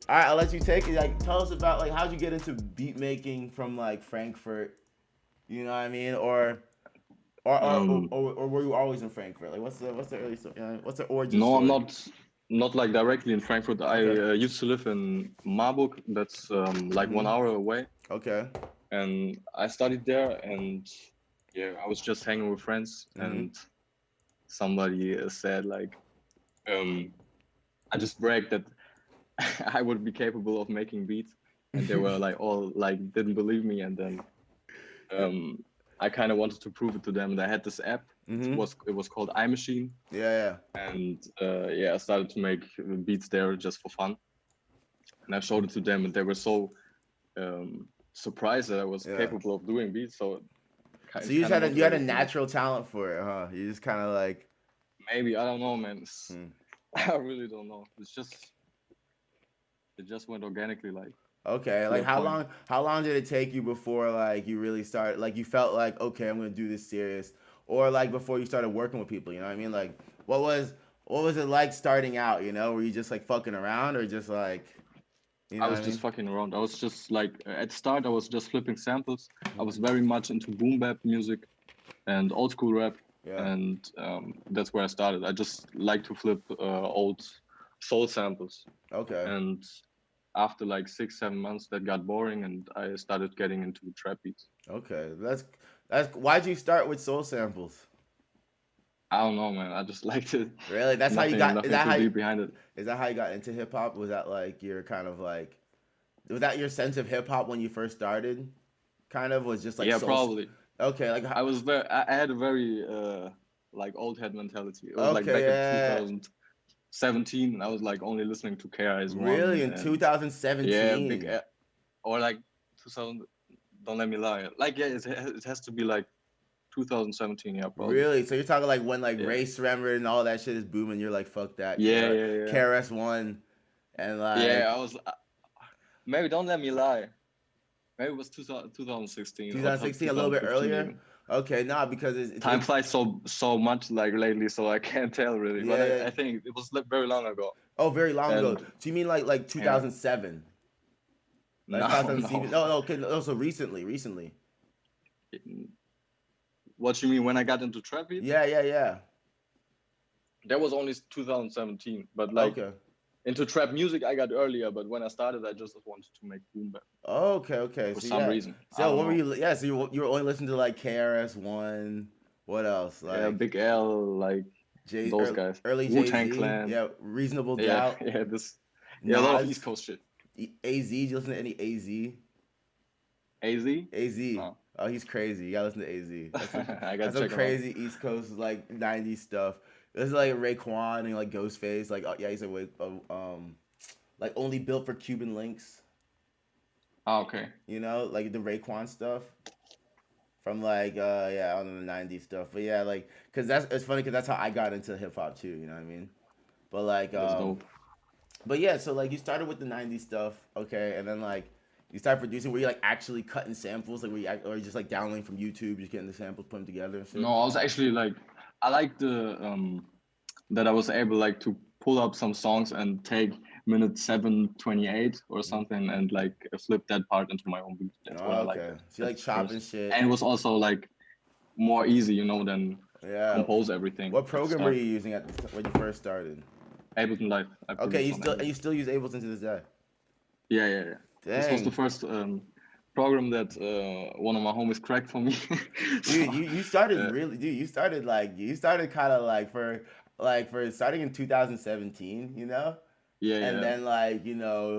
All right, I'll let you take it. Like, tell us about like how'd you get into beat making from like Frankfurt? You know what I mean? Um, Or were you always in Frankfurt? Like, what's the early story? What's the origin no, I'm story? not like directly in Frankfurt. I Okay. used to live in Marburg. That's like 1 hour away, Okay. and I studied there. And yeah, I was just hanging with friends, Mm-hmm. and somebody said like, um, I just bragged that I would be capable of making beats, and they were like all like didn't believe me. And then um, I kind of wanted to prove it to them. And I had this app. Mm-hmm. It was called iMachine, Yeah, and yeah, I started to make beats there just for fun. And I showed it to them, and they were so surprised that I was yeah, yeah. capable of doing beats. So So it kind of you had a motivated me. natural talent for it, huh? You just kind of like. Maybe I don't know, man. Hmm. I really don't know. It just went organically, like Okay, to like that point. how long did it take you before like you really started like you felt like okay I'm gonna do this serious or like before you started working with people, you know what I mean? Like what was what was it like starting out, you know? Were you just like fucking around or just like you I know what was I just mean? fucking around. I was just like at the start, I was just flipping samples. I was Mm. very much into boom bap music and old school rap, Yeah. and that's where I started. I just like to flip old soul samples, Okay. and after like 6 7 months, that got boring, and I started getting into trap beats. Okay. That's why'd you start with soul samples? I don't know, man. I just liked it. Really? That's how you got Nothing too deep behind it. is that how you got into hip hop? Was that like your kind of like was that your sense of hip hop when you first started? Kind of was just like Yeah, soul. probably. Okay, like I had a very like old head mentality. It was like okay, back in yeah. 2017, and I was like only listening to KRS Really One in and yeah, 2017. or like 2000. Don't let me lie. Like yeah, it has to be like 2017. Yeah, probably. Really? So you're talking like when like Yeah, race remember and all that shit is booming, you're like fuck that yeah, yeah, yeah. KRS One and Yeah, like I was maybe don't let me lie. Maybe it was 2016 or 2016 a little bit 2015 earlier. even. Okay, nah, because Time flies so much like lately, so I can't tell really. But yeah, yeah. I think it was like very long ago. Oh, very long ago. And So you mean like yeah, 2007? Like no, 2007? no. No, no, okay, no, so recently. What you mean when I got into trap beats? Yeah, yeah, yeah. That was only 2017. But like Okay. into trap music, I got earlier. But when I started, I just wanted to make boom bap Okay, okay. for So some yeah. reason. I So don't what were know. you? Yeah. So you were only listening to like KRS One. What else? Yeah, Like Big L, like J those guys. early Wu Jay Tang Z. Clan. Yeah. Reasonable Yeah, Doubt. yeah. This. Yeah, a lot of East Nas. Coast shit. Az. Do you listen to any Az? Az? Az. No, Oh, he's crazy. You gotta listen to Az. I gotta That's some check him out. crazy East Coast like '90s stuff. This is like Raekwon and like Ghostface. Like oh, yeah, he's like only built for Cuban links. Ah, okay. You know, like the Raekwon stuff. From like yeah on the '90s stuff, but yeah, like because that's it's funny because that's how I got into hip hop too. You know what I mean? But like That's dope. but yeah, so like you started with the '90s stuff, okay, and then like you started producing. Were you like actually cutting samples, like or you just like downloading from YouTube, just getting the samples, put them together and No, shit? I was actually like, I like the that I was able like to pull up some songs and take minute 7:28 or something and like flip that part into my own beat. That's what Oh, I liked okay, so you at like first, chopping shit. and it was also like more easy, than Yeah. compose everything What at the program were start. you using when you first started? Ableton Live, I Okay, produced on you Ableton. still use Ableton to this day. Yeah, yeah, yeah. This was the Dang. first program that one of my homies cracked for me. So Dude, you started uh, really, dude. You started kind of like for starting in 2017, you know, yeah, and yeah, then like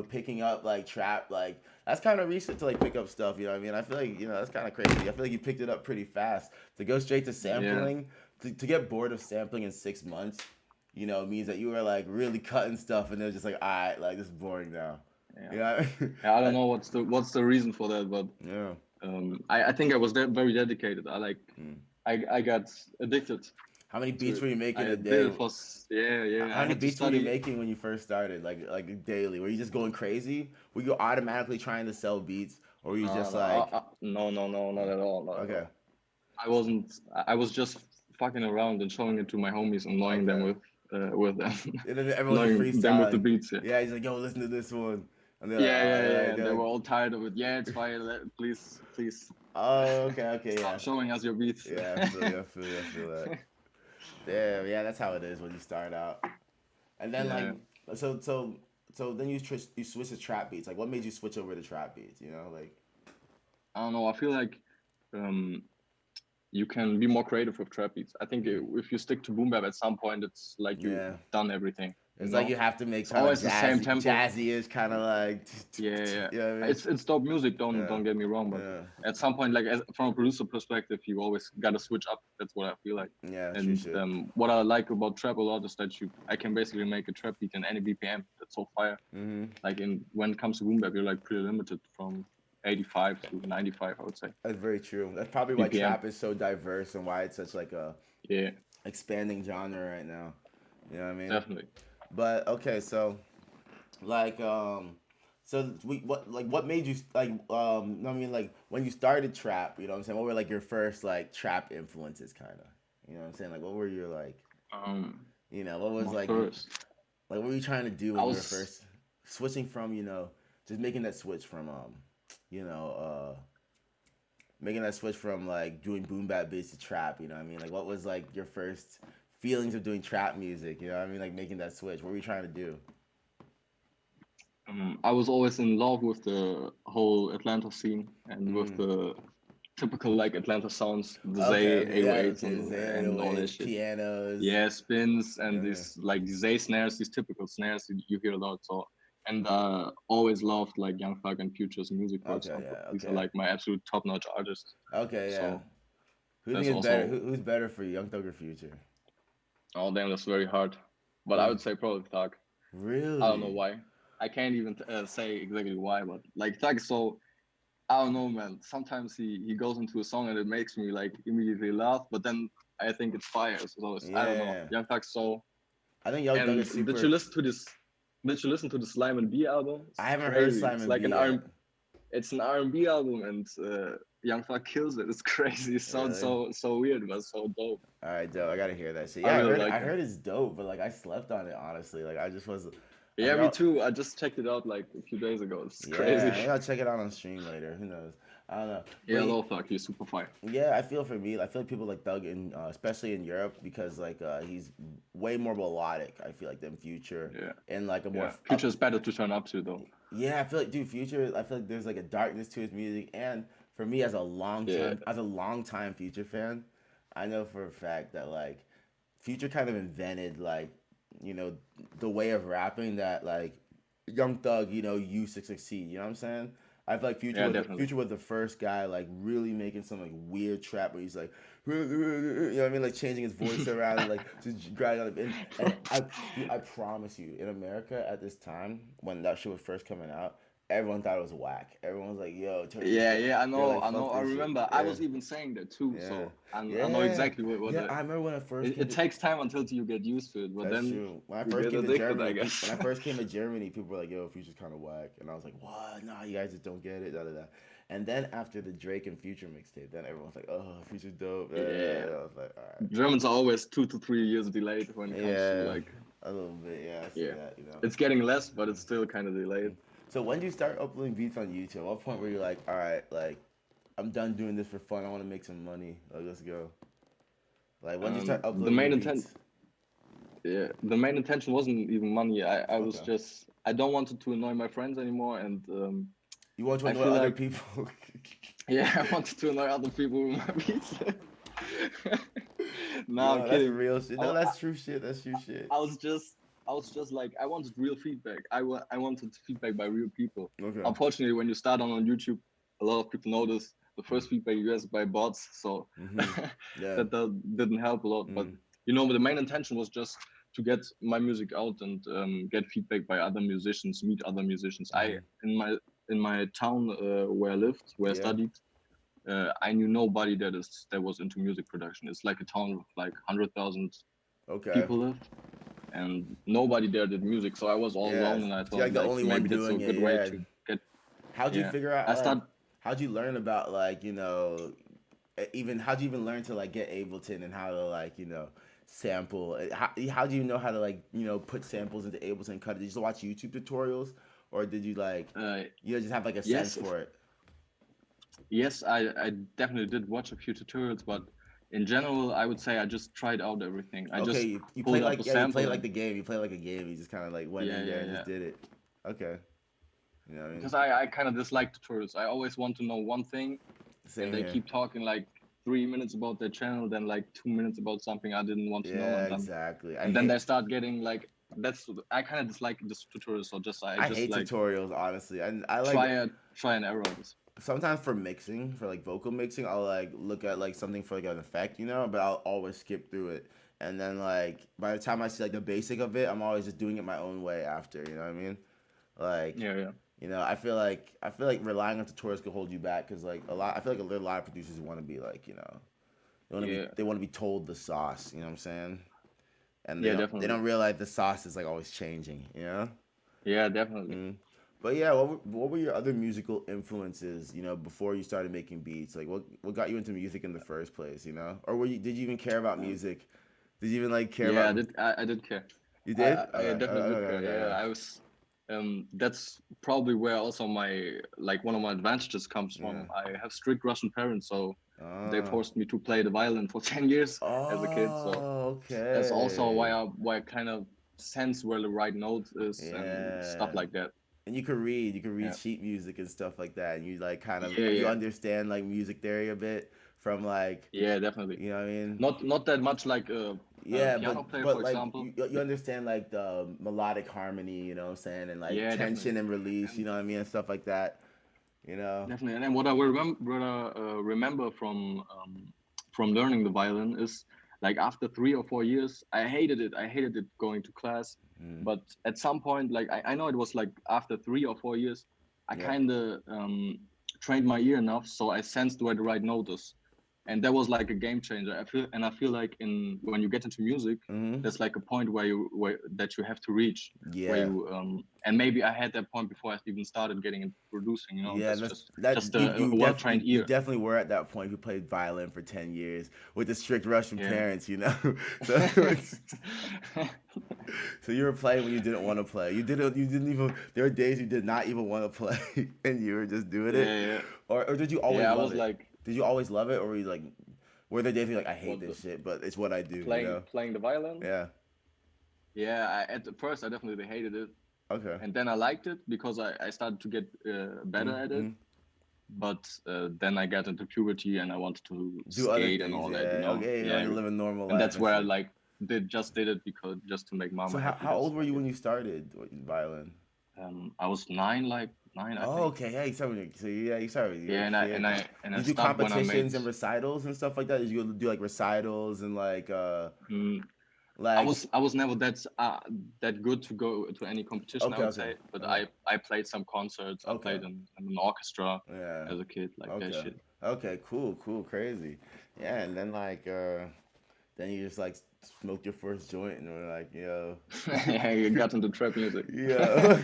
picking up like trap like that's kind of recent to like pick up stuff. You know what I mean? I feel like that's kind of crazy. I feel like you picked it up pretty fast to go straight to yeah. sampling. To get bored of sampling in 6 months, means that you were like really cutting stuff, and it was just like, all right, like this is boring now. Yeah. You know? Yeah, I don't I- know what's the reason for that, but yeah. I think I was very dedicated. Mm. I got addicted How many to beats it. were you making I a did day? it for yeah, yeah. How I many had to beats were you study. making when you first started? Like daily? Were you just going crazy? Were you automatically trying to sell beats, or were you No, just no, like, no, not at all, not at okay, all. I wasn't. I was just fucking around and showing it to my homies, annoying them okay, with them, and then everyone's just annoying them with the freestyling. beats. Yeah, Yeah, he's like, yo, listen to this one. And they're like, Yeah, yeah, yeah. they're They were like, all tired of it. Yeah, it's fine. Please, please, oh, okay, okay, stop yeah, showing us your beats. yeah, I feel you, I feel you, I feel that. Damn, yeah, that's how it is when you start out. And then like, Yeah. so so so then you switch to trap beats. Like, what made you switch over to trap beats? You know, like, I don't know. I feel like um, you can be more creative with trap beats. I think if you stick to boom bap at some point, it's like you've yeah, done everything. You it's like know, you have to make it's kind of always the same tempo. jazzy-ish kind of like, Yeah, yeah. you know what I mean? It's dope music. Yeah, Don't get me wrong, but yeah, at some point, like from a producer perspective, you always gotta switch up. That's what I feel like. yeah, true And shit. what I like about trap a lot is that I can basically make a trap beat in any BPM. That's so fire. Mm-hmm. Like when it comes to boom bap, you're like pretty limited from 85 to 95, I would say. That's very true. That's probably why BPM. trap is so diverse and why it's such like a Yeah, expanding genre right now. You know what I mean? definitely. But okay, so like so what made you like I mean like when you started trap, you know what I'm saying? What were like your first like trap influences kind of? You know what I'm saying? Like what were your like, Um, you know, what was my like first, what were you trying to do I when you were was first switching from, you know, just making that switch from you know, making that switch from like doing boom bap beats to trap, you know what I mean? Like what was like your first feelings of doing trap music, you know what I mean? Like making that switch. What were you trying to do? I was always in love with the whole Atlanta scene and with Mm. the typical like Atlanta sounds, the Okay, Zay okay, yeah, 808s okay. Zay and all that 808s, shit. pianos. Yeah, spins and Yeah. these like the Zay snares, these typical snares you hear a lot. So and always loved like Young Thug and Future's music, for Okay, example. yeah, These are okay. like my absolute top-notch artists. Okay, yeah. So Who do you that's think is better? also Who's better for you, Young Thug or Future? oh damn, that's very hard. But I Who? would say probably Thug. I don't know Really? why. I can't even say exactly why, but like Thug is so I don't know, man. Sometimes he goes into a song and it makes me like immediately laugh, but then I think it's fire. So I don't know. Yeah. Young Thug so I think Young Thug and is super. did you listen to the Slime and B album? I It's haven't heard crazy. Simon B yet. It's an R&B album and Young Thug kills it. It's crazy. It sounds Really? so weird, but so dope. All right, dope. I gotta hear that shit. I Yeah, really I like him. heard it's dope, but like I slept on it honestly. Like I just was like, Yeah, me too. I just checked it out like a few days ago. It's crazy. yeah, maybe I'll check it out on stream later. Who knows? I don't know. Yeah, But Lil Thug, he's super fire. yeah, I feel for me. I feel like people like Thug in, especially in Europe, because like he's way more melodic. I feel like than Future, Yeah. and like a more Yeah. Future is better to turn up to though. yeah. I feel like dude, Future. I feel like there's like a darkness to his music, and for me Yeah. as a long time Future fan, I know for a fact that like Future kind of invented like you know the way of rapping that like Young Thug used to succeed. You know what I'm saying? I feel like Yeah, definitely. Future was the first guy like really making some like weird trap where he's like, you know what I mean, like changing his voice around and like just grinding on it. And I promise you, in America at this time when that shit was first coming out, everyone thought it was whack. Everyone was like, "Yo, turn this Yeah, down." yeah, They're like, I know, "Fuck I this shit." remember. I Yeah, was even saying that too, yeah, so I know yeah, exactly what yeah. I remember when I first came it to takes time until you get used to it, but that's then true. When I you first get came to addicted, I Germany, guess. when I first came to Germany, people were like, "Yo, Future's kind of whack," and I was like, "What? Nah, you guys just don't get it." Da da da. And then after the Drake and Future mixtape, then everyone's like, "Oh, Future's dope." Yeah, I was like, "All right." Germans are always 2 to 3 years delayed when it comes to Yeah, like, a little bit. Yeah, I see yeah, that. You know. it's getting less, but it's still kind of delayed. So when did you start uploading beats on YouTube? At what point were you like, "All right, like, I'm done doing this for fun. I want to make some money. Like, let's go." Like, when did you start The uploading your main intent, beats? yeah, the main intention wasn't even money. I was Okay. just, I don't want to annoy my friends anymore, and You want to I annoy feel other like, people? yeah, I wanted to annoy other people with my beats. No, I'm No, that's kidding. real shit. I, No, I, that's true shit. That's true shit. I was just like I wanted real feedback. I wanted feedback by real people. Okay. Unfortunately, when you start on YouTube, a lot of people notice the first feedback you get is by bots, so Mm-hmm. Yeah. didn't help a lot. But Mm. the main intention was just to get my music out and get feedback by other musicians, meet other musicians. Mm-hmm. In my town where I lived, where I Yeah. studied, I knew nobody that was into music production. It's like a town with like 100,000 Okay. people live, and nobody there did music. So I was all Yeah. alone, and I So you're thought like the like only one maybe that's a doing it. good way Yeah. to get. How'd you Yeah, figure out I like? start. How'd you learn about like even how'd you even learn to like get Ableton and how to like sample? How do you know how to like put samples into Ableton? Cut it? Did you just watch YouTube tutorials, or did you like Uh, you just have like a sense yes, for it? yes, I definitely did watch a few tutorials, but in general, I would say I just tried out everything. I Okay, just you pulled played up a like yeah, you played sample like and the game. You played like a game. You just kind of like went yeah, in there yeah, and yeah. just did it. Okay, you know what I mean? Because I kind of dislike tutorials. I always want to know one thing, and Same they here. keep talking like 3 minutes about their channel, then like 2 minutes about something I didn't want to know, Yeah, exactly. and then they start getting like that's I kind of dislike this tutorial. So I I just hate like tutorials honestly, and I like try and error this. sometimes for mixing, for like vocal mixing, I'll like look at like something for like an effect, you know, but I'll always skip through it. And then like by the time I see like the basic of it, I'm always just doing it my own way after, you know what I mean? Like, Yeah, yeah, you know, I feel like relying on tutorials could hold you back cuz like a lot I feel like a lot of producers want to be like, you know, yeah, they want to be told the sauce, you know what I'm saying? And yeah, they definitely. don't realize the sauce is like always changing, you know? Yeah, definitely. Mm. But yeah, what were your other musical influences? You know, before you started making beats, like what got you into music in the first place? You know, or did you even care about Um, music? Did you even like care yeah, about? I did care. You I, did? I Okay, definitely did care. okay, Yeah, okay. I was. That's probably where also my like one of my advantages comes Yeah. from. I have strict Russian parents, so they Oh. forced me to play the violin for 10 years as a kid. So Oh, that's also okay. why I kind of sense where the right note is and stuff Yeah. like that. And you could read Yeah, sheet music and stuff like that, and you like kind of yeah, you yeah, understand like music theory a bit from like, yeah, definitely. you know what I mean? Not that much like a Yeah, piano player, for but like example. you understand like the melodic harmony, you know what I'm saying, and like Yeah, tension definitely. and release, you know what I mean, and stuff like that, you know. Definitely. And then what I will remember from learning the violin is like after 3 or 4 years, I hated it. I hated it going to class. Mm. But at some point, like I know it was like after 3 or 4 years, I Yeah. kind of trained my ear enough, so I sensed where the right note is, and that was like a game changer. I feel like in when you get into music, Hmm. there's like a point where that you have to reach, where Yeah. you and maybe I had that point before I even started getting into producing. You know, Yeah, that's that's just that a well trained you ear. definitely were at that point. You played violin for 10 years with the strict Russian Yeah. parents, you know. So so you were playing when you didn't want to play. You didn't even. There were days you did not even want to play, and you were just doing it. Yeah, yeah, Or did you always yeah. I love was it? like, Did you always love it, or were you like, were there days you're like, I hate what this shit, but it's what I do, you know? playing the violin. Yeah. Yeah, at the first I definitely hated it, Okay. and then I liked it because I started to get better at it. Mm-hmm. But then I got into puberty and I wanted to Do other skate and things, all that, you yeah. know. Okay, you want Yeah, to live a normal and life that's and where I shit. like did it because just to make So mama happy. how That's old were like you it. when you started violin? I was nine, like nine, I Oh, think. okay. Yeah, you started. So yeah, you started when you were Yeah, a kid. and I You do stopped when I made. competitions and recitals and stuff like that. Did you go do like recitals and Mm, like I was never that good to go to any competition, I okay, would okay, say. But okay, I played some concerts. I okay, played in an orchestra yeah, as a kid, like that okay, shit. okay, cool, crazy, yeah. And then then you just like smoked your first joint and were like, yo, Yeah, you got into trap music. yeah,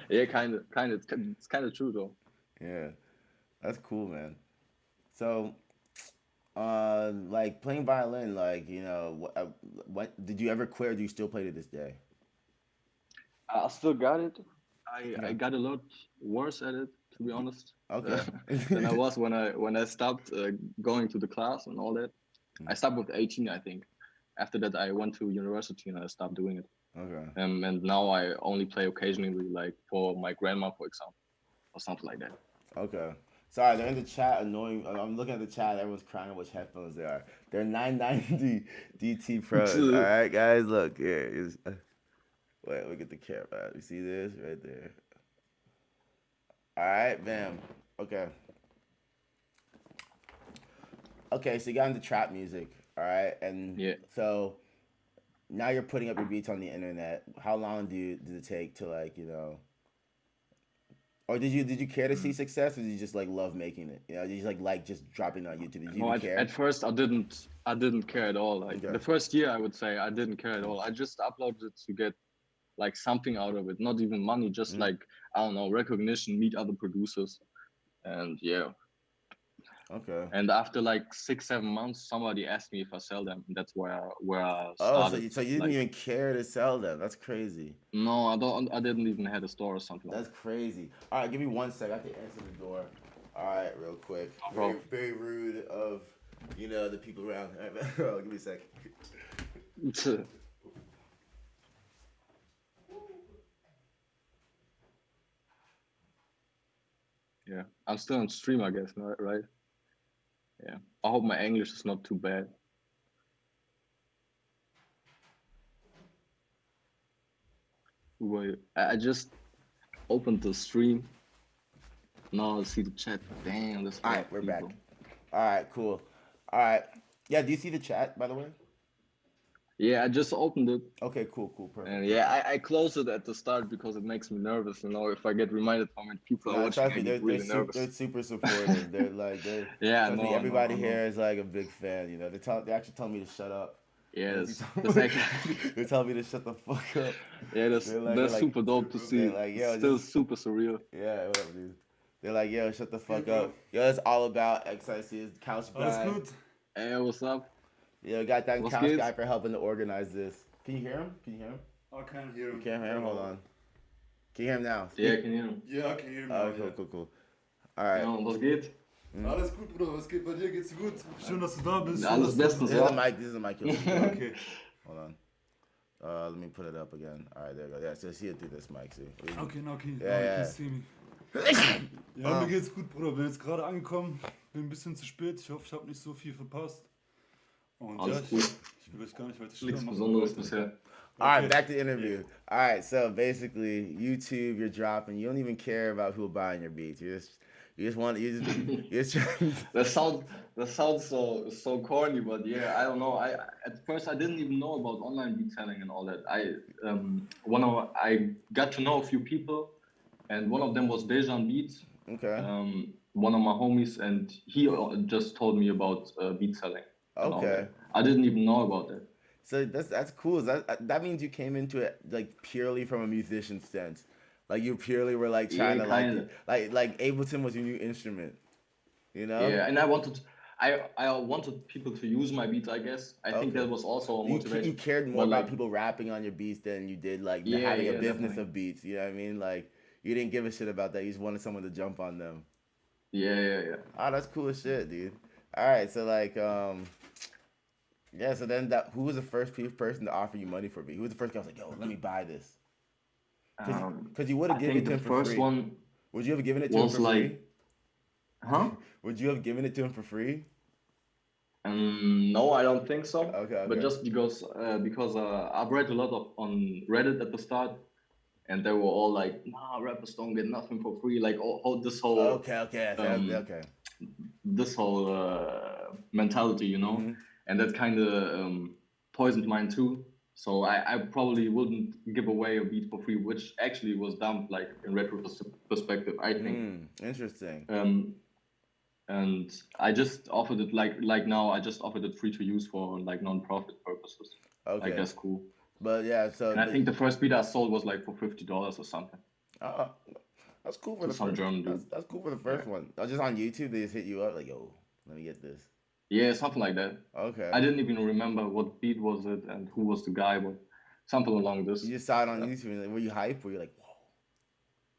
Yeah, kind of. It's kind of true though. yeah. That's cool, man. So, like playing violin, like what did you ever quit? Or do you still play to this day? I still got it. Okay. I got a lot worse at it, to be honest, Okay. than I was when I stopped going to the class and all that. I stopped with 18, I think. After that, I went to university and I stopped doing it. Okay. And now I only play occasionally, like for my grandma, for example, or something like that. Okay. Sorry, they're in the chat annoying. I'm looking at the chat. Everyone's crying which headphones they are. They're 990 DT Pros. All right, guys. Look here. Wait, we get the camera. You see this right there? All right, bam. Okay. Okay, so you got into trap music. All right, and Yeah. so now you're putting up your beats on the internet. How long did it take to like or did you care to see Mm. success, or did you just like love making it? You know, did you like just dropping it on YouTube? Did you No, even at care? first I didn't care at all. Like Okay. the first year, I would say I didn't care at all. I just uploaded it to get like something out of it, not even money, just Mm. like I don't know, recognition, meet other producers, and yeah. Okay. And after like 6 7 months, somebody asked me if I sell them, and that's where I Oh, so started. you didn't Like, even care to sell them. That's crazy. no, I don't. I didn't even have a store or something like That's crazy. All right, give me 1 sec. I have to answer the door. All right, real quick. that. Very, Bro, very rude of, the people around. All right, give me a sec. yeah, I'm still on stream, I guess, right? Yeah. I hope my English is not too bad. Wait, I just opened the stream. Now I see the chat. Damn, there's a All lot right, of we're back. people. All right, cool. All right. Yeah, do you see the chat, by the way? Yeah, I just opened it. Okay, cool, perfect. And yeah, I close it at the start because it makes me nervous. If I get reminded how many people are No, watching, trust I me, get really they're nervous. super supportive. Yeah, trust me, I know, everybody I know. here is like a big fan. they actually tell me to shut up. Yeah, They that's actually they tell me to shut the fuck up. yeah, They're that's like, super dope to they're see. like, It's yo, still just super surreal. yeah, whatever, dude. They're like, yo, shut the fuck bro. up. Yo, it's all about XIC's couch Alles guy. gut? Hey, what's up? Yo, got that What's couch good? guy for helping to organize this. Can you hear him? Can you hear him? I can't hear You him. can't hear him? Hold on. Can you hear him now? Yeah, I Speak. can hear him. Ja, I can hear him now. Oh, ja. cool. All right. Ja, was geht? Alles gut, Bruder. Was geht bei dir? Geht's dir gut? Schön, dass du da bist. Schön, Alles dass bestens, This is ja. the mic. This is the mic. Okay. Hold on. Let me put it up again. All right, there you go. Yeah, so see it through this mic. See. Okay, okay. Ja, ja. Ich sehe mich. Ja, mir geht's gut, Bruder. Bin jetzt gerade angekommen. Bin ein bisschen zu spät. Ich hoffe, ich habe nicht so viel verpasst. Und Alles ja, gut. ich will euch gar nicht weiter Nichts stören. Besonderes bisher. All right, back to the interview. All right, so basically, YouTube, you're dropping. You don't even care about who buying your beats. You just That sounds so corny, but yeah, I don't know. I at first I didn't even know about online beat selling and all that. I got to know a few people, and one of them was Dejan Beats, okay. one of my homies, and he just told me about beat selling. And all Okay. that. I didn't even know about that. So that's cool. That means you came into it like purely from a musician sense. Like you purely were like trying Yeah, to kinda. like Ableton was your new instrument. You know? Yeah, and I wanted people to use my beats. I guess I think Okay. that was also a motivation. You cared more But, about like, people rapping on your beats than you did like Yeah, having a yeah, business definitely. of beats. You know what I mean? Like you didn't give a shit about that. You just wanted someone to jump on them. Yeah. Oh, that's cool as shit, dude. All right, so like yeah, so then who was the first person to offer you money for a beat? Who was the first guy who was like, yo, let me buy this? Because you would have I given it think to the him for first free. one Would you have given it to him was for like, free? huh? Would you have given it to him for free? No, I don't think so. Okay. But just because I've read a lot on Reddit at the start, and they were all like, "Nah, rappers don't get nothing for free." Like this whole Okay. this whole mentality, Mm-hmm. and that kind of poisoned mine too. So I probably wouldn't give away a beat for free, which actually was dumb, like in perspective, I think. Interesting. And I just offered it like now I just offered it free to use for like non-profit purposes. Okay. Like that's cool. But yeah, so And I think the first beat I sold was like for $50 or something. that's cool for To the some first. German dude. That's cool for the first one. Just on YouTube, they just hit you up like, yo, let me get this. Yeah, something like that. Okay. I didn't even remember what beat was it and who was the guy, but something along this. You just saw it on YouTube. And were you hyped? Were you like,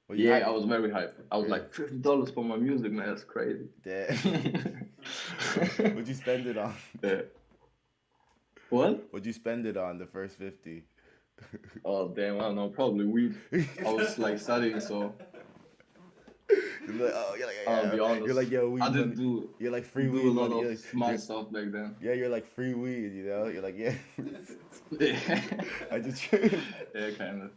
whoa? Yeah, I was very hyped. I was like, $50 for my music, man, that's crazy. What'd you spend it on? Yeah. What? What'd you spend it on, the first 50? Oh, damn, I don't know, probably weed. I was like studying, so. You're like, I'll be honest. You're like, yo, weed I didn't money. do. You're like free do weed a lot money. of smart stuff back then. Yeah, you're like free weed, you know? You're like, yeah. Yeah. I just. Yeah, kind of.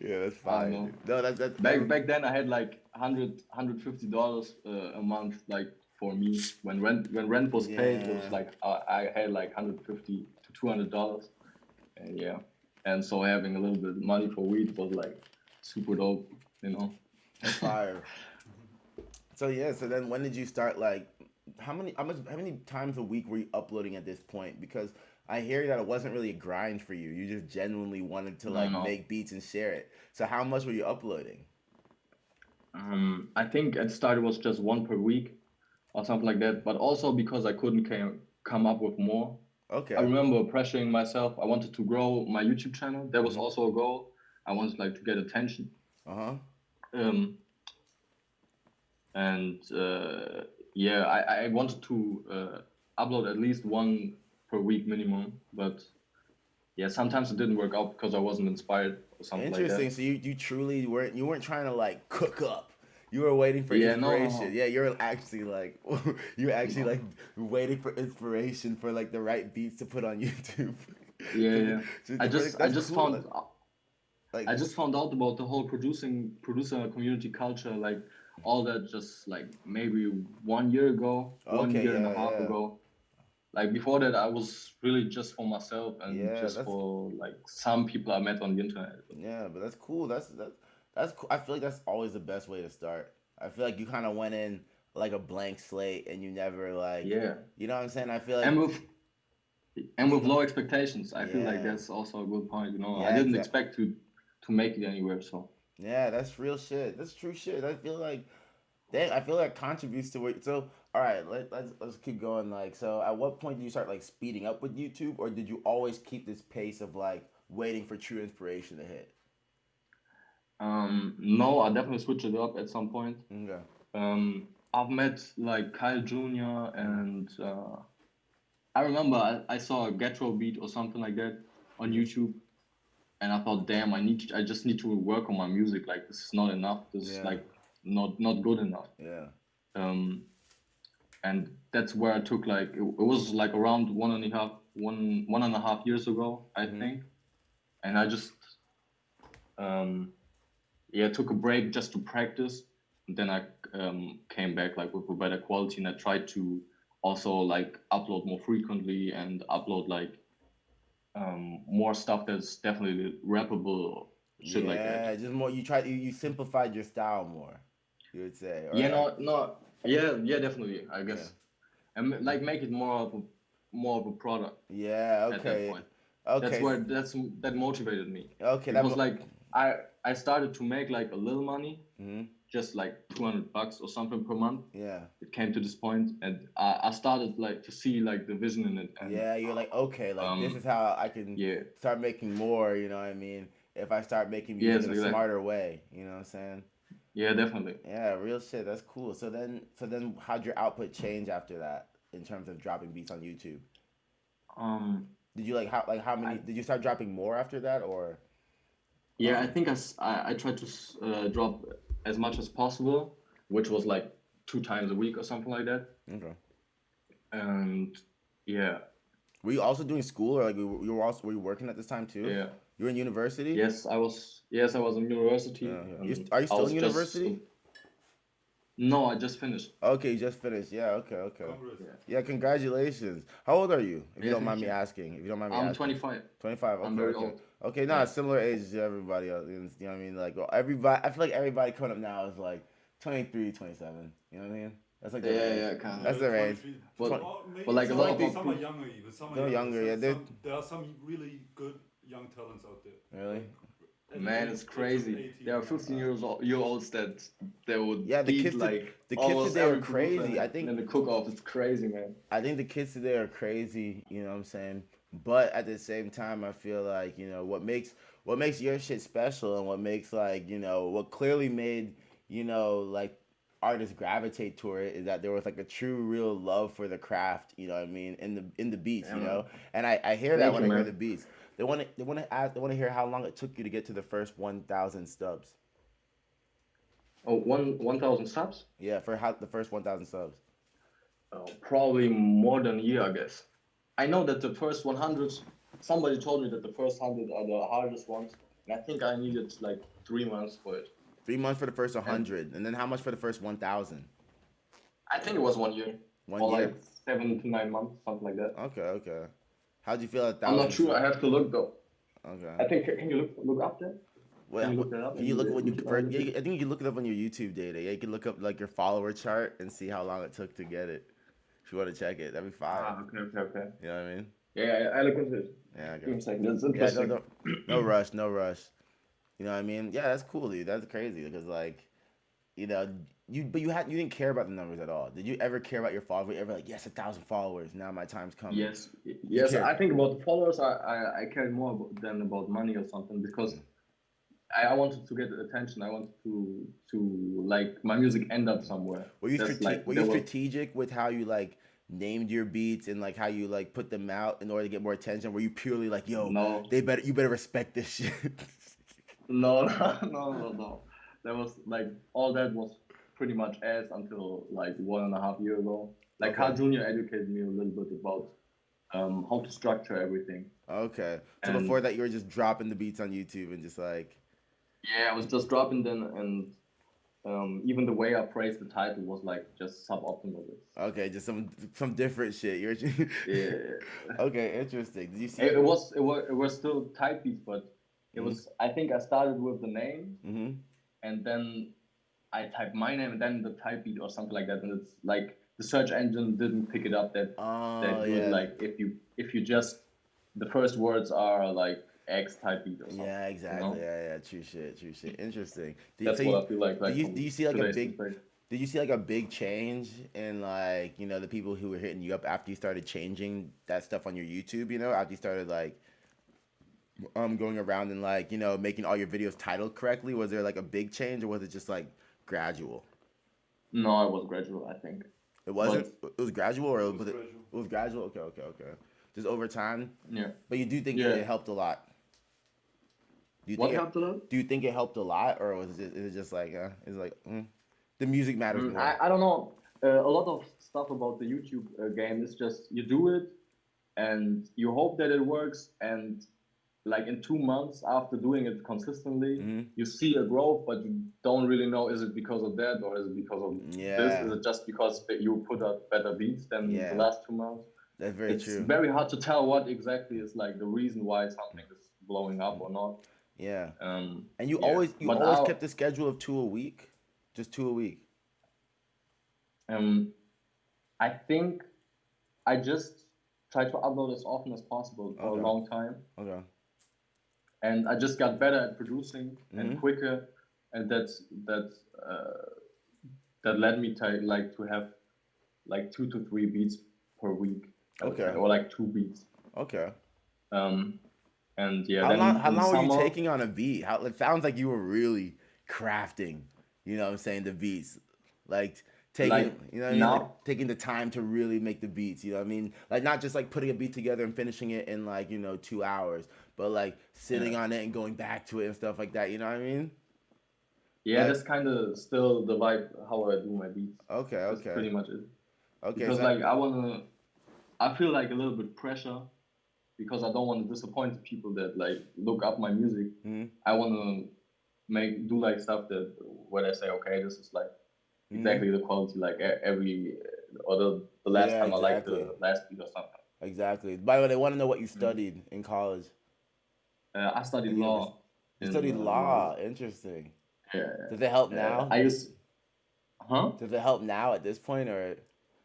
Yeah, that's fine. No, that's back then I had like $150 a month, like for me. When rent was paid, it was like I had like $150 to $200, and yeah, and so having a little bit of money for weed was like super dope, That's fire. So yeah, so then when did you start like how many times a week were you uploading at this point? Because I hear that it wasn't really a grind for you. You just genuinely wanted to make beats and share it. So how much were you uploading? I think at the start it was just one per week, or something like that. But also because I couldn't come up with more. I Okay. remember pressuring myself. I wanted to grow my YouTube channel. That was Mhm. also a goal. I wanted like to get attention. Uh-huh. Um, and yeah, I wanted to upload at least one per week minimum. But yeah, sometimes it didn't work out because I wasn't inspired or something like Interesting. that. So you truly weren't trying to like cook up. You were waiting for Yeah, no, no, inspiration. no. Yeah, you're actually like you're actually like waiting for inspiration for like the right beats to put on YouTube. Yeah, To yeah. I that's just cool. found Like I just found out about the whole producer community culture, like all that, just like maybe 1 year ago, one okay, year and a yeah, half yeah. ago. Like before that, I was really just for myself and Yeah, just for like some people I met on the internet. yeah, but that's cool. That's cool. I feel like that's always the best way to start. I feel like you kind of went in like a blank slate and you never like, Yeah, you know what I'm saying? I feel like and with and you with know, low expectations, I feel like yeah, that's also a good point. I yeah, didn't exactly. expect to make it anywhere. So Yeah, that's real shit. That's true shit. I feel like that. I feel like contributes to it. So, all right, let's keep going. Like, so at what point did you start like speeding up with YouTube, or did you always keep this pace of like waiting for true inspiration to hit? no, I definitely switched it up at some point. Okay. I've met like Kyle Jr. Mm-hmm. and I remember I saw a Getro beat or something like that on Mm-hmm. YouTube, and I thought, damn, I just need to work on my music. Like this is not enough. This is Yeah. like not good enough. Yeah. Um, and that's where I took like it was like around 1.5 years ago, I Mm-hmm. think, and I just um, yeah took a break just to practice. And then I came back like with a better quality, and I tried to also like upload more frequently and upload like more stuff that's definitely rappable, shit like that. Yeah. Just more. You simplified your style more. You would say, or Yeah, like, no, yeah, yeah, definitely, I yeah. guess, and like make it more of a product Yeah. at that Okay. point. That's Okay. where that motivated me Okay. because like I I started to make like a little money, Mm-hmm. just like $200 or something per month. Yeah. It came to this point, and I started like to see like the vision in it, and Yeah, you're like, okay, like this is um how I can yeah, start making more, you know what I mean? If I start making music yes, in a exactly, smarter way, you know what I'm saying? yeah, definitely. Yeah, real shit, that's cool. So then how'd your output change after that in terms of dropping beats on YouTube? Um, Did you how many I did you start dropping more after that or Yeah, I think I tried to drop as much as possible, which was like 2 times a week or something like that. okay. And yeah, Were you also doing school or like were you working at this time too? yeah, You were in university? yes, I was. Yes, I was in university, Yeah. and Are you I still in was just. university? No, I just finished. Okay, you just finished. Yeah, okay, okay. Congress. Yeah, Yeah, congratulations. How old are you? If you yeah, don't mind thank me you. asking. If you don't mind me I'm asking. 25. 25. I'm Okay, very okay. old. Okay, Yeah, nah, similar age to everybody else. You know what I mean? Like well, everybody I feel like everybody coming up now is like 23, 27. You know what I mean? That's like the yeah, range. yeah, kind of. That's the range. 23. But Or but maybe like a lot of some are people. younger even. Some are They're younger, yeah. There are some really good young talents out there. Really? At Man, the it's age of crazy. 18, There are yeah. 15-year-olds that they would Yeah, beat like the kids almost today are every producer crazy. in the cook-off. It's crazy, man. I think the kids today are crazy, you know what I'm saying? But at the same time I feel like, what makes your shit special and what makes like, what clearly made, like artists gravitate toward it is that there was like a true real love for the craft, you know what I mean, in the beats, Yeah, man. And I hear that Thank when you, I hear the man. beats. They want to hear how long it took you to get to the first 1,000 stubs. Oh, 1,000 subs? Yeah, for how the first 1,000 subs. Probably more than a year, I guess. I know that the first 100, somebody told me that the first 100 are the hardest ones, and I think I needed like 3 months for it. 3 months for the first And 100, and then how much for the first 1,000? I think it was 1 year, One or year. like 7 to 9 months, something like that. Okay, okay. How'd you feel at I'm not 1,000 sure. I subs? have to look though. Okay. I think can you look up that? Can Well, you look that up can you in look the at when you YouTube convert? Yeah, analytics? I think you can look it up on your YouTube data. Yeah, you can look up like your follower chart and see how long it took to get it. If you want to check it, that'd be fire. Ah, okay. You know what I mean? Yeah, I look into it. Yeah, Give me okay. a second. That's Yeah, no, interesting. no, no rush, no rush. You know what I mean? Yeah, that's cool, dude. That's crazy because like, you know, you didn't care about the numbers at all. Did you ever care about your followers? Were you ever like, yes, 1,000 followers. Now my time's coming. Yes, You yes. cared. I think about the followers. I cared more than about money or something because I wanted to get attention. I wanted to like my music end up somewhere. Were you That's like were you strategic with how you like named your beats and like how you like put them out in order to get more attention? Were you purely like, yo, no, you better respect this shit? no, no. That was like all that was pretty much ass until like 1.5 years ago. Like Carl Jr. educated me a little bit about how to structure everything. Okay. So And before that, you were just dropping the beats on YouTube and just like. yeah, I was just dropping them, and even the way I phrased the title was like just suboptimal. Okay, just some different shit. You're. Yeah. Okay, interesting. Did you see? It was still type beats, but it was. I think I started with the name, Mm-hmm. and then I typed my name and then the type beat or something like that, and it's like the search engine didn't pick it up that Oh good. yeah. Like if you just the first words are like X type beat or something. Yeah, exactly. You know? Yeah. True shit. Interesting. That's what I feel like. Like do you see like a today's big? mistake. Did you see like a big change in like the people who were hitting you up after you started changing that stuff on your YouTube? After you started like going around and like making all your videos titled correctly. Was there like a big change or was it just like gradual? No, it was gradual. I think It wasn't. It was gradual or It was was it? gradual. It was gradual. Okay. Just over time. yeah. But you do think Yeah. it helped a lot? Do you What think helped a lot? Do you think it helped a lot, or is it just like the music matters more? I don't know. A lot of stuff about the YouTube game is just you do it and you hope that it works, and like in 2 months after doing it consistently, Mm-hmm. you see a growth, but you don't really know is it because of that or is it because of this? Yeah. Is it just because that you put out better beats than Yeah. the last 2 months? That's very It's true. very hard to tell what exactly is like the reason why something is blowing up or not. Yeah. Um, And you yeah. always But kept the schedule of 2 a week, just 2 a week. I think I just try to upload as often as possible for Okay. a long time, Okay. and I just got better at producing Mhm. and quicker, and that led me to have like 2 to 3 beats per week. Okay. Or like 2 beats. Okay. And yeah, How then long in were you summer, taking on a beat? It sounds like you were really crafting, what I'm saying, the beats. Like taking Like, you know what I mean? now- Like taking the time to really make the beats, you know what I mean? Like not just like putting a beat together and finishing it in like, 2 hours, but like sitting on it and going back to it and stuff like that, you know what I mean? yeah, Like- that's kind of still the vibe how I do my beats. Okay, That's okay. pretty much it. Okay. Because so- like I feel like a little bit pressure because I don't want to disappoint the people that like look up my music. Mhm. I want to do like stuff that where they say, okay, this is like exactly the quality like every or the last Yeah, time I liked exactly. the last beat or something. Exactly. By the way, they want to know what you studied in college. I studied Yeah, law. You in, studied law. Interesting. Yeah. Does it help now? I used. Huh? Does it help now at this point or?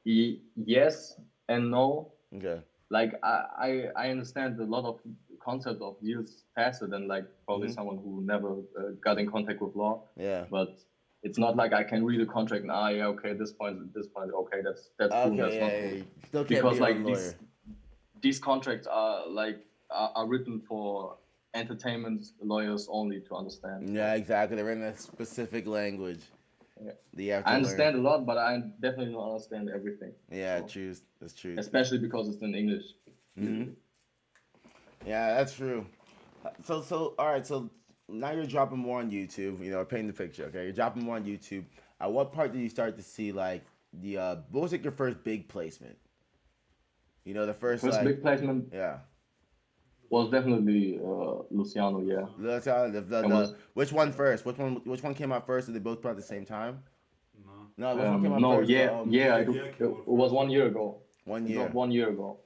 Yes and no. Okay. Like I understand a lot of concept of deals faster than like probably Mhm. someone who never got in contact with law. Yeah. But it's not like I can read a contract and yeah, okay, this point, okay, that's cool, that's Okay. not Yeah. cool. You still can't Because be your like own lawyer. these contracts are like are written for entertainment lawyers only to understand. Yeah, exactly. They're in a specific language. Yeah. that you have to I learn. understand a lot, but I definitely don't understand everything. Yeah, So, true. That's true. especially because it's in English. hmm Yeah, that's true. So all right. So now you're dropping more on YouTube. Painting the picture. Okay, you're dropping more on YouTube. At what part did you start to see like the what was like your first big placement? The first First like big placement yeah. was definitely Luciano. Yeah. Let's which one first? Which one came out first? Did they both come out at the same time? No. No, which one came out No, first? yeah, yeah, it was 1 year ago. 1 It year. dropped 1 year ago.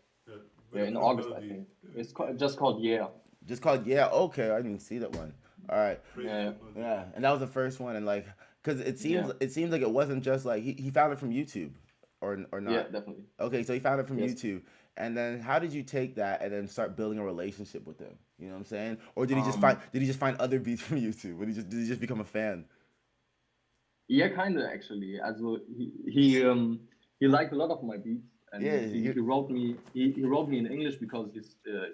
Yeah, in August, I think. It's just called Yeah. Just called Yeah. Okay, I didn't see that one. All right. Yeah. Yeah, and that was the first one, and like, cause it seems Yeah. like it wasn't just like he found it from YouTube, or not. Yeah, definitely. Okay, so he found it from Yes. YouTube, and then how did you take that and then start building a relationship with him? You know what I'm saying? Or did he just find other beats from YouTube? Did he just become a fan? Yeah, kinda actually. Also he liked a lot of my beats, Yeah, and he wrote me in English because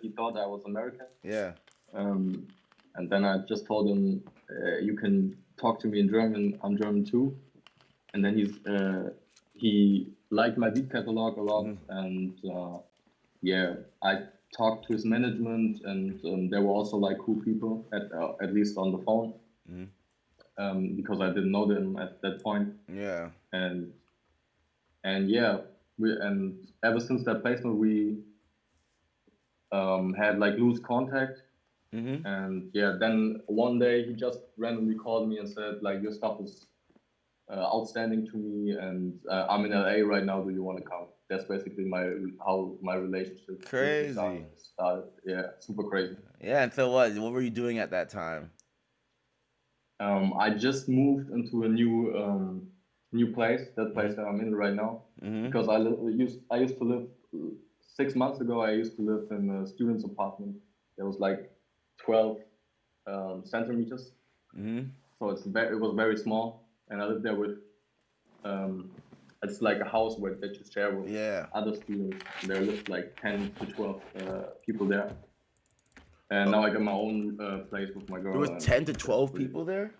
he thought I was American. yeah. Um, and then I just told him, you can talk to me in German. I'm German too. And then he liked my beat catalog a lot, Mhm. and yeah, I talked to his management, and they were also like cool people at least on the phone, Mhm. because I didn't know them at that point, Yeah. and yeah, and ever since that placement we had like loose contact. Mhm. And yeah, then one day he just randomly called me and said like, your stuff is outstanding to me, and I'm in LA right now. Do you want to come? That's basically how my relationship with Luciano Crazy. started. Yeah, super crazy. Yeah. And so what were you doing at that time? I just moved into a new place, that place Mhm. that I'm in right now, Mhm. because I used to live 6 months ago. I used to live in a student's apartment. It was like 12 centimeters, Mhm. so it was very small, and I lived there with um, it's like a house that you share with Yeah. other students. There lived like 10 to 12 people there, and Oh, now I got my own place with my there was girl, and 10 to that's 12 pretty. people there?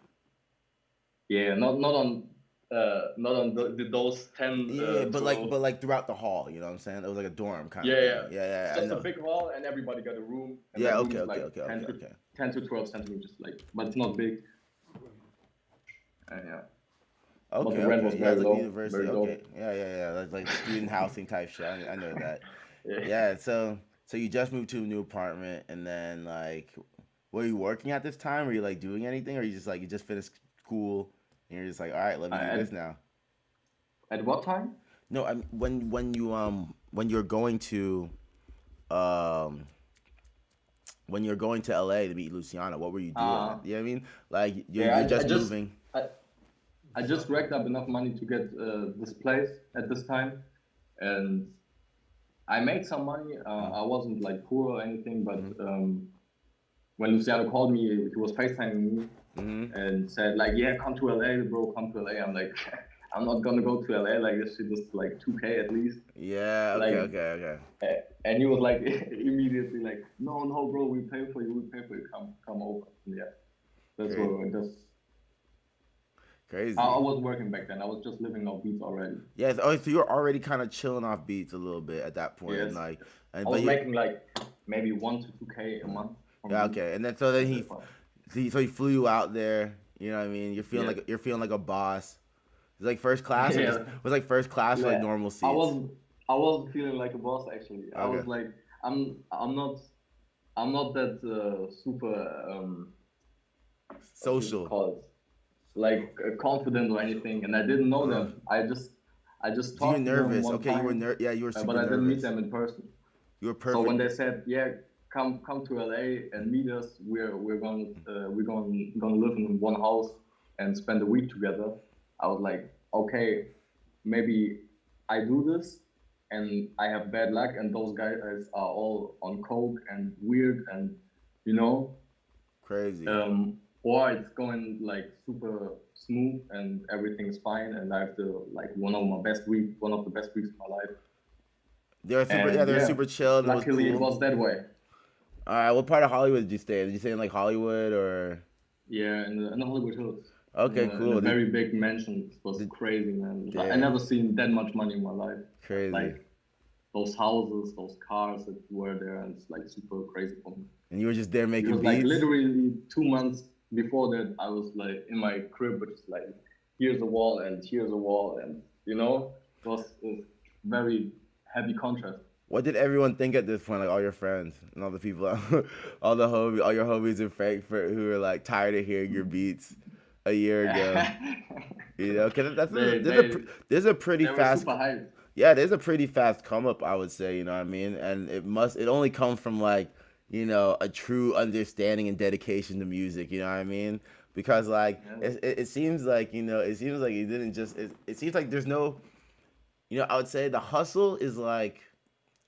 Yeah, not on those 10 Yeah, but like 12. throughout the hall, you know what I'm saying? It was like a dorm kind of Yeah, thing. yeah. Yeah, yeah, It's I just a know. big hall, and everybody got a room, and Yeah, that room okay, is okay, like okay, 10 okay, to okay. 10 to 12 centimeters, like, but it's not big. And yeah, but Okay, the rent was okay. Yeah, very it's like the low, university. very Okay. dope. Yeah, yeah, yeah. That's like student housing type shit. I know that. Yeah. Yeah, so you just moved to a new apartment and then like were you working at this time? Were you like doing anything or you just like you just finished school and you're just like, "All right, let me do this At now." what time? No, I when you're going to um when you're going to LA to meet Luciano, what were you doing? Uh, You know what I mean? Like yeah, you're just moving. I just racked up enough money to get this place at this time, and I made some money. I wasn't like poor or anything, but Mm-hmm. when Luciano called me, he was FaceTiming me Mm-hmm. and said like, "Yeah, come to LA, bro, come to LA." I'm like, I'm not gonna go to LA. Like, this shit is like 2K at least. Yeah, okay, Like, okay, okay. and he was like immediately like, "No, no, bro, we pay for you. We pay for you. Come over." And yeah, that's Crazy. what just. I Crazy. was working back then. I was just living off beats already. Yeah, so you're already kind of chilling off beats a little bit at that point, and Yes, like, I and but was you, making like maybe 1 to 2K a month from yeah, beats okay, and then so then at that point. he flew you out there. You know what I mean? Yes. You're feeling like a boss. Was it like first class or just Yeah. was it like first class or like Yeah. normal I seats? was I was feeling like a boss actually. I Okay, was like, I'm not that super what is it social. called, like confident or anything, and I didn't know Uh, them. I just so you're talked to them nervous. one Okay, time, yeah, you were but super I didn't meet nervous. them in person. You were So when perfect. they said, "Yeah, come to LA and meet us. We're gonna live in one house and spend a week together," I was like, "Okay, maybe I do this, and I have bad luck, and those guys are all on coke and weird, and you know, Crazy. or it's going like super smooth and everything's fine, and I have the like one of the best weeks of my life." Yeah, And they were yeah, super chill and it was luckily it cool. was that way. All right, what part of Hollywood did you stay in? Did you stay in like Hollywood or? Yeah, in the Hollywood Hills, Okay, in a cool. very big mansion. It was Did crazy, man. I damn never seen that much money in my life. crazy. Like those houses, those cars that were there, and it's like super crazy for me. And you were just there making Because like beats. literally 2 months before that, I was like in my crib, which is like, here's a wall and here's a wall, and it was very heavy contrast. What did everyone think at this point? Like all your friends and all the people, all your homies in Frankfurt who were like tired of hearing your beats a year ago. You know, because they they there's a pretty they were fast super hyped. yeah, there's a pretty fast come up, I would say, you know what I mean? And it only comes from like, you know, a true understanding and dedication to music, you know what I mean? Because like Yes. it seems like, you know, it seems like you didn't just it seems like there's no, you know, I would say the hustle is like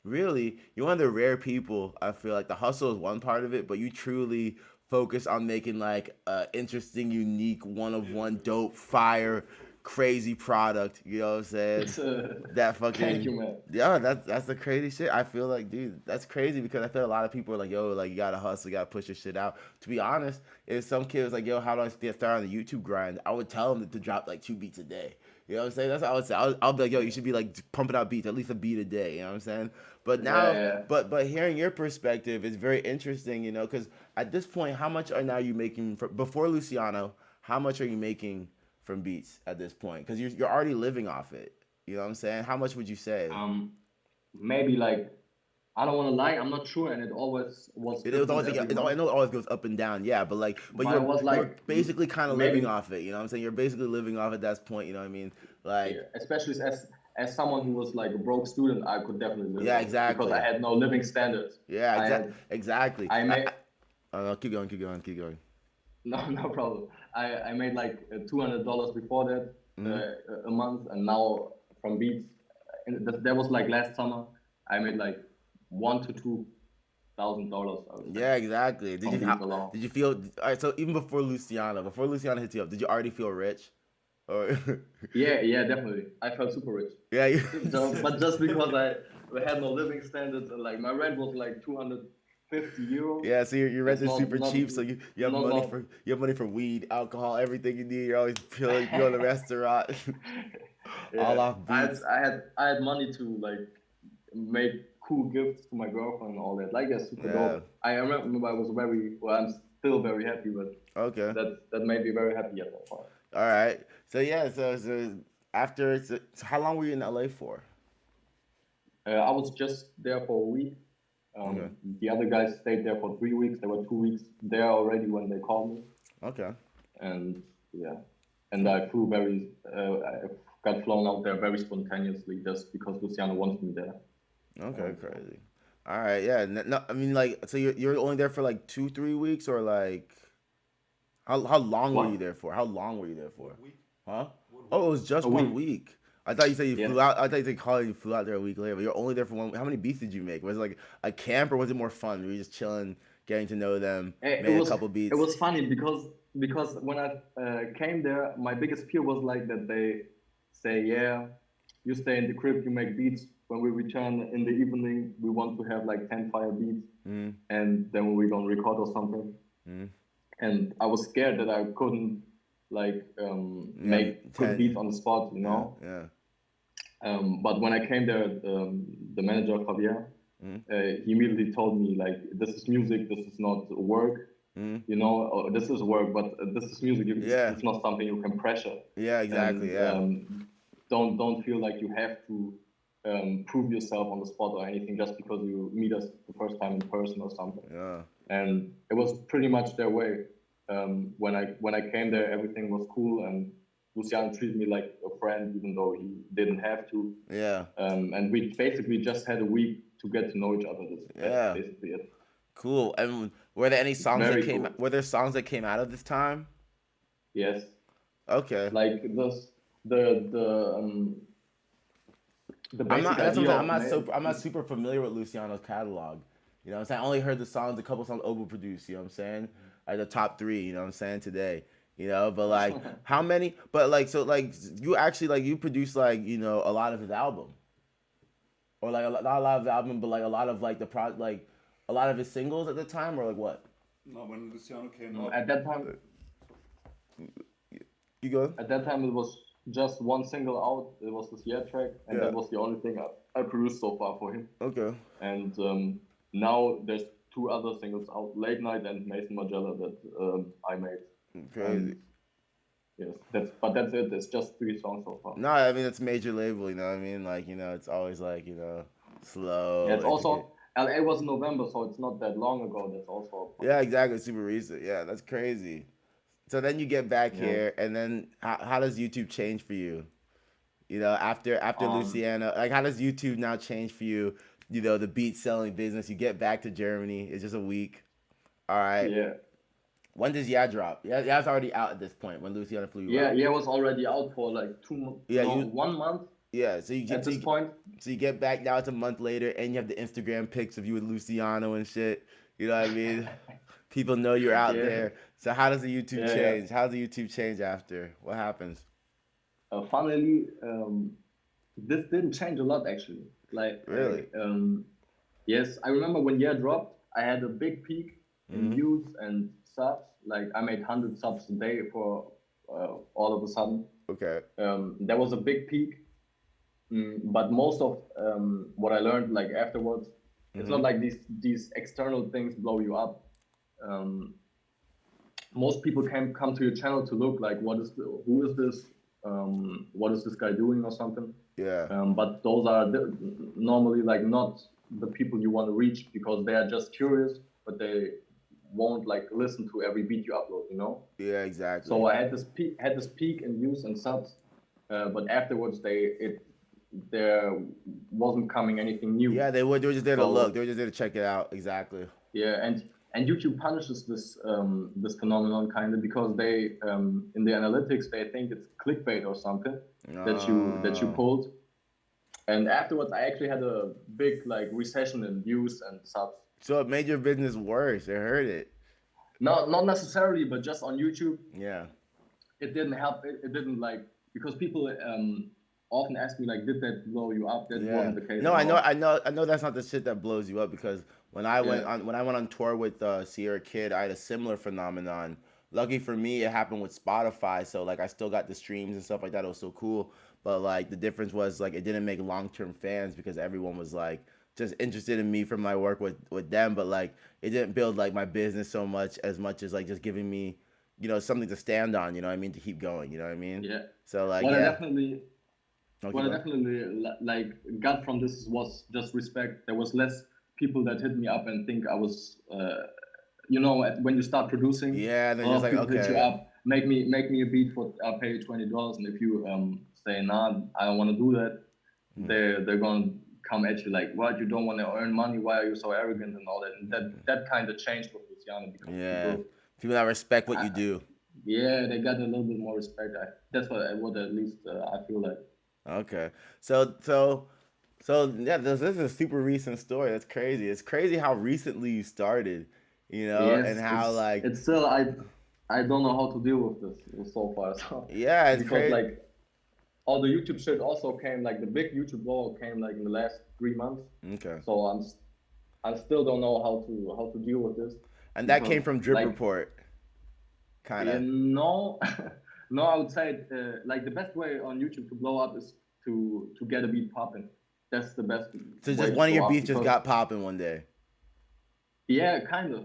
really, you're one of the rare people. I feel like the hustle is one part of it, but you truly focus on making like interesting, unique, one of one, dope, fire, crazy product. You know what I'm saying? It's, That thank fucking you, man. yeah, that's the crazy shit. I feel like, dude, that's crazy because I feel a lot of people are like, yo, like you gotta hustle, you gotta push your shit out. To be honest, if some kid was like, yo, how do I get started on the YouTube grind? I would tell him to drop like 2 beats a day. You know what I'm saying? That's what I would say. I'll be like, yo, you should be like pumping out beats, at least a beat a day. You know what I'm saying? But now, Yeah. but hearing your perspective is very interesting. You know, because at this point, how much are now you making before Luciano? How much are you making from beats at this point? Because you're already living off it. You know what I'm saying? How much would you say? Maybe like I don't want to lie, I'm not sure, and it always was It was different always every I month. know it always goes up and down, yeah, but But it you're was you're like basically kind of living maybe, off it. You know what I'm saying? You're basically living off at that point. You know what I mean? Like, especially as someone who was like a broke student, I could definitely live yeah, on it because I exactly. had no living standards. Yeah, I had exactly. I made Keep going, keep going, keep going. no problem. I made like $200 before that a month, and now from beats, and that was like last summer. I made like $1,000 to $2,000. I would say Yeah, exactly. from beats alone. Did you feel? All right, so even before Luciano hit you up, did you already feel rich? Or Yeah, definitely. I felt super rich. yeah, But just because I had no living standards and like my rent was like 250 euros. yeah. So your rent That's is not super not cheap. So you have not money not. for weed, alcohol, everything you need. You're always feeling you go to the restaurant, all Yeah, off beats. I had money to like make cool gifts to my girlfriend and all that. Like that's super Yeah. dope. I remember I was I'm still very happy, but Okay. that made me very happy at that point. All right. So yeah. So after so how long were you in LA for? I was just there for a week. Okay. The other guys stayed there for 3 weeks. There were 2 weeks there already when they called me, Okay. and yeah, and I flew I got flown out there very spontaneously just because Luciano wanted me there. Okay. So, Crazy. All right. Yeah. No, I mean, like, so you're only there for like 2-3 weeks, or like how long were you what? there for? How long were you there for? Week. Huh? What Oh, it week? was just A one week. week. I thought you said you Yeah. flew out. I thought you said call you flew out there a week later, but you're only there for one. How many beats did you make? Was it like a camp, or was it more fun? Were you just chilling, getting to know them, It made a was couple it beats? was funny because when I came there, my biggest fear was like that they say, yeah, you stay in the crib, you make beats. When we return in the evening, we want to have like 10 fire beats, Mm, and then we're gonna record or something. mm. And I was scared that I couldn't like Yeah, make quick 10. beats on the spot, you Yeah, know. yeah. But when I came there, the manager Javier, Mm, he immediately told me like, this is music, this is not work, mm. you know. Or, this is work, but this is music. Yeah, It's not something you can pressure, yeah, exactly. and Yeah. don't feel like you have to prove yourself on the spot or anything just because you meet us the first time in person or something. Yeah. And it was pretty much their way. When I came there, everything was cool, and Luciano treated me like a friend, even though he didn't have to. Yeah. And we basically just had a week to get to know each other. That's Yeah. basically it. Cool. And were there any songs that Very came? cool. Were there songs that came out of this time? Yes, Okay. like this, the I'm not. basic That's what idea I'm of saying. I'm not super familiar with Luciano's catalog. You know what I'm saying? I only heard the songs, a couple songs Ouhboy produced. You know what I'm saying? Like the top 3. You know what I'm saying today. You know, but like how many? But like so like you actually like you produced like a lot of his album, or like not a lot of the album, but like a lot of like like a lot of his singles at the time, or like what? No, when Luciano came No, up. at that time, You go. it was just one single out. It was the Yeah track, and Yeah. that was the only thing I produced so far for him. Okay. And now there's 2 other singles out, Late Night and Mason Margiela, that I made. Crazy. And yes, that's it. It's just 3 songs so far. No, I mean it's major label. You know what I mean? Like it's always like slow. Yeah, it's like, also LA was in November, so it's not that long ago. That's also yeah, exactly. Super recent. Yeah, that's crazy. So then you get back Yeah. here, and then how does YouTube change for you? After Luciano, like how does YouTube now change for you? The beat selling business. You get back to Germany. It's just a week. All right. yeah. When does Yeah drop? Yeah's already out at this point. When Luciano flew you Yeah, out. yeah, was already out for like 2 months. Yeah, no, you- 1 month Yeah. So you at get this point. So you get back now. It's a month later, and you have the Instagram pics of you with Luciano and shit. You know what I mean? People know you're out Yeah. there. So how does the YouTube Yeah, yeah. change? How does the YouTube change after? What happens? Funnily, this didn't change a lot actually. Really? Yes, I remember when Year dropped, I had a big peak in Mm-hmm. views and subs. Like I made 100 subs a day for all of a sudden. Okay. There was a big peak, but most of what I learned like afterwards, it's not Mm-hmm. like these external things blow you up. Um, Most people can come to your channel to look like who is this, what is this guy doing or something. Yeah. But those are normally like not the people you want to reach because they are just curious, but they won't like listen to every beat you upload, you know. Yeah, exactly. So I had this peak in views and subs, but afterwards there wasn't coming anything new. Yeah, they were just there to So look. They were just there to check it out. Exactly. yeah, and YouTube punishes this phenomenon kind of because they in the analytics they think it's clickbait or something that you Oh. pulled, and afterwards I actually had a big like recession in views and subs. So it made your business worse. It hurt it. Not necessarily, but just on YouTube Yeah. it didn't help. It didn't like because people often ask me like, did that blow you up? That Yeah. wasn't the case. No, at all. I know that's not the shit that blows you up because when I went Yeah. on tour with Sierra Kid, I had a similar phenomenon. Lucky for me, it happened with Spotify, so like I still got the streams and stuff like that. It was so cool, but like the difference was like it didn't make long term fans because everyone was like just interested in me from my work with them, but like it didn't build like my business so much as like just giving me, you know, something to stand on. You know what I mean? To keep going. You know what I mean? Yeah. So like What I yeah. definitely Okay, what I go. definitely like got from this was just respect. There was less people that hit me up and think I was, when you start producing, Yeah, a they're lot just of like, people hit you okay. up, make me a beat for I'll pay you $20, and if you say nah, I don't want to do that, they're gonna come at you like, what, you don't want to earn money? Why are you so arrogant and all that? And that kind of changed with Luciano because Yeah. People that respect what I, you do. yeah, they got a little bit more respect. That's what at least I feel like. Okay. So yeah, this is a super recent story. That's crazy. It's crazy how recently you started, you know, and Yes, how like it's still I don't know how to deal with this so far. So yeah, it's because crazy. like all the YouTube shit also came like the big YouTube blow came like in the last 3 months. Okay. So I still don't know how to deal with this And that because came from Drip like Report, kind of. no no, I would say like the best way on YouTube to blow up is to get a beat popping. That's the best So way just to one of blow your up beats just because got popping one day. yeah, kind of.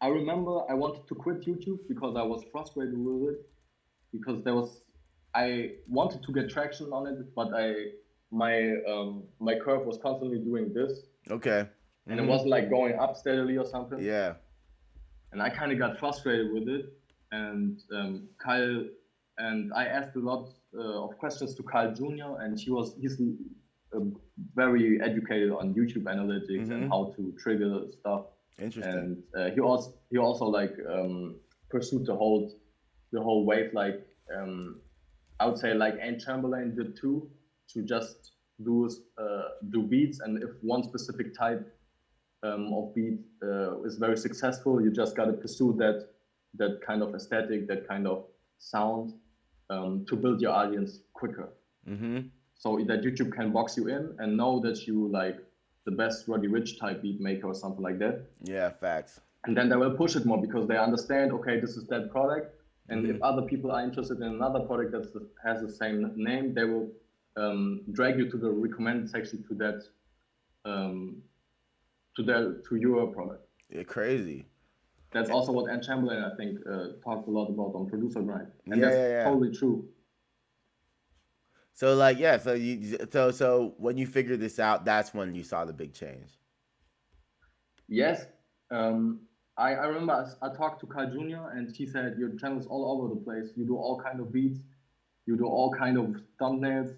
I remember I wanted to quit YouTube because I was frustrated with it because I wanted to get traction on it, but my curve was constantly doing this, Okay. and it wasn't like going up steadily or something. Yeah. And I kind of got frustrated with it, and Kyle and I asked a lot of questions to Kyle Jr. and he's very educated on YouTube analytics and how to trigger stuff. Interesting. And he also like pursued the whole wave like I would say like Anne Chamberlain did too, to just do beats, and if one specific type of beat is very successful, you just got to pursue that kind of aesthetic, that kind of sound, to build your audience quicker. Mm-hmm. So that YouTube can box you in and know that you like the best Roddy Ricch type beat maker or something like that. Yeah, facts. And then they will push it more because they understand, okay, this is that product. And if other people are interested in another product that has the same name, they will drag you to the recommended section to that to your product. Yeah, crazy. That's also what Anne Chamberlain, I think, talked a lot about on Producer Grind, and Yeah, that's yeah, yeah. totally true. So like yeah, so when you figured this out, that's when you saw the big change. Yes, I remember I talked to Carl Jr. and he said your channel is all over the place. You do all kind of beats, you do all kind of thumbnails.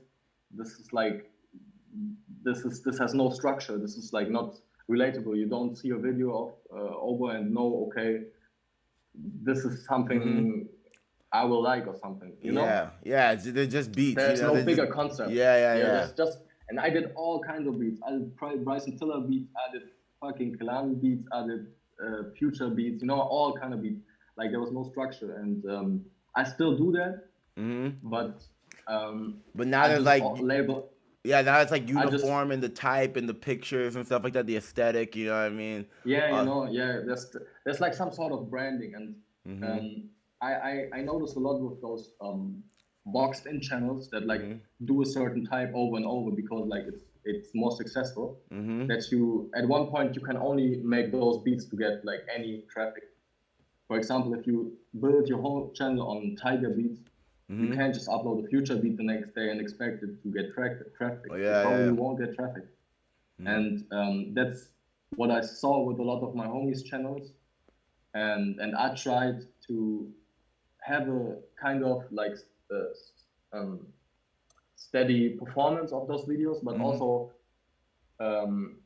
This has no structure. This is like not relatable. You don't see a video of Ouhboy and know, okay, this is something I will like or something. You know? Yeah, they're just beats. There's you know, no bigger just, concept. Yeah. There's just, and I did all kinds of beats. I did Bryson Tiller beats. I did fucking Kalani beats. I did future beats, you know, all kind of beats. Like there was no structure, and I still do that, but But now I there's just like, label. yeah, now it's like I just uniform in the type and the pictures and stuff like that, the aesthetic, you know what I mean? Yeah, you Uh, know, yeah. There's like some sort of branding, and mm-hmm, I notice a lot with those boxed in channels that like mm-hmm, do a certain type over and over because like it's more successful. mm-hmm, That you at one point you can only make those beats to get like any traffic. For example, if you build your whole channel on Tyga beats, you mm-hmm. can't just upload a future beat the next day and expect it to get traffic. Oh, It yeah, probably yeah. won't get traffic. Mm-hmm. And that's what I saw with a lot of my homies' channels, and I tried to have a kind of like um, steady performance of those videos, but Mm-hmm. also um,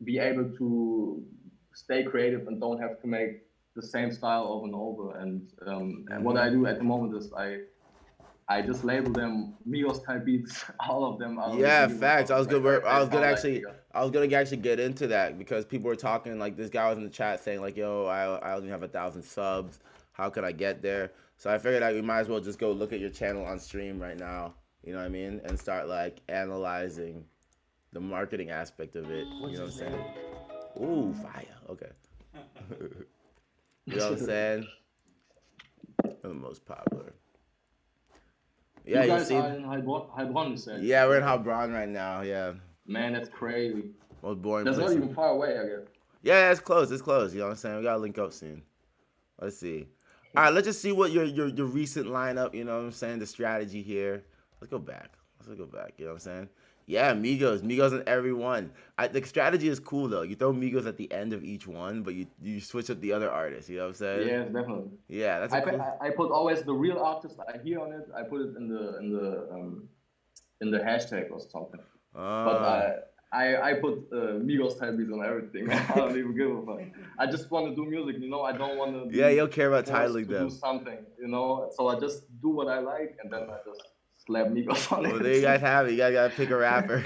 be able to stay creative and don't have to make the same style over and over. And what I do at the moment is I just label them Migos type beats. All of them are the Yeah, videos are facts. I was probably good. like I they was gonna sound like actually, Migos. I was gonna actually get into that because people were talking like this guy was in the chat saying like, "Yo, I only have 1,000 subs. How can I get there?" So I figured like we might as well just go look at your channel on stream right now. You know what I mean? And start like analyzing the marketing aspect of it. You know what I'm saying? Ooh, fire. Okay. You know what I'm saying? They're the most popular. Yeah, You you guys see? are in Heilbronn, you said. Yeah, we're in Heilbronn right now. Yeah, Man, that's crazy. most boring That's place. not even far away, I guess. Yeah, it's close. It's close. You know what I'm saying? We gotta link up soon. Let's see. All right, let's just see what your recent lineup. You know what I'm saying? The strategy here. Let's go back. Let's go back. You know what I'm saying? Yeah, Migos in every one. The strategy is cool though. You throw Migos at the end of each one, but you switch up the other artists. You know what I'm saying? Yeah, definitely. Yeah, that's a cool. I put always the real artist I hear on it. I put it in the hashtag or something. But I put Migos type beats on everything. I don't even give a fuck. I just want to do music, you know. I don't want to Yeah, you be don't care about forced titling to do them. something, you know. So I just do what I like, and then I just slap Migos on Well, it. there you guys have it. You guys gotta pick a rapper.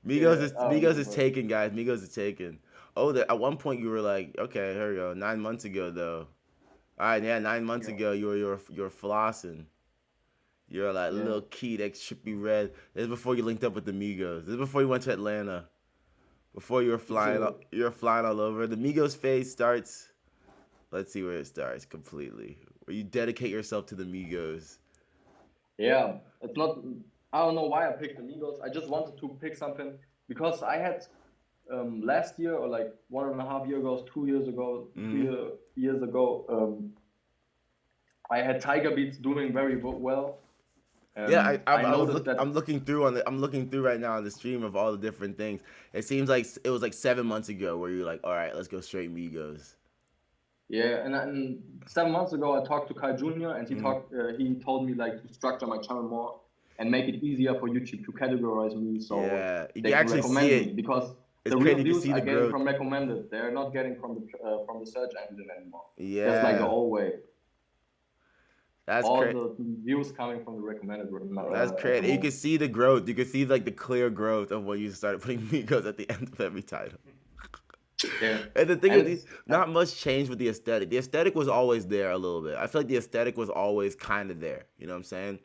Yeah, I don't Migos give a is fuck. taken, guys. Migos is taken. Oh, at one point you were like, okay, here we go. 9 months ago though. All right, yeah, 9 months Yeah, ago you were flossing. You're like yeah. little key that should be red. This is before you linked up with the Migos. This is before you went to Atlanta. Before you were flying, So you were flying all over. The Migos phase starts. Let's see where it starts completely. Where you dedicate yourself to the Migos. yeah, it's not. I don't know why I picked Amigos. I just wanted to pick something because I had last year or like 1.5 years ago, 2 years ago, Mm-hmm. years ago, I had Tiger Beats doing very well, Yeah, and I noticed I'm that. looking through I'm looking through right now on the stream of all the different things. It seems like it was like 7 months ago where you're like, all right, let's go straight Migos. Yeah, and 7 months ago I talked to Kai Jr. and Mm-hmm. he told me like to structure my channel more and make it easier for YouTube to categorize me so Yeah, you they can can actually recommend see me it. because It's the real crazy. You can views see are the getting growth. from recommended. They're not getting from the search engine anymore. That's like the Yeah, old way. that's All crazy. the views coming from the recommended That's at the crazy. You can moment. see the growth. You can see like the clear growth of when you started putting Migos at the end of every title. Yeah, And the thing and is, it's not much changed with the aesthetic. The aesthetic was always there a little bit. I feel like the aesthetic was always kind of there. You know what I'm saying?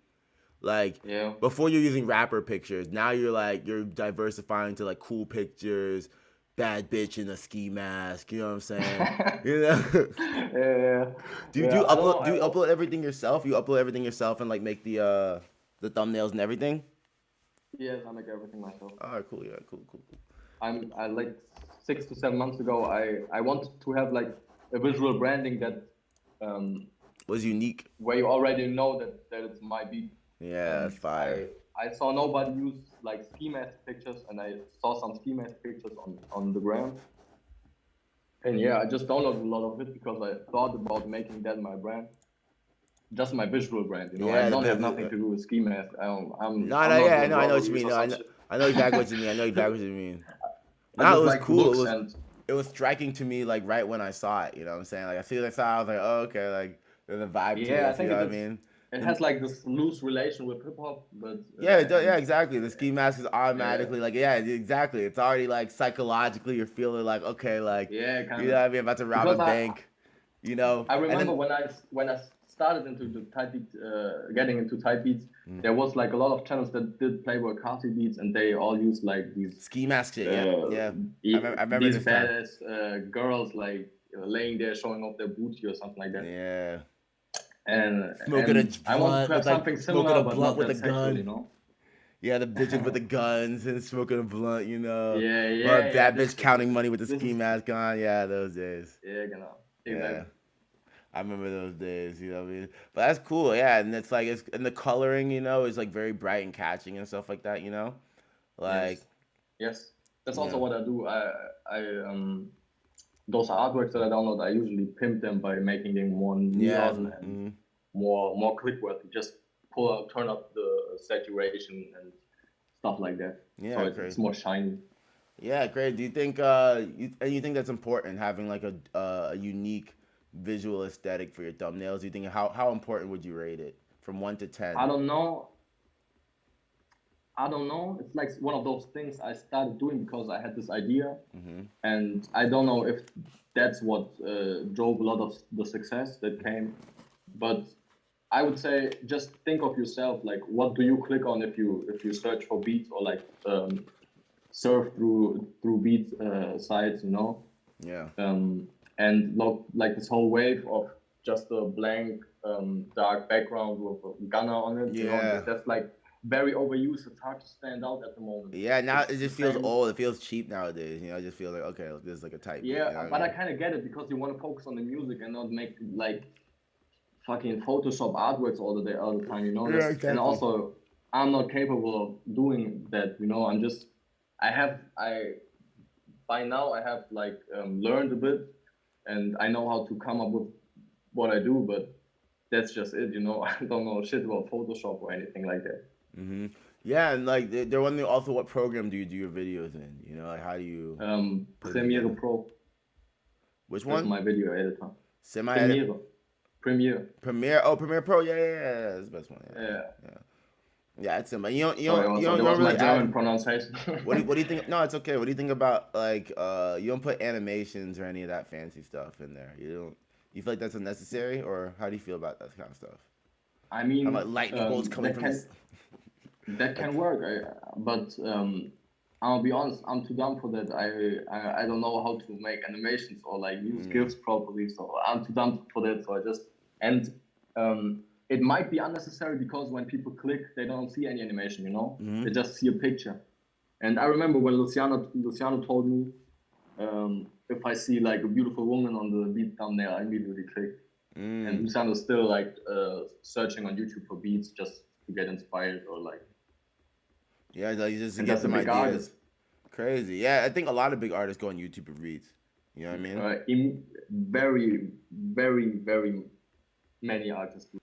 Like yeah, before you're using rapper pictures. Now you're diversifying to like cool pictures, bad bitch in a ski mask. You know what I'm saying? You know. yeah, Do you I don't know. upload everything yourself? You upload everything yourself and like make the thumbnails and everything? Yes, I make everything myself. All right, cool. Yeah, cool. I like 6 to 7 months ago. I wanted to have like a visual branding that Was unique. where you already know that it's my beat. Yeah, that's And fire. I saw nobody use like ski mask pictures, and I saw some ski mask pictures on the gram. And yeah, I just downloaded a lot of it because I thought about making that my brand, just my visual brand. You know, I Yeah, don't have nothing to do with ski mask. I'm no, not yeah, doing I know what you robberies mean. or No, some shit. I know exactly what you mean. I know exactly what you mean. I No, just it was like the cool. looks and It was striking to me like right when I saw it. You know what I'm saying? Like as soon as I saw it, I was like, oh okay, like there's a vibe to yeah, I this. You think know it what I is. mean? it has like this loose relation with hip hop, but Yeah, it does, yeah, exactly. The ski mask is automatically like, yeah, exactly. It's already like psychologically, you're feeling like, okay, like, yeah, you kind know of. what I mean, about to rob a Because bank, you know, I and remember then when I started into the type beat, getting into type beats, there was like a lot of channels that did Playboy Carti beats, and they all used like ski mask shit, yeah, uh, yeah. I remember these this time. badass girls like laying there showing off their booty or something like that. Yeah. Smoking a And I wanted blunt to have with like something smoking a similar, but blunt not with a that sexual, you gun. know. Yeah, the bitches with the guns and smoking a blunt, you know. Yeah, Or a yeah, yeah. bad bitch counting money with the this ski is mask on. Yeah, those days. yeah, genau. Yeah. Exactly. I remember those days, you know what I mean? But that's cool, yeah. And it's like, and the coloring, you know, is like very bright and catching and stuff like that, you know? Like, Yes. That's you also know. what I do. I those artworks that I download, I usually pimp them by making them more Yeah. neon and more click-worthy. Just turn up the saturation and stuff like that. Yeah, So great. it's more shiny. Yeah, great. Do you think you think that's important, having like a unique visual aesthetic for your thumbnails? Do you think how important would you rate it from 1 to 10? I don't know. It's like one of those things I started doing because I had this idea, and I don't know if that's what drove a lot of the success that came. But I would say just think of yourself, like what do you click on if you search for beats or like surf through beat sites, you know? Yeah. And look, like this whole wave of just a blank dark background with a gunner on it, you know, Yeah. that's like very overused. It's hard to stand out at the moment. Yeah, now It's it the just feels same- old. It feels cheap nowadays. You know, I just feel like, okay, this is like a type. Yeah, beat, you know but what I mean? kind of get it because you want to focus on the music and not make like fucking Photoshop artworks all the time, you know. Yeah, exactly. And also, I'm not capable of doing that, you know. By now I have like learned a bit, and I know how to come up with what I do, but that's just it, you know. I don't know shit about Photoshop or anything like that. Yeah, and like they're wondering also what program do you do your videos in? You know, like how do you put it Premiere together? Pro. Which That's one? my video editor. Semi-edit. Premiere. Premiere. Oh, Premiere Pro. Yeah, that's the best one. Yeah. Yeah, it's similar. You Sorry, don't that was really my German add. pronunciation. What do you think? No, it's okay. What do you think about like you don't put animations or any of that fancy stuff in there? You don't. You feel like that's unnecessary, or how do you feel about that kind of stuff? I mean, How about lightning bolts coming from this? that can work, but I'll be honest, I'm too dumb for that. I don't know how to make animations or like use GIFs properly, so I'm too dumb for that. So I just and it might be unnecessary because when people click, they don't see any animation, you know, they just see a picture. And I remember when Luciano told me, if I see like a beautiful woman on the beat thumbnail, I immediately click. And Luciano's still like searching on YouTube for beats just to get inspired or like. Yeah, like just to And get that's a some big ideas. artist. Crazy. Yeah, I think a lot of big artists go on YouTube for beats. You know what I mean? Very, very, very many artists do.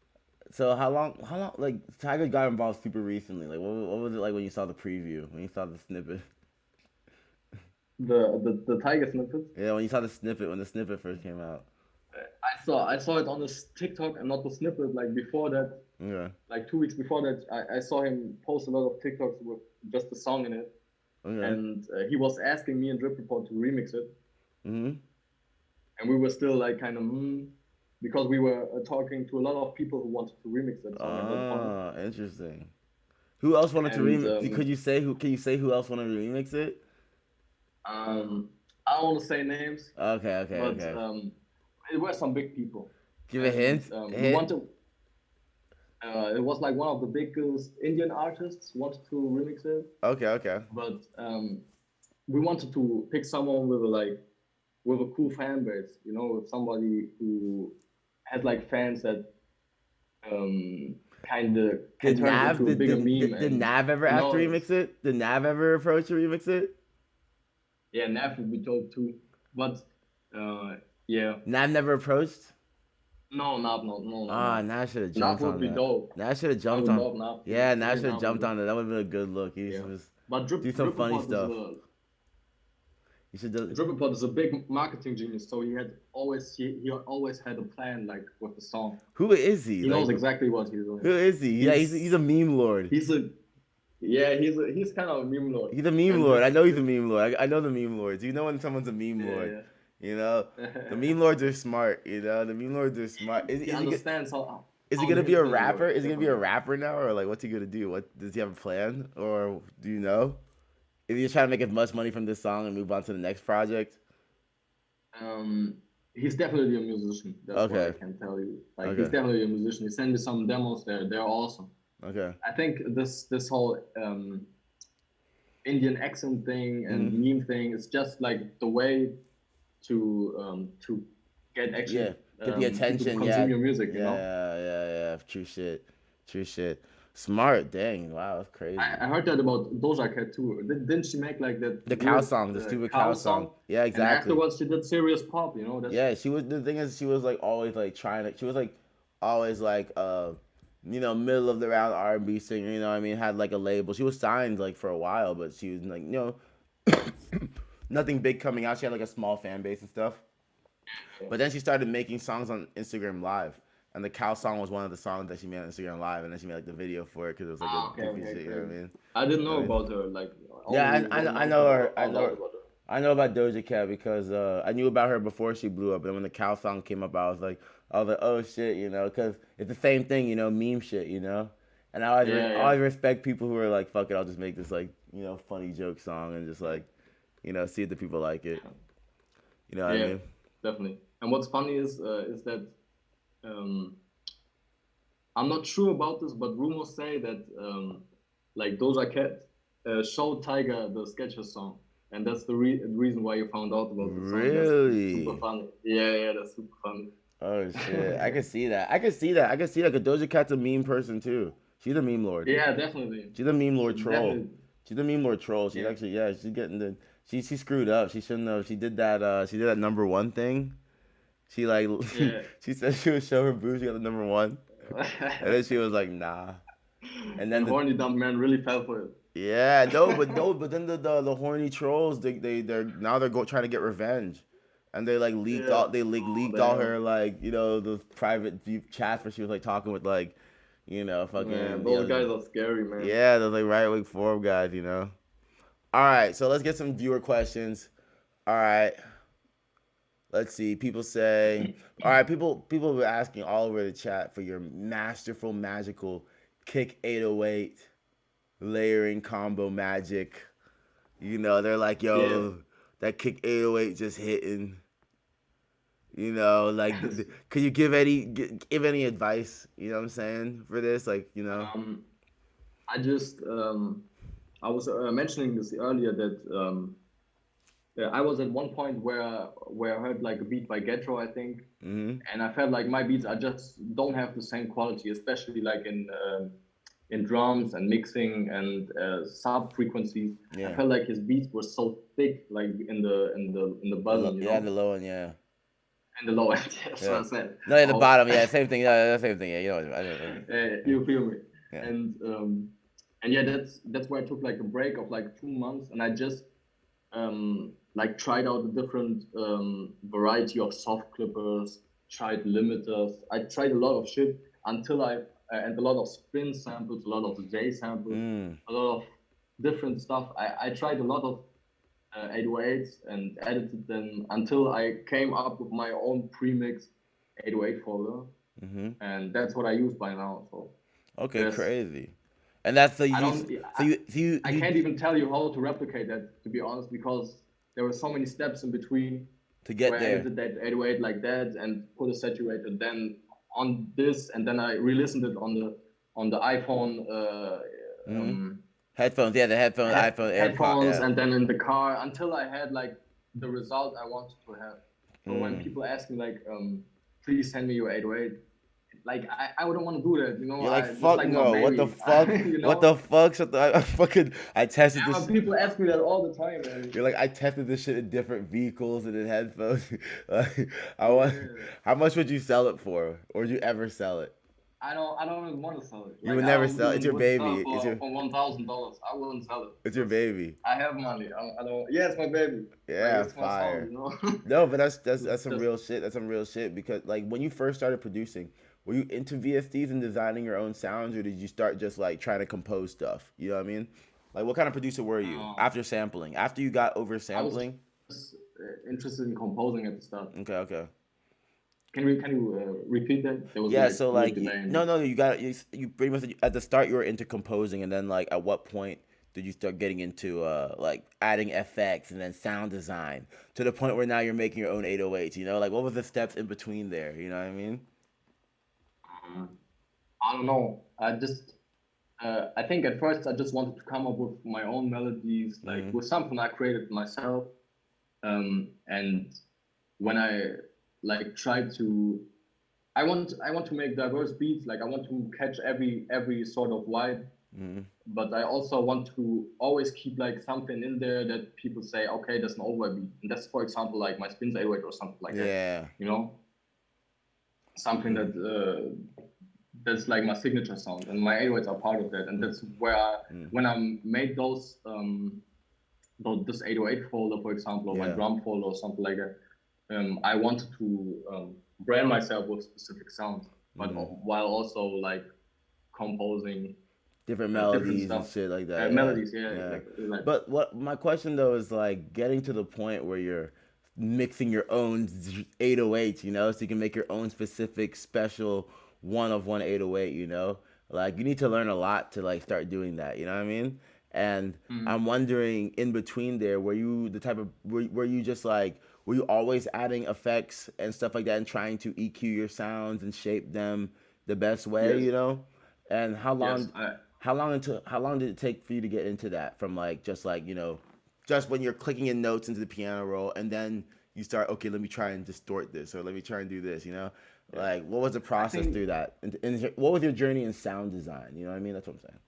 So how long, like, Tyga got involved super recently. Like, what was it like when you saw the preview, when you saw the snippet? The Tyga snippet. Yeah, when you saw the snippet, when the snippet first came out. I saw it on this TikTok and not the snippet. Like before that, Okay. like 2 weeks before that, I saw him post a lot of TikToks with just the song in it, and he was asking me and Drip Report to remix it. And we were still like kind of because we were talking to a lot of people who wanted to remix that song. Ah, interesting. Who else wanted to remix? Could you say who? Can you say who else wanted to remix it? I don't want to say names. Okay. But it were some big people. Give a hint. We wanted. It was like one of the biggest Indian artists wanted to remix it. Okay. But we wanted to pick someone with a cool fan base, you know, with somebody who has like fans that kind of Did Nav ever ask to remix it? Did Nav ever approach to remix it? Yeah, Nav would be dope too. But yeah. Nav never approached? No. Nav should have jumped on that. Would be dope. Nav should have jumped on. Yeah, Nav should have jumped on it. That would have been a good look. He should But do some funny stuff. You should do. Dripperpot is a big marketing genius, so he always had a plan like with the song. Who is he? He knows exactly what he's Who doing. is he? Yeah, he's a meme lord. He's kind of a meme lord. He's a meme lord. I know he's a meme lord. I know the meme lords. You know when someone's a meme lord. Yeah. You know, the meme lords are smart. You know, the meme lords are smart. He understands how. Is he gonna be a rapper? Is he gonna be a rapper now, or like what's he gonna do? What does he have a plan, or do you know? Is he just trying to make as much money from this song and move on to the next project? He's definitely a musician. That's what I can tell you. Like he's definitely a musician. He sent me some demos. They're awesome. Okay. I think this whole Indian accent thing and meme thing is just like the way to get actually get the attention. To consume your music. You know? Yeah. True shit. Smart. Dang. Wow, that's crazy. I heard that about Doja Cat too. Didn't she make like that? The cow song, the stupid cow song. Yeah, exactly. And afterwards, she did serious pop. You know. Yeah, she was. The thing is, she was like always like trying to. She was like always like middle of the round R&B singer. You know what I mean? Had like a label. She was signed like for a while, but she was like nothing big coming out. She had like a small fan base and stuff. But then she started making songs on Instagram Live. And the cow song was one of the songs that she made on Instagram Live, and then she made like the video for it because it was like a goofy shit. You know what I mean? I didn't know about her. Like, I know her. I know about Doja Cat because I knew about her before she blew up. And when the cow song came up, I was like, oh shit, you know, because it's the same thing, you know, meme shit, you know. And I always respect people who are like, fuck it, I'll just make this like, you know, funny joke song and just like, you know, see if the people like it. You know what I mean? Definitely. And what's funny is that. I'm not sure about this, but rumors say that like Doja Cat showed Tyga the Sketches song, and that's the reason why you found out about the song. Really? That's super funny. Yeah, that's super funny. Oh shit! I can see that. I can see that. Cause Doja Cat's a meme person too. She's a meme lord. Yeah, definitely. She's a meme lord troll. Definitely. She's a meme lord troll. She's actually she's getting the. She screwed up. She shouldn't have. She did that #1 thing. She like she said she would show her boobs. She got the #1, and then she was like, nah. And then the horny dumb man really fell for it. Yeah, but then the horny trolls they're now trying to get revenge, and they like leaked all her like you know the private deep chats where she was like talking with like you know fucking those guys are scary, man. Yeah, those like right wing forum guys, you know. All right, so let's get some viewer questions. All right. Let's see. People say, all right. People were asking all over the chat for your masterful, magical kick 808 layering combo magic. You know, they're like, yo, that kick 808 just hitting. You know, like, could you give any advice? You know what I'm saying for this? Like, you know, I just I was mentioning this earlier that. I was at one point where I heard like a beat by Getro, I think, and I felt like my beats just don't have the same quality, especially like in drums and mixing and sub frequencies. I felt like his beats were so thick, like in the bottom. Yeah, the low end, And the low end, that's what I said. No, in the bottom, same thing. Yeah, same thing. Yeah, you know, you feel me? Yeah. And yeah, that's where I took like a break of like 2 months, and I just like tried out a different variety of soft clippers, tried limiters. I tried a lot of shit until and a lot of spin samples, a lot of J samples, a lot of different stuff. I tried a lot of 808s and edited them until I came up with my own premix 808 folder, and that's what I use by now. So okay, crazy. And that's I can't even tell you how to replicate that, to be honest, because there were so many steps in between to get where there. I edited that 808 like that and put a saturator then on this, and then I re-listened it on the iPhone headphones. Yeah, the iPhone headphones, and then in the car until I had like the result I wanted to have. So when people ask me like, please send me your 808. Like I wouldn't want to do that, you know. You're like, fuck like no, what the fuck? You know? What the fuck? I tested this. People ask me that all the time, man. You're like, I tested this shit in different vehicles and in headphones. How much would you sell it for? Or would you ever sell it? I don't even want to sell it. You Like would I never sell. It's your wouldn't sell baby. It's your for $1,000. I wouldn't sell it it's your because baby. I have money. I don't. Yeah, it's my baby. Like Yeah, it's my fire. son, you know. No, but that's It's some just real shit. That's some real shit because like when you first started producing, were you into VSDs and designing your own sounds, or did you start just like trying to compose stuff? You know what I mean? Like what kind of producer were you um, after sampling? After you got over I was sampling? just interested in composing at the start. Okay, okay. Can you repeat that? There was Yeah, like so weird like delay in no, it. no, you pretty much at the start you were into composing, and then like at what point did you start getting into like adding FX and then sound design to the point where now you're making your own 808s, you know? Like what was the steps in between there, you know what I mean? Um, I don't know. I think at first I just wanted to come up with my own melodies, like Mhm. with something I created myself. And when I like try to, I want to make diverse beats. Like I want to catch every sort of vibe, Mhm. but I also want to always keep like something in there that people say, okay, that's an Ouhboy beat, and that's for example like my spins 808 or something like that. Yeah. You know, something Mhm. that that's like my signature sound, and my 808s are part of that, and that's where Mhm. when I made this 808 folder, for example, or my Yeah. drum folder or something like that, I wanted to brand myself with specific sounds, but Mhm. while also like composing Different different melodies and stuff, shit like that. Yeah. melodies, yeah, Yeah. like But what my question though is like getting to the point where you're mixing your own 808s, you know, so you can make your own specific special one of one 808, you know? Like you need to learn a lot to like start doing that, you know what I mean? And mm, I'm wondering in between there, were you the type of were you just like were you always adding effects and stuff like that and trying to EQ your sounds and shape them the best way, yes, you know? And yes, I how long did it take for you to get into that from like just like you know just when you're clicking in notes into the piano roll and then you start okay let me try and distort this or let me try and do this, you know, yeah, like what was the I process think through that and what was your journey in sound design, you know what I mean, that's what I'm saying.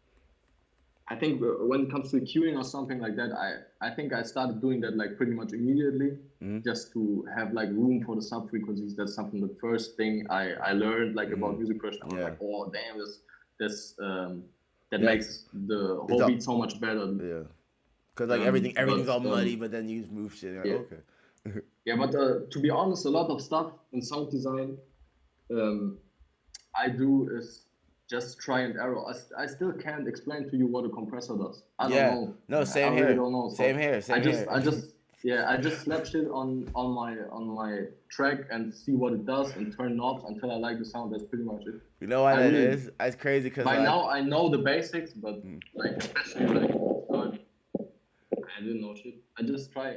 I think when it comes to queuing or something like that, I think I started doing that like pretty much immediately, Mm-hmm. just to have like room for the sub frequencies. That's something the first thing I learned like Mm-hmm. about music production. I was Yeah. like, oh damn, this that Yeah, makes the it's whole all beat so much better. yeah because like everything's But all muddy but then you just move shit and you're yeah, like okay. yeah. But to be honest, a lot of stuff in sound design um, I do is just try and error. I still can't explain to you what a compressor does. I don't Yeah, know. no, I same really here, don't know. same So here, same here. I just slap shit on my track and see what it does and turn knobs until I like the sound. That's pretty much it. You know why I that really is? It's crazy because by like now I know the basics, but like especially like I didn't know shit. I just try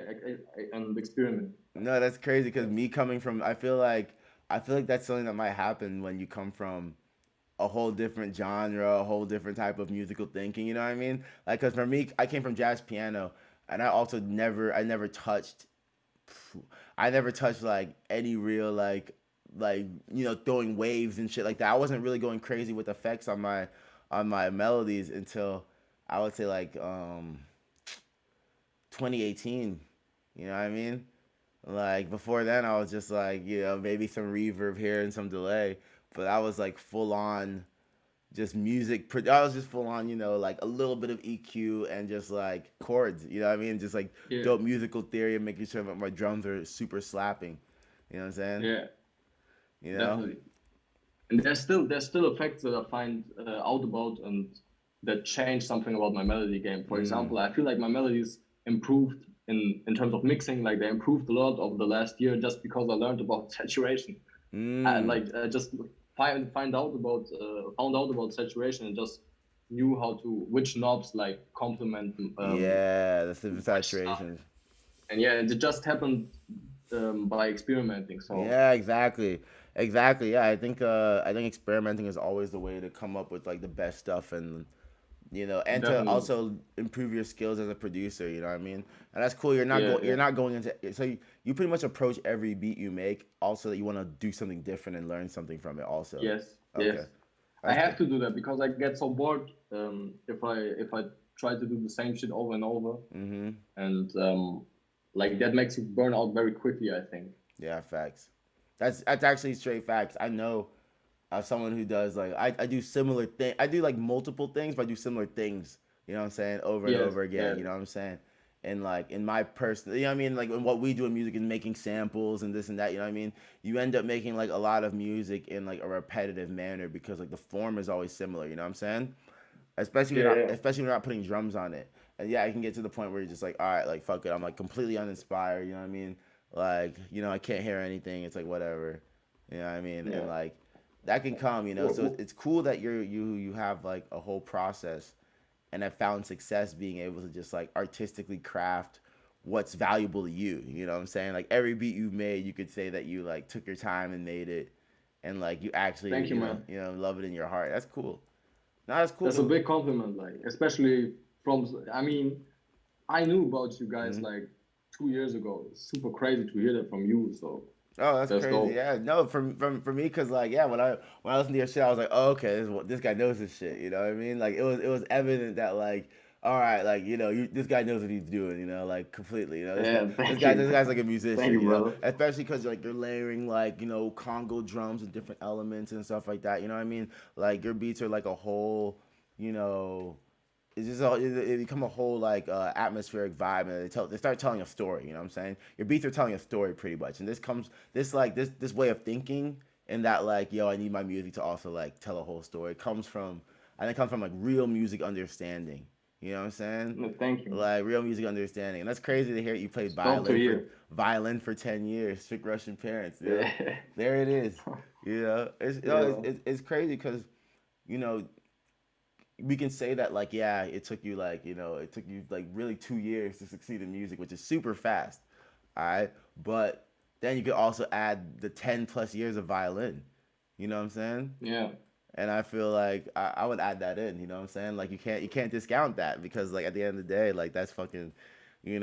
and experiment. no, that's crazy because me coming from, I feel like that's something that might happen when you come from a whole different genre, a whole different type of musical thinking. You know what I mean? Like, cause for me, I came from jazz piano, and I never touched like any real like you know throwing waves and shit like that. I wasn't really going crazy with effects on my melodies until I would say like 2018. You know what I mean? Like before then, I was just like, you know, maybe some reverb here and some delay, but I was like full on just music. I was just full on, you know, like a little bit of EQ and just like chords. You know what I mean? Just like Yeah, dope musical theory and making sure that my drums are super slapping. You know what I'm saying? yeah, You know? definitely. And there's still effects that I find out about and that change something about my melody game. For Mm. example, I feel like my melodies improved in terms of mixing. Like they improved a lot over the last year just because I learned about saturation. I Mm. like just found out about saturation and just knew how to which knobs like complement Yeah, the which stuff. saturation. And yeah, it just happened by experimenting. So Yeah, exactly. Exactly. Yeah, I think experimenting is always the way to come up with like the best stuff and you know, and to definitely, also improve your skills as a producer. You know what I mean? And that's cool. yeah, You're yeah, not going into so you pretty much approach every beat you make. Also, that you want to do something different and learn something from it. Also, yes, okay, yes. I that's have good. to do that because I get so bored if I try to do the same shit over and over, Mhm. and like that makes you burn out very quickly. I think. Yeah, facts. That's actually straight facts. someone who does like I do similar thing. I do like multiple things, but I do similar things. You know what I'm saying? Over and Yes, over again. yes. You know what I'm saying? And like in my personal, you know what I mean? Like in what we do in music is making samples and this and that. You know what I mean? You end up making like a lot of music in like a repetitive manner because like the form is always similar. You know what I'm saying? Yeah, yeah. Especially when you're not putting drums on it. And yeah, you can get to the point where you're just like, all right, like fuck it, I'm like completely uninspired. You know what I mean? Like I can't hear anything. It's like whatever. You know what I mean? Yeah. And like that can come. So Well, it's cool that you have like a whole process, and have found success being able to just like artistically craft what's valuable to you. You know what I'm saying? Like every beat you've made, you could say that you like took your time and made it, and like you actually thank you, man. love it in your heart. That's cool. No, that's cool. That's a big compliment, like especially from. I mean, I knew about you guys Mhm. like 2 years ago. It's super crazy to hear that from you. So Oh, that's that's crazy. dope. Yeah, no, for me, cause like yeah, when I listened to your shit, I was like, oh, okay, this guy knows his shit. You know what I mean? Like it was evident that like, all right, like this guy knows what he's doing. Like completely. This guy Yeah, this thank guy you. this guy's like a Thank musician. you, brother. Especially cause like you're layering like Congo drums and different elements and stuff like that. You know what I mean? Like your beats are like a whole, you know. It's just it become a whole like atmospheric vibe, and they start telling a story. You know what I'm saying? Your beats are telling a story pretty much, and this way of thinking, and that like I need my music to also like tell a whole story. I think it comes from like real music understanding. You know what I'm saying? No, thank you, man. Like real music understanding, and that's crazy to hear you played It's dope to hear. violin for 10 years. Strict Russian parents. Yeah, There it is. yeah, It's crazy because you know we can say that like it took you like it took you like really 2 years to succeed in music, which is super fast. All right, but then you could also add the 10 plus years of violin. You know what I'm saying? yeah, And I feel like I would add that in. You know what I'm saying? Like you can't discount that because like at the end of the day, like that's fucking, you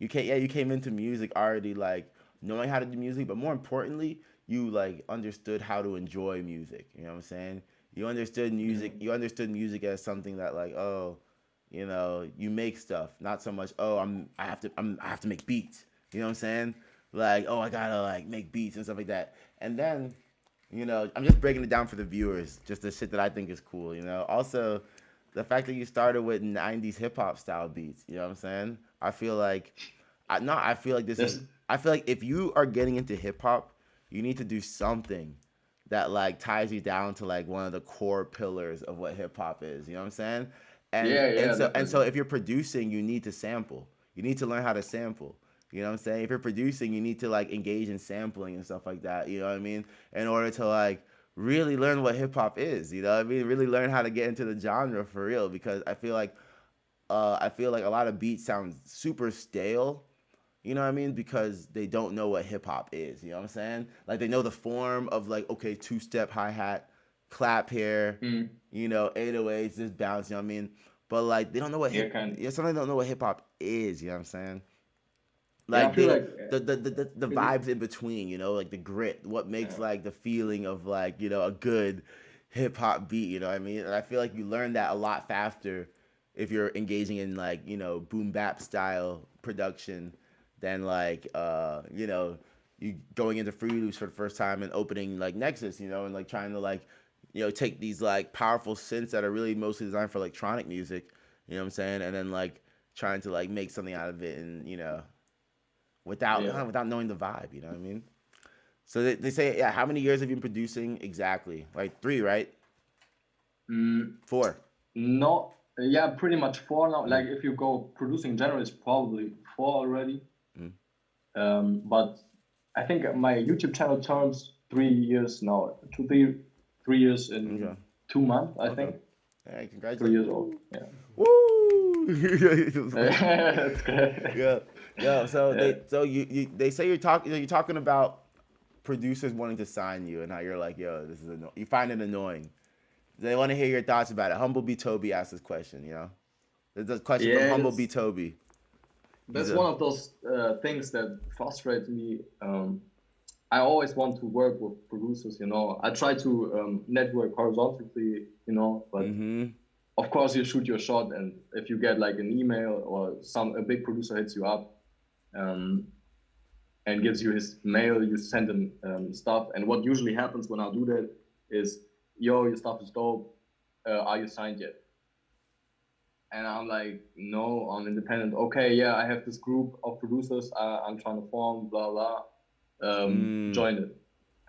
can't. Yeah, you came into music already like knowing how to do music, but more importantly, you like understood how to enjoy music. You know what I'm saying? You understood yeah, music. You understood music as something that like you make stuff, not so much I have to make beats. You know what I'm saying? Like I gotta like make beats and stuff like that. And then I'm just breaking it down for the viewers, just the shit that I think is cool. Also, the fact that you started with '90s hip hop style beats. You know what I'm saying? I feel like, I feel like this is. that's I feel like if you are getting into hip hop, you need to do something that like ties you down to like one of the core pillars of what hip hop is. You know what I'm saying? And yeah, and yeah, so and so definitely. if you're producing, you need to sample. You need to learn how to sample. You know what I'm saying? If you're producing, you need to like engage in sampling and stuff like that. You know what I mean? In order to like really learn what hip hop is. You know what I mean? Really learn how to get into the genre for real. Because I feel like a lot of beats sound super stale. You know what I mean? Because they don't know what hip hop is. You know what I'm saying? Like they know the form of like okay, 2-step hi hat, clap here, Mm, 808s, this bounce. You know what I mean? But like they don't know what yeah, kind. sometimes they don't know what hip hop is. You know what I'm saying? Yeah, I Like feel they like the it is. vibes in between, like the grit, what makes Yeah, like the feeling of like a good hip hop beat. You know what I mean? And I feel like you learn that a lot faster if you're engaging in like boom bap style production than like you going into Fruity Loops for the first time and opening like Nexus, and like trying to like take these like powerful synths that are really mostly designed for electronic music. You know what I'm saying? And then like trying to like make something out of it, and without yeah. without knowing the vibe. You know what I mean? So they say, yeah. How many years have you been producing exactly? Like 3, right? Mm, 4. no, yeah, pretty much four now. Mm, Like if you go producing in general, it's probably four already. mm. But I think my YouTube channel turns 3 years now. 3 years in Okay. 2 months, I Okay. think. Hey, 3 years congratulations. old. Woo! Yeah. Woo! That's great. Yeah. Yeah. So Yeah. they say you're talking about producers wanting to sign you, and how you're like, yo, this is you find it annoying. They want to hear your thoughts about it. Humble B Toby asked this question. There's a question from Yeah, Humble B Toby. He's that's a one of those things that frustrates me. I always want to work with producers, I try to network horizontally, but mm-hmm. of course you shoot your shot, and if you get like an email or a big producer hits you up um, and gives you his mail, you send him stuff. And what usually happens when I do that is, yo, your stuff is dope. Are you signed yet? And I'm like, no, I'm independent. Okay, yeah, I have this group of producers I'm trying to form, blah, blah. Join it.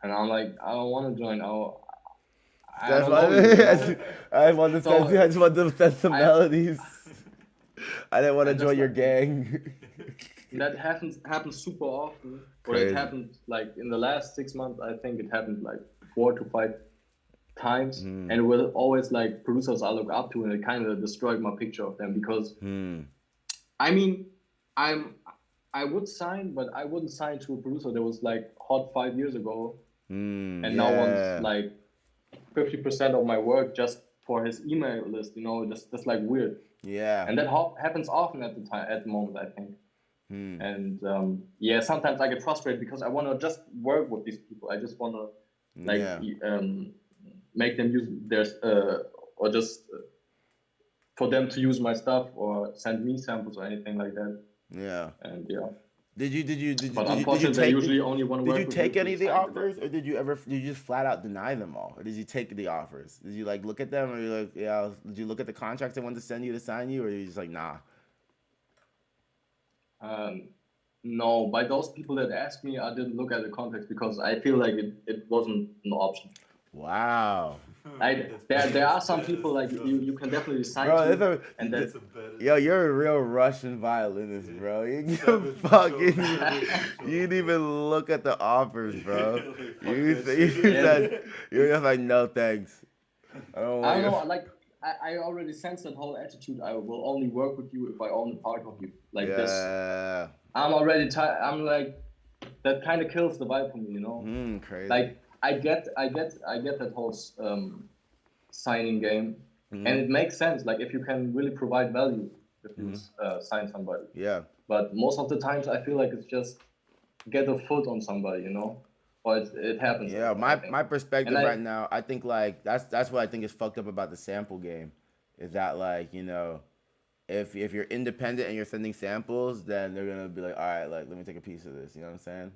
And I'm like, I don't want to join. I That's don't why know you, you know? I want to So, I just want to send some melodies. I didn't want to And join that's your like- gang. that happens super often. Or Crazy. it happened like in the last 6 months, I think it happened like 4 to 5 times. And it was always like producers I look up to, and it kind of destroyed my picture of them because I mean, I would sign, but I wouldn't sign to a producer that was like hot 5 years ago, and now wants like 50% of my work just for his email list. You know, that's like weird. Yeah. And that happens often at the moment, I think. And yeah, sometimes I get frustrated because I want to just work with these people. I just want to like make them use their or just for them to use my stuff or send me samples or anything like that. Yeah. And yeah. Did you But unfortunately, I usually only want to work Did you with take people any of the who signed offers, or did you just flat out deny them all, or did you take the offers? Did you like look at them, or you like did you look at the contracts they wanted to send you to sign you, or you just like nah? No, by those people that asked me, I didn't look at the contracts because I feel like it wasn't an option. Wow. Like there are some people like you can definitely sign Bro, to, and that's yo, you're a real Russian violinist, bro. You didn't even look at the offers, bro. You said you're just like no thanks. I don't know, like I already sense that whole attitude. I will only work with you if I own a part of you. Like this, I'm already tired. I'm like, that kind of kills the vibe for me, you know. Crazy. Like I get that whole signing game, and it makes sense. Like if you can really provide value, if you sign somebody. Yeah. But most of the times, I feel like it's just get a foot on somebody, you know. Or it happens. Yeah, my perspective right now, I think like that's what I think is fucked up about the sample game, is that like, you know, if you're independent and you're sending samples, then they're gonna be like, all right, like let me take a piece of this. You know what I'm saying?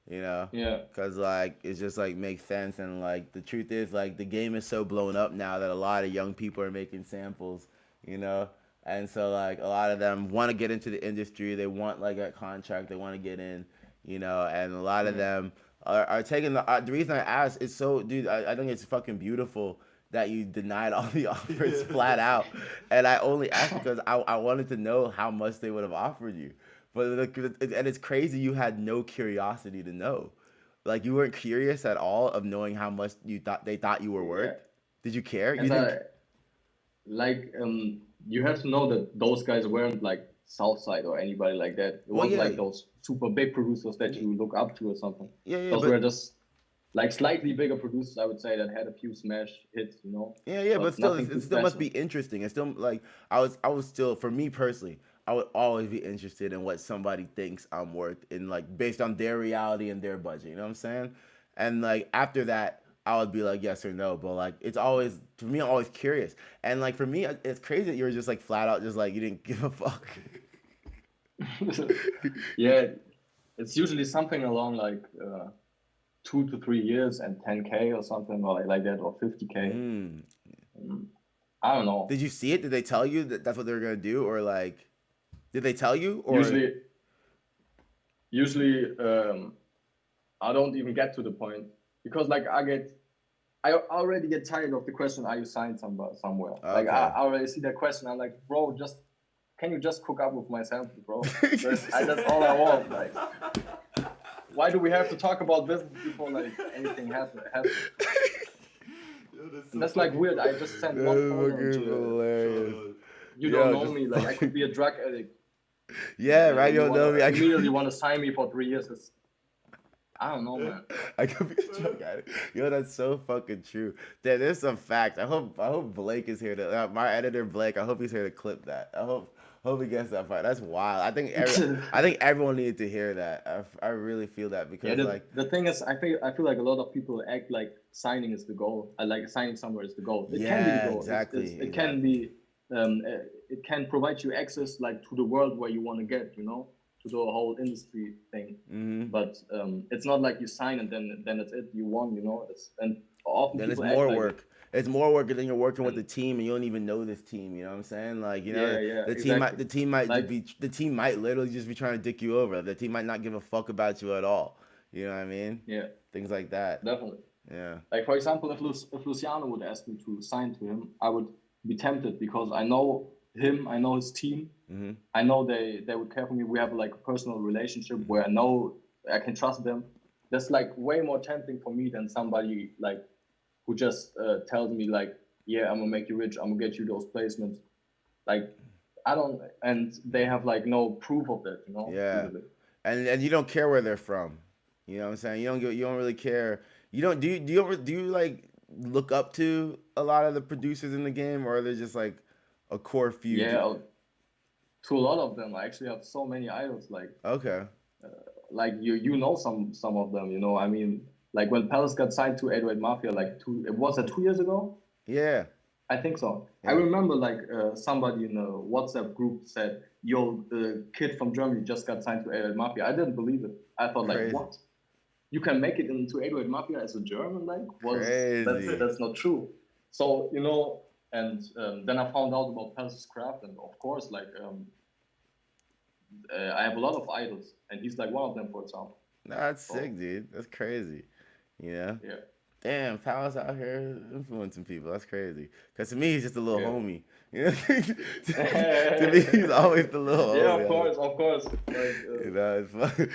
You know? Yeah. Cause like it's just like makes sense, and like the truth is like the game is so blown up now that a lot of young people are making samples. You know? And so like a lot of them want to get into the industry. They want like a contract. They want to get in. You know? And a lot of them are taking the reason I asked is so, dude, I think it's fucking beautiful that you denied all the offers flat out. And I only asked because I wanted to know how much they would have offered you. But and it's crazy you had no curiosity to know. Like you weren't curious at all of knowing how much they thought you were worth. Yeah. Did you care? You didn't... You have to know that those guys weren't like Southside or anybody like that. It wasn't like those super big producers that you look up to or something. Those were just like slightly bigger producers, I would say, that had a few smash hits, you know. But still, it still must be interesting. It's still like I was still, for me personally, I would always be interested in what somebody thinks I'm worth, in like based on their reality and their budget. You know what I'm saying? And like after that, I would be like yes or no. But like it's always, for me, I'm always curious. And like for me, it's crazy that you were just like flat out just like you didn't give a fuck. Yeah, it's usually something along like 2 to 3 years and 10K or something like that, or 50K. I don't know. Did you see it? Did they tell you that that's what they were gonna do, or like, did they tell you? Or usually, I don't even get to the point because like I already get tired of the question, are you signed somewhere? Okay. Like I already see that question. I'm like, bro, can you just cook up with my sample, bro? That's all I want. Like, why do we have to talk about business before like anything happens? That's like weird. I just sent one photo to you. Don't know me. Like I could be a drug addict. Yeah, right. You don't know me. I immediately want to sign me for 3 years. I don't know, man. I could be a drug addict. Yo, that's so fucking true. There's some facts. I hope Blake is here to my editor Blake. I hope he's here to clip that. I hope he gets that part. That's wild. I think everyone needed to hear that. I really feel that because the thing is, I feel like a lot of people act like signing is the goal. Like signing somewhere is the goal. It can be the goal. Exactly. It can be. It can provide you access like to the world where you want to get. You know, to the whole industry thing. Mm-hmm. But it's not like you sign and then that's it. You won, you know. And often Then it's people act more like work. it. It's more work than you're working with And the team, and you don't even know this team. You know what I'm saying? Like, you know, yeah, the team might exactly. the team might just Like be the team might literally just be trying to dick you over. The team might not give a fuck about you at all. You know what I mean? yeah, Things like that. definitely. Yeah. Like for example, if Luciano would ask me to sign to him, I would be tempted because I know him, I know his team, Mm-hmm. I know they would care for me. We have like a personal relationship where I know I can trust them. That's like way more tempting for me than somebody like who just tells me like, yeah, I'm gonna make you rich, I'm gonna get you those placements. Like I don't, and they have like no proof of that, you know, Yeah. usually. And you don't care where they're from. You know what I'm saying? You don't really care. You don't do you like look up to a lot of the producers in the game, or are they just like a core few? Yeah, to a lot of them, I actually have so many idols. Okay. Like you know some of them, you know. I mean, like when Palace got signed to 808 Mafia, like it was that 2 years ago. Yeah. I think so. I Yeah. remember like somebody in a WhatsApp group said, "Yo, the kid from Germany just got signed to 808 Mafia." I didn't believe it. I thought like, Crazy. what? You can make it into 808 Mafia as a German? Like, Crazy. that's not true. So you know, and then I found out about Palace's craft, and of course, like I have a lot of idols, and he's like one of them, for example. Nah, that's So sick, dude. That's crazy. You know? yeah, Damn, Palace out here influencing people. That's crazy. Cause to me, he's just a little yeah. homie. You know? To me, he's always the little Yeah, homie. of course. Like, You know,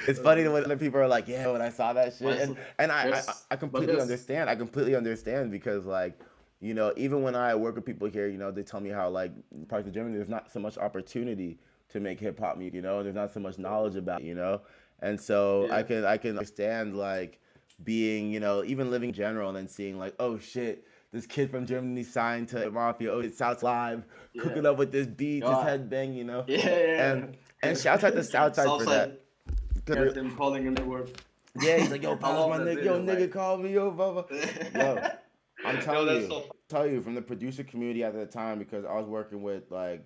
it's funny when other people are like, "Yeah, when I saw that shit," but and I there's, but completely there's, understand. I completely understand because like, you know, even when I work with people here, you know, they tell me how like parts of Germany there's not so much opportunity to make hip hop music. You know, there's not so much knowledge about it, you know, and so yeah, I can understand like being, you know, even living in general and then seeing like, oh shit, this kid from Germany signed to Mafia, oh it's South Live, yeah, cooking up with this beat, his yeah, headbang, you know. yeah. And shouts out to Southside for Southside, that. get him calling in the word. Yeah, he's like, yo, I Palace, love my that nigga, yo, video, nigga, like. call me, yo, blah. Yo, I'm Yo, telling that's you, so from the producer community at the time because I was working with like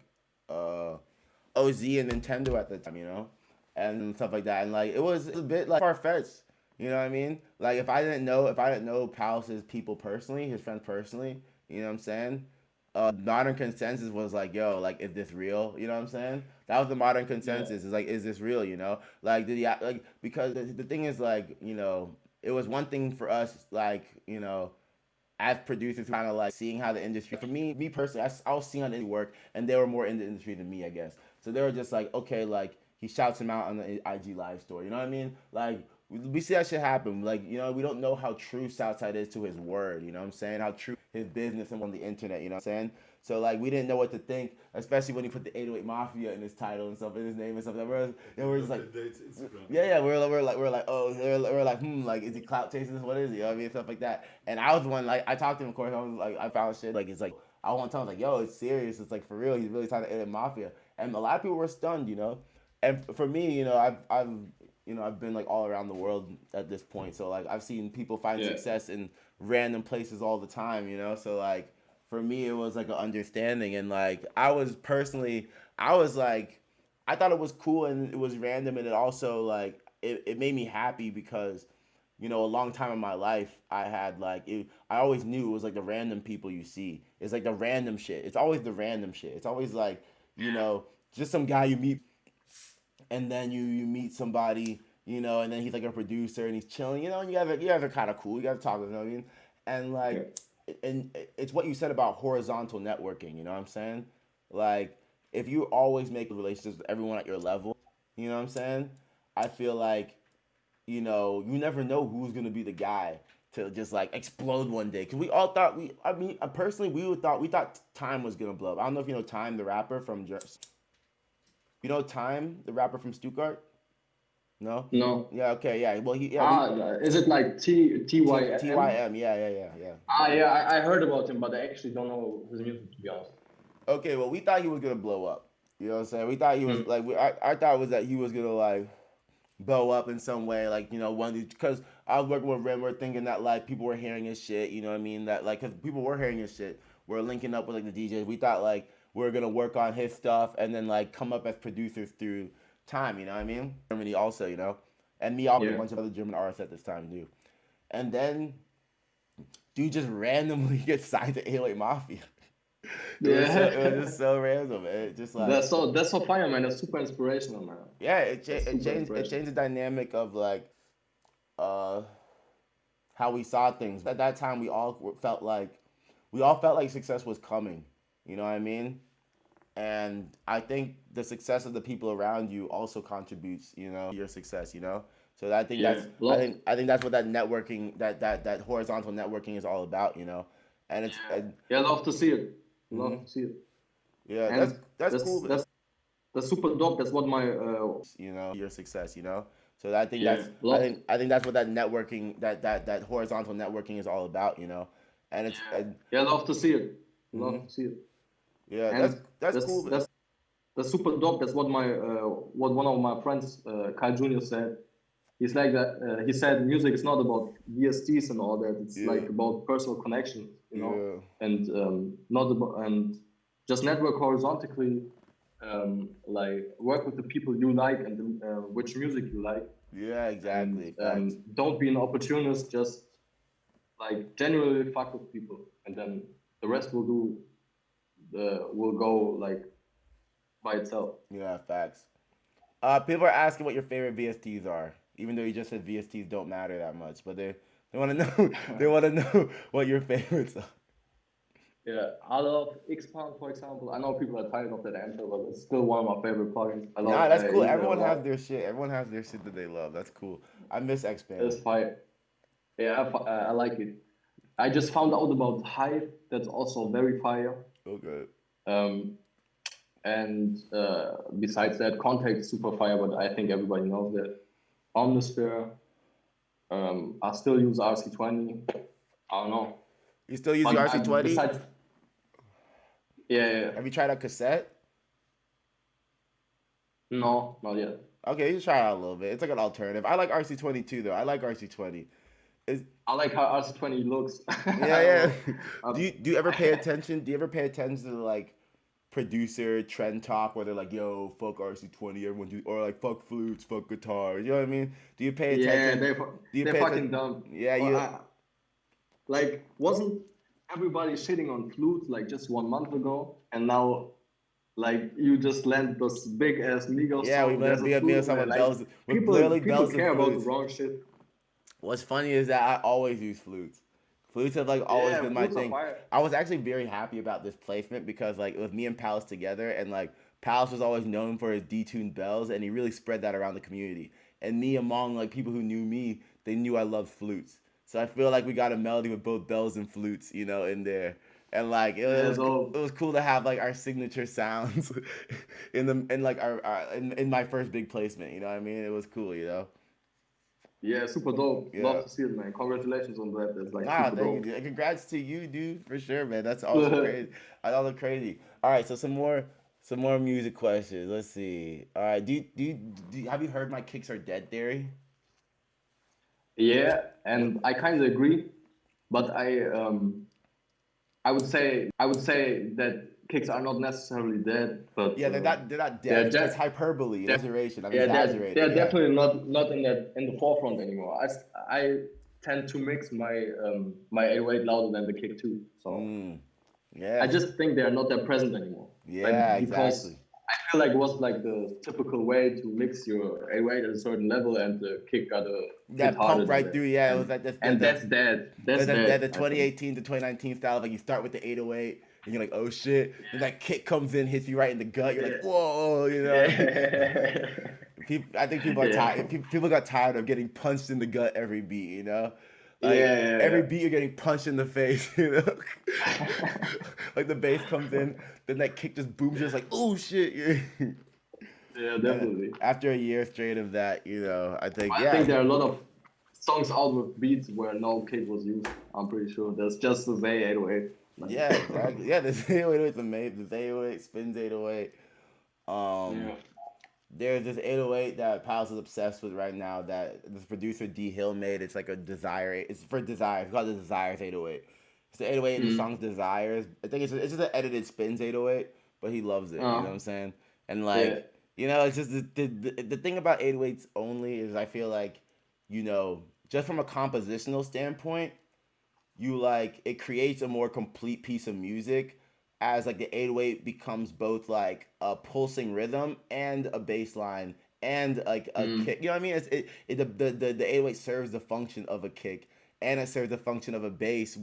OZ and Nintendo at the time, you know, and stuff like that, and like it was a bit like far fetched, you know what I mean? Like if I didn't know Palace's people personally, his friends personally, you know what I'm saying? Modern consensus was like, yo, like, is this real? You know what I'm saying? That was the modern yeah, consensus. Is like, is this real? You know, like, did he like because the thing is like, you know, it was one thing for us, like, you know, as producers, kind of like seeing how the industry. For me personally, I was seeing how the industry work, and they were more in the industry than me, I guess. So they were just like, okay, like he shouts him out on the IG live story. You know what I mean? Like we see that shit happen. Like, you know, we don't know how true Southside is to his word. You know what I'm saying? How true his business and on the internet. You know what I'm saying? So like we didn't know what to think, especially when he put the 808 Mafia in his title and stuff, in his name and stuff. We're just like, yeah, we're like, oh, we're like, like, is he clout chasing this? What is he? You know what I mean? Stuff like that. And I was the one, like, I talked to him, of course. I was like, I found shit, like, it's like, I want to tell him, like, yo, it's serious. It's like, for real. He's really trying to edit Mafia. And a lot of people were stunned, you know? And for me, you know, I've been, like, all around the world at this point. So, like, I've seen people find yeah, success in random places all the time, you know? So, like, for me, it was, like, an understanding. And, like, I was like, I thought it was cool and it was random. And it also, like, it made me happy because, you know, a long time in my life, I had like I always knew it was like the random people you see. It's like the random shit. It's always the random shit. It's always like, you know, just some guy you meet, and then you meet somebody, you know, and then he's like a producer and he's chilling, you know, and you guys are kind of cool. You guys talk, you know what I mean? And yeah, like, and it's what you said about horizontal networking. You know what I'm saying? Like, if you always make relationships with everyone at your level, you know what I'm saying? I feel like, you know, you never know who's gonna be the guy to just like explode one day. Cause we all thought personally we thought Time was gonna blow up. I don't know if you know Time, the rapper from you know Time, the rapper from Stuttgart. No. no. Yeah. Okay. Yeah. Well, we Is it like TYM? TYM. Yeah. Yeah, I heard about him, but I actually don't know his music to be honest. Okay. Well, we thought he was gonna blow up. You know what I'm saying? We thought he was Mm. like I thought it was that he was gonna like blow up in some way, like, you know, one of these, because I was working with Ren, we're thinking that like people were hearing his shit, you know what I mean, that like, because people were hearing his shit, we're linking up with like the DJs, we thought like we are gonna work on his stuff and then like come up as producers through time, you know what I mean? Germany also, you know, and me with a Yeah. bunch of other German artists at this time too. And then dude just randomly gets signed to 808 Mafia. It was just so random. It just like That's so fire, man. That's super inspirational, man. yeah, That's super it inspirational. changed the dynamic of like uh how we saw things. At that time, we all felt like success was coming. You know what I mean? And I think the success of the people around you also contributes, you know, to your success. You know, so I think Yeah. I think that's what that networking that horizontal networking is all about. You know, and it's Yeah, love to see it. mhm. Love to see it. Yeah, And that's cool. that's super dope. That's what my You know, your success. You know, so I think yeah. Love. I think that's what that networking that horizontal networking is all about. You know, and it's Yeah, love to see it. mhm. Love to see it. Yeah, And that's cool. that's super dope. That's what my what one of my friends, Kyle Jr. said. He's like that. He said music is not about VSTs and all that. It's Yeah. like about personal connections, you know, Yeah. and not about and just network horizontally. Like work with the people you like and which music you like, Yeah, exactly. and Facts. don't be an opportunist. Just like genuinely fuck with people, and then the rest will go like by itself. Yeah, facts. People are asking what your favorite VSTs are, even though you just said VSTs don't matter that much, but they want to know they want to know what your favorites are. Yeah, I love Xpound, for example. I know people are tired of that answer, but it's still one of my favorite plugins. I love Nah, that's cool. Eagle a Everyone has lot. their shit. Everyone has their shit that they love. That's cool. I miss It's Expand. fire. Yeah, I like it. I just found out about Hive. That's also very fire. Okay. Um, and besides that, Contact is super fire, but I think everybody knows that. Omnisphere. I still use RC20. I don't know. You still use But your RC20? besides, yeah, Have you tried a cassette? no, not yet. Okay, you try it out a little bit. It's like an alternative. I like RC20 too, though. I like RC20. It's, I like how RC20 looks. I don't yeah, know. yeah. Do you ever pay attention? Do you ever pay attention to like producer trend talk where they're like, "Yo, fuck RC20, everyone do," or like, "Fuck flutes, fuck guitars." You know what I mean? Do you pay Yeah, attention? Do you they're pay fucking attention? dumb. Yeah, Well, you. like, wasn't everybody shitting on flutes like just 1 month ago, and now like you just land this big ass Migos Yeah, we song. might There's a be flute on in some there. with Like bells, with literally people bells and care about the flutes. wrong shit. What's funny is that I always use flutes. Flutes have like always Yeah, been my flutes are thing. fire. I was actually very happy about this placement because like it was me and Palace together, and like Palace was always known for his detuned bells, and he really spread that around the community. And me, among like people who knew me, they knew I loved flutes. So I feel like we got a melody with both bells and flutes, you know, in there. And like Yeah, so it was cool to have like our signature sounds in like in my first big placement. You know what I mean? It was cool, you know. yeah, super dope. Yeah. Love to see it, man. Congratulations on that. That's like Nah, super thank you, dope. dude. Congrats to you, dude, for sure, man. That's also crazy. That's also crazy. All right, so some more music questions. Let's see. All right, have you heard my kicks are dead theory? Yeah, What? and I kind of agree, but I would say that kicks are not necessarily dead, but Yeah, they're not dead. they're It's de- hyperbole, they're exaggeration. I'm yeah exaggerating. they're Yeah. definitely not in the forefront anymore. I tend to mix my 808 louder than the kick too, so Mm. I Yeah. just think they are not that present anymore. Yeah. Like because Exactly. I feel like it was like the typical way to mix your 808 at a certain level, and the kick got a hit That harder pump than right that, through. Yeah, it was like this. and that's dead. That's The dead. I think. 2018 to 2019 style. Like you start with the 808, and you're like, oh shit. Then that kick comes in, hits you right in the gut. You're like, whoa, you know. Yeah. People, I think people are Yeah. tired. People got tired of getting punched in the gut every beat. You know, like Yeah. every beat you're getting punched in the face. You know, like the bass comes in, then that kick just booms. You're just like, oh shit. Yeah, And definitely. after a year straight of that, you know, I think I think there are a lot of songs out with beats where no kick was used. I'm pretty sure. That's just the way 808. Like, yeah, exactly. Yeah, the 808 is amazing. The 808 spins 808. Um, yeah. there's this 808 that Pals is obsessed with right now that this producer D Hill made. It's like a Desire. It's for Desire. It's called the Desires 808. It's the 808 in the song's Desires. I think it's just an edited spins 808, but he loves it. You know what I'm saying? And Yeah. like You know, it's just the thing about 808s only is I feel like, you know, just from a compositional standpoint, you like it creates a more complete piece of music as like the 808 becomes both like a pulsing rhythm and a bass line and like a Mm, kick. You know what I mean? The 808 serves the function of a kick and it serves the function of a bass yeah.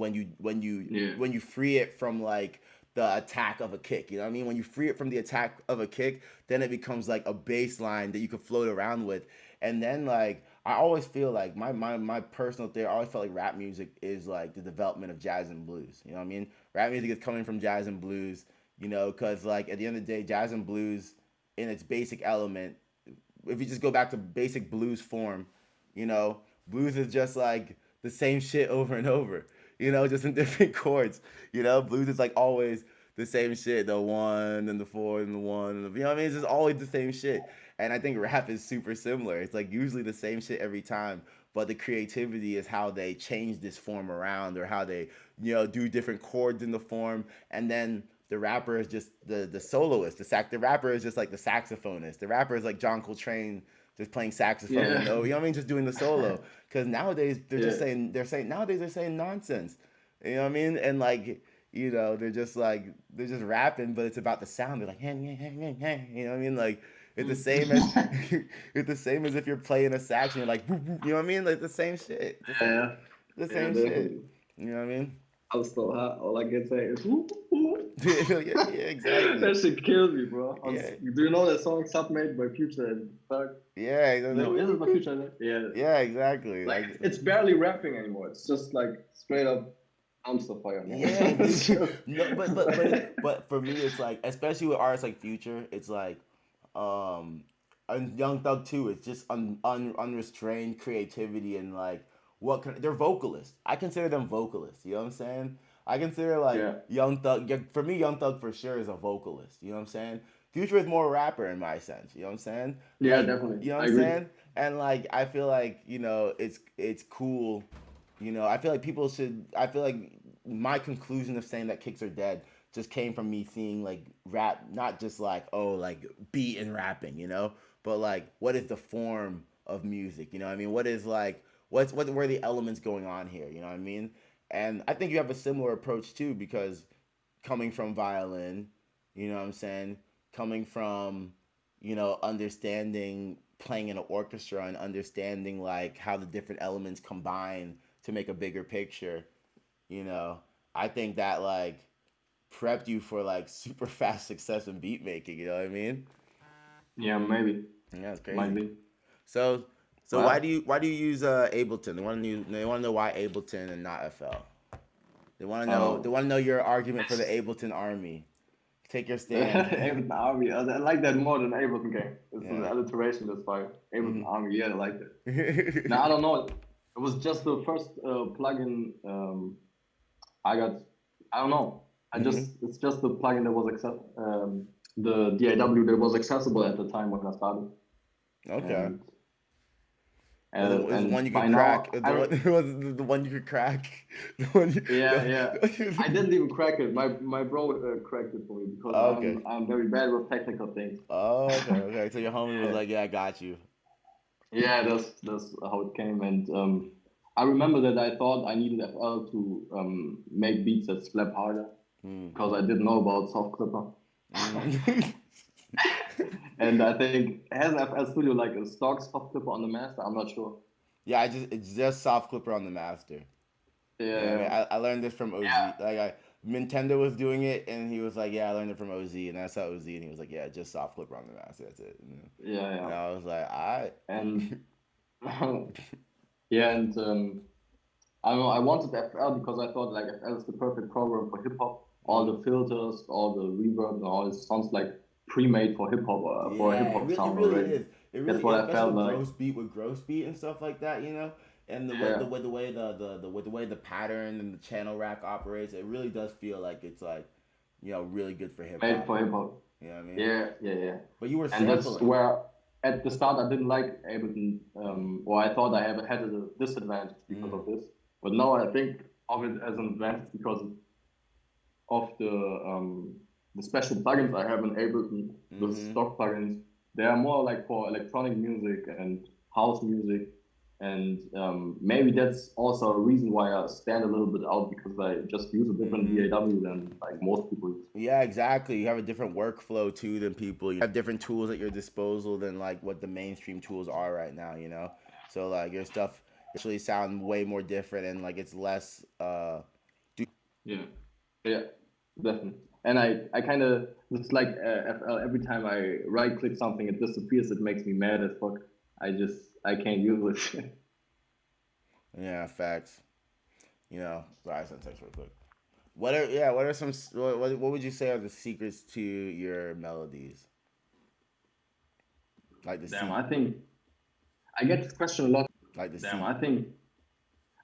when you free it from like the attack of a kick. You know what I mean? When you free it from the attack of a kick, then it becomes like a bass line that you could float around with. And then like I always feel like my personal theory, I always felt like rap music is like the development of jazz and blues. You know what I mean? Rap music is coming from jazz and blues, you know, because like at the end of the day, jazz and blues in its basic element, if you just go back to basic blues form, you know, blues is just like the same shit over and over, you know, just in different chords. You know, blues is like always the same shit, the one and the four and the one, and the, you know what I mean? It's just always the same shit. And I think rap is super similar. It's like usually the same shit every time, but the creativity is how they change this form around or how they, you know, do different chords in the form, and then the rapper is just the soloist. The rapper is just like the saxophonist. The rapper is like John Coltrane just playing saxophone. Yeah. No, you know what I mean? Just doing the solo. Because nowadays Yeah. they're saying nonsense. You know what I mean? And like you know they're just rapping, but it's about the sound. They're like hey, hey, hey, hey, hey. You know what I mean? Like it's the Mm. same as it's the same as if you're playing a sax and you're like, whoop, whoop, you know what I mean? Like the same shit. Yeah, The yeah, same shit. definitely. You know what I mean? I'm so hot. All I can say is whoop, whoop. Yeah, yeah, exactly. That shit kills me, bro. Yeah, Do you know that song Submade by Future and Thug? yeah, No, is it by Future and Thug? Yeah. yeah, exactly. Like, Like, it's barely rapping anymore. It's just like straight up dumpster fire, man. yeah, It's just, no, but for me, it's like, especially with artists like Future, it's like, um, and Young Thug too. It's just unrestrained creativity and like they're vocalists. I consider them vocalists. You know what I'm saying? I consider like yeah. Young Thug. Yeah, for me, Young Thug for sure is a vocalist. You know what I'm saying? Future is more rapper in my sense. You know what I'm saying? Yeah, Like, definitely. you know what I I'm agree. saying? And like, I feel like you know, it's cool. You know, I feel like people should. I feel like my conclusion of saying that kicks are dead just came from me seeing like rap, not just like oh like beat and rapping, you know, but like what is the form of music? You know what I mean? What is like what where are the elements going on here? You know what I mean? And I think you have a similar approach too because coming from violin, you know what I'm saying? Coming from, you know, understanding playing in an orchestra and understanding like how the different elements combine to make a bigger picture, you know. I think that like prepped you for like super fast success in beat making, you know what I mean? Yeah, maybe. Yeah, that's Might crazy. be. So Well, why do you use Ableton? They want to know why Ableton and not FL. They oh. want to know your argument for the Ableton army. Take your stand. Ableton Army. I like that more than Ableton game. It's an Yeah. alliteration that's fire. Ableton Hmm. Army, yeah, I like it. Now I don't know. It was just the first plugin I got. I don't know. Hmm. It's just the plugin that was the DAW that was accessible at the time when I started, Okay. and It was the one you by could crack. now It was the one, it was the one you could crack. The one you, yeah, yeah. I the, didn't even crack it. My bro cracked it for me because okay. I'm very bad with technical things. Oh, okay, okay. So your homie was like, "Yeah, I got you." Yeah, that's how it came. And I remember that I thought I needed FL to make beats that slap harder Mm. because I didn't know about Soft Clipper. Mm. And I think has FL Studio like a stock Soft Clipper on the master? I'm not sure. Yeah, it's just soft clipper on the master. You know what I mean? Yeah, I learned this from OZ. yeah, Like Nintendo was doing it, and he was like, "Yeah, I learned it from OZ," and I saw OZ, and he was like, "Yeah, just soft clipper on the master. That's it." yeah, And yeah. I was like, "I." And yeah, and I don't know. I wanted FL because I thought like FL is the perfect program for hip hop. All Mm. the filters, all the reverb, and all it sounds like pre-made for hip hop for a Yeah, hip hop it sound really already. is. It That's really what is, I especially felt like. with gross beat and stuff like that, you know. And Yeah, the way with the way the pattern and the channel rack operates, it really does feel like it's like, you know, really good for hip made hop. for hip hop. You know what I mean? Yeah, yeah, yeah. But you were And that's sampling. where at the start I didn't like Ableton, or I thought I had a disadvantage because Mm. of this. But now I think of it as an advantage because of the special plugins I have in Ableton, the Mm-hmm. stock plugins. they are more like for electronic music and house music, and maybe that's also a reason why I stand a little bit out because I just use a different DAW than like most people use. Yeah, exactly. You have a different workflow too than people. You have different tools at your disposal than like what the mainstream tools are right now, you know? So like your stuff actually sound way more different and like it's less Yeah, yeah, definitely. And I kind of just like FL every time I right click something, it disappears. It makes me mad as fuck. I can't use it. yeah, facts. You know, sorry, I sent text real quick. What are some what would you say are the secrets to your melodies? Like the Damn, secret I think I get this question a lot. like the Damn, secret. I think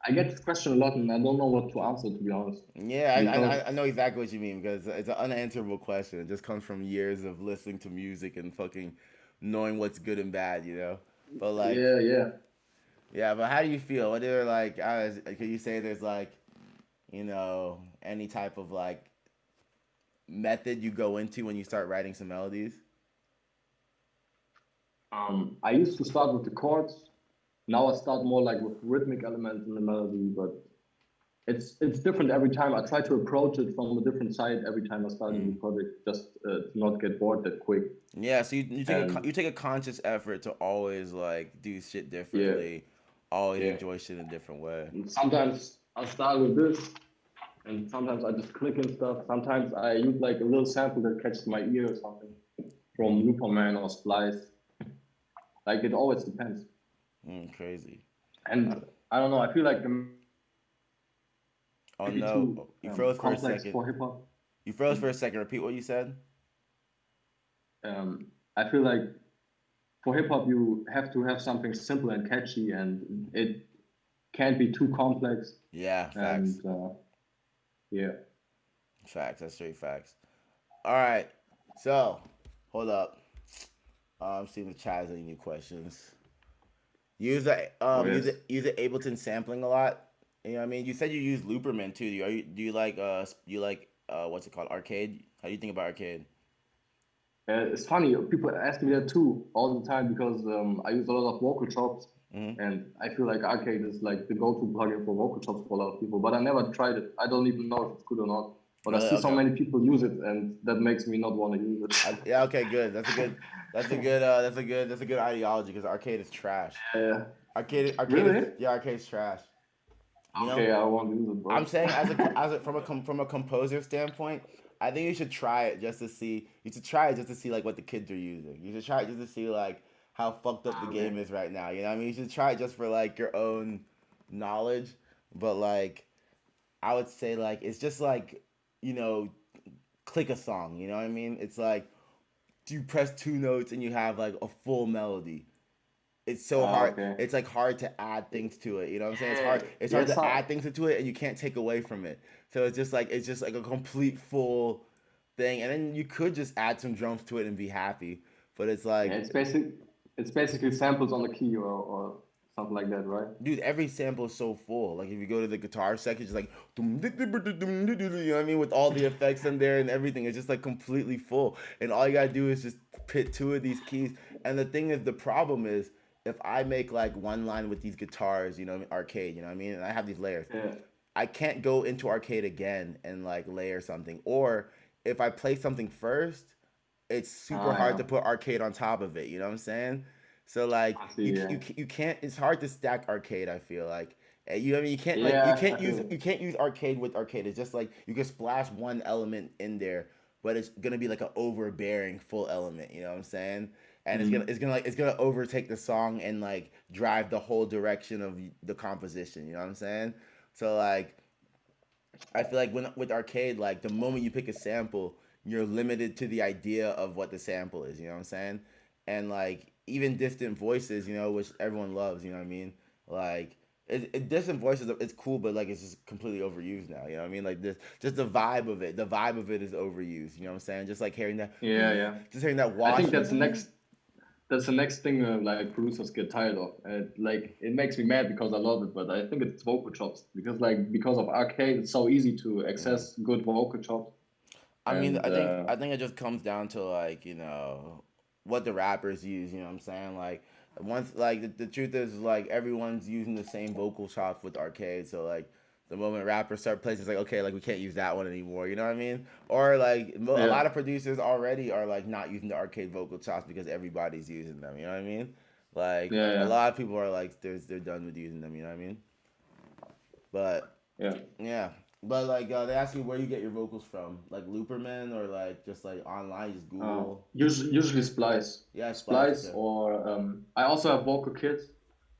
I get this question a lot, and I don't know what to answer to be honest. Yeah, Because I know exactly what you mean because it's an unanswerable question. It just comes from years of listening to music and fucking knowing what's good and bad, you know. But like, yeah, yeah. yeah, but how do you feel? What are like? Could you say there's like, you know, any type of like method you go into when you start writing some melodies? I used to start with the chords. Now I start more like with rhythmic elements in the melody, but it's different every time. I try to approach it from a different side every time I start a new project, just to not get bored that quick. Yeah, so you take And you take a conscious effort to always like do shit yeah, differently, always yeah. enjoy shit in a different way. And sometimes I start with this, and sometimes I just click and stuff. Sometimes I use like a little sample that catches my ear or something from Superman or Splice. Like it always depends. Crazy. And I don't know. I feel like the Oh maybe no, too you froze for a complex second. for hip hop. You froze for a second. Repeat what you said. I feel like for hip hop you have to have something simple and catchy, and it can't be too complex. Yeah, And facts. yeah, Facts. That's straight facts. All right. So, hold up. I'm seeing the chat has any new questions. oh yes, Use the Ableton sampling a lot. You know what I mean? You said you use Looperman too. Do you like what's it called? Arcade? How do you think about arcade? it's funny. People ask me that too all the time because I use a lot of vocal chops, Mm-hmm. and I feel like Arcade is like the go-to plugin for vocal chops for a lot of people. But I never tried it. I don't even know if it's good or not. But I Really? see so Okay. many people use it, and that makes me not want to use it. Yeah. Okay. Good. That's a good ideology because arcade is trash. Yeah. Arcade is Really? yeah. Arcade's trash. You know. Okay, I won't use it, I'm bro. saying from a composer standpoint, I think you should try it just to see. You should try it just to see like what the kids are using. You should try it just to see like how fucked up the Okay. game is right now. You know what I mean? You should try it just for like your own knowledge. But like I would say like it's just like you know click a song. You know what I mean? It's like you press two notes and you have like a full melody. It's so hard. Okay. It's like hard to add things to it. You know what I'm saying? It's Yeah. hard. It's hard Yes, to add things into it, and you can't take away from it. So it's just like a complete full thing, and then you could just add some drums to it and be happy. But it's yeah, like, it's basically samples on the key or something like that, right? dude, every sample is so full. Like if you go to the guitar section, it's like, you know what I mean, with all the effects in there and everything. It's just like completely full, and all you gotta do is just put two of these keys. And the thing is, the problem is, if I make like one line with these guitars, you know, arcade, you know what I mean, and I have these layers, Yeah. I can't go into arcade again and like layer something. Or if I play something first, it's super hard Yeah. to put arcade on top of it. You know what I'm saying? So like I see. Yeah. you can't. It's hard to stack arcade. I feel like. You I mean you can't like Yeah, I feel. you can't use arcade with arcade. It's just like you can splash one element in there, but it's gonna be like an overbearing full element. You know what I'm saying? And Mhm. it's gonna overtake the song and like drive the whole direction of the composition. You know what I'm saying? So like I feel like when with arcade, like the moment you pick a sample, you're limited to the idea of what the sample is. You know what I'm saying? And like even distant voices, you know, which everyone loves. You know what I mean? Like distant voices, it's cool, but like it's just completely overused now. You know what I mean? Like this, just the vibe of it is overused. You know what I'm saying? Just like hearing that, Yeah, yeah. just hearing that I wash. think that's the next thing like producers get tired of. Like it makes me mad because I love it, but I think it's vocal chops because of arcade, it's so easy to access good vocal chops. I mean, And I think it just comes down to like you know what the rappers use. You know what I'm saying? Like once like the truth is like everyone's using the same vocal chops with arcade. So like the moment rappers start playing, it's like okay, like we can't use that one anymore. You know what I mean? Or like a Yeah. lot of producers already are like not using the arcade vocal chops because everybody's using them. You know what I mean? Like Yeah. a Yeah. lot of people are like they're done with using them. You know what I mean? But Yeah. yeah. But like they ask you where you get your vocals from, like Looperman or like just like online, just Google. Usually Splice. Yeah, Splice. Splice, Okay. or I also have vocal kits.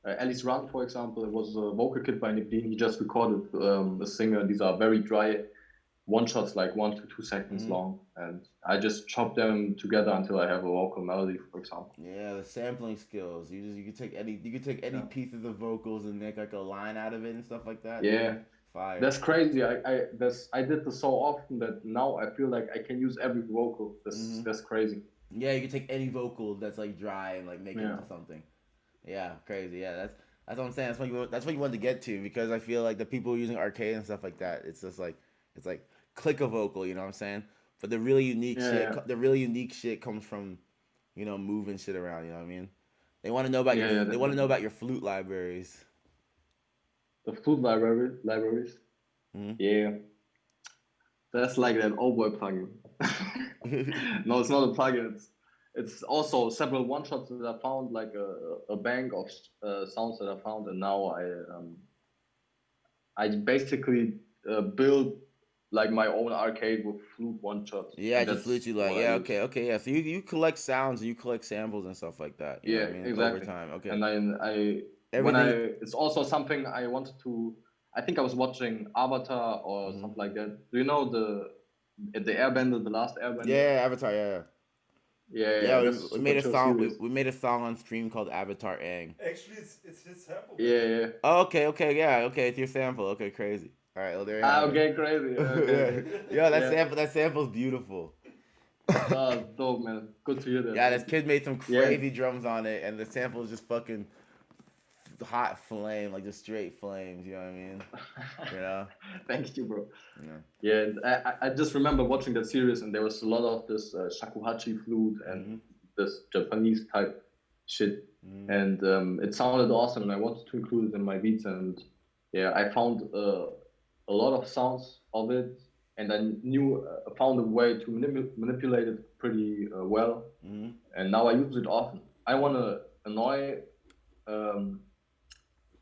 Alice Run, for example, it was a vocal kit by Nick Dean. He just recorded a singer. These are very dry one shots, like 1 to 2 seconds long, and I just chop them together until I have a vocal melody, for example. Yeah, the sampling skills. You could take any pieces of vocals and make like a line out of it and stuff like that. Yeah. Fire. That's crazy. I did this so often that now I feel like I can use every vocal. That's crazy. Yeah, you can take any vocal that's like dry and like make it into something. Yeah, crazy. Yeah, that's what I'm saying. That's what you want to get to, because I feel like the people using arcade and stuff like that, it's just like click a vocal, you know what I'm saying? But the really unique the really unique shit comes from, moving shit around, you know what I mean? They want to know about they want to know about your flute libraries. The flute libraries. Yeah. That's like that Ouhboy plugin. No, it's not a plugin. It's also several one shots that I found, like a bank of sounds that I found, and now I basically build like my own arcade with flute one shots. Yeah, just flute you like okay, yeah. So you collect sounds and you collect samples and stuff like that. You know what I mean? Exactly. Over time, okay. And it's also something I wanted to. I think I was watching Avatar or something like that. Do you know the Airbender, the last Airbender? Yeah, Avatar. Yeah. Yeah. We made a song. We made a song on stream called Avatar Aang. Actually, it's his sample. Yeah. Oh, okay, yeah, okay. It's your sample. Okay, crazy. All right, well there you have okay, crazy. Okay. Yeah, that sample's beautiful. Dope, man. Good to hear that. Yeah, this kid made some crazy drums on it, and the sample is just fucking hot flame, like just straight flames. You know what I mean? You know. Thank you, bro. Yeah. Yeah, I just remember watching that series, and there was a lot of this shakuhachi flute and this Japanese type shit, and it sounded awesome, and I wanted to include it in my beats, and yeah, I found a lot of sounds of it, and I found a way to manipulate it pretty well, and now I use it often. I want to annoy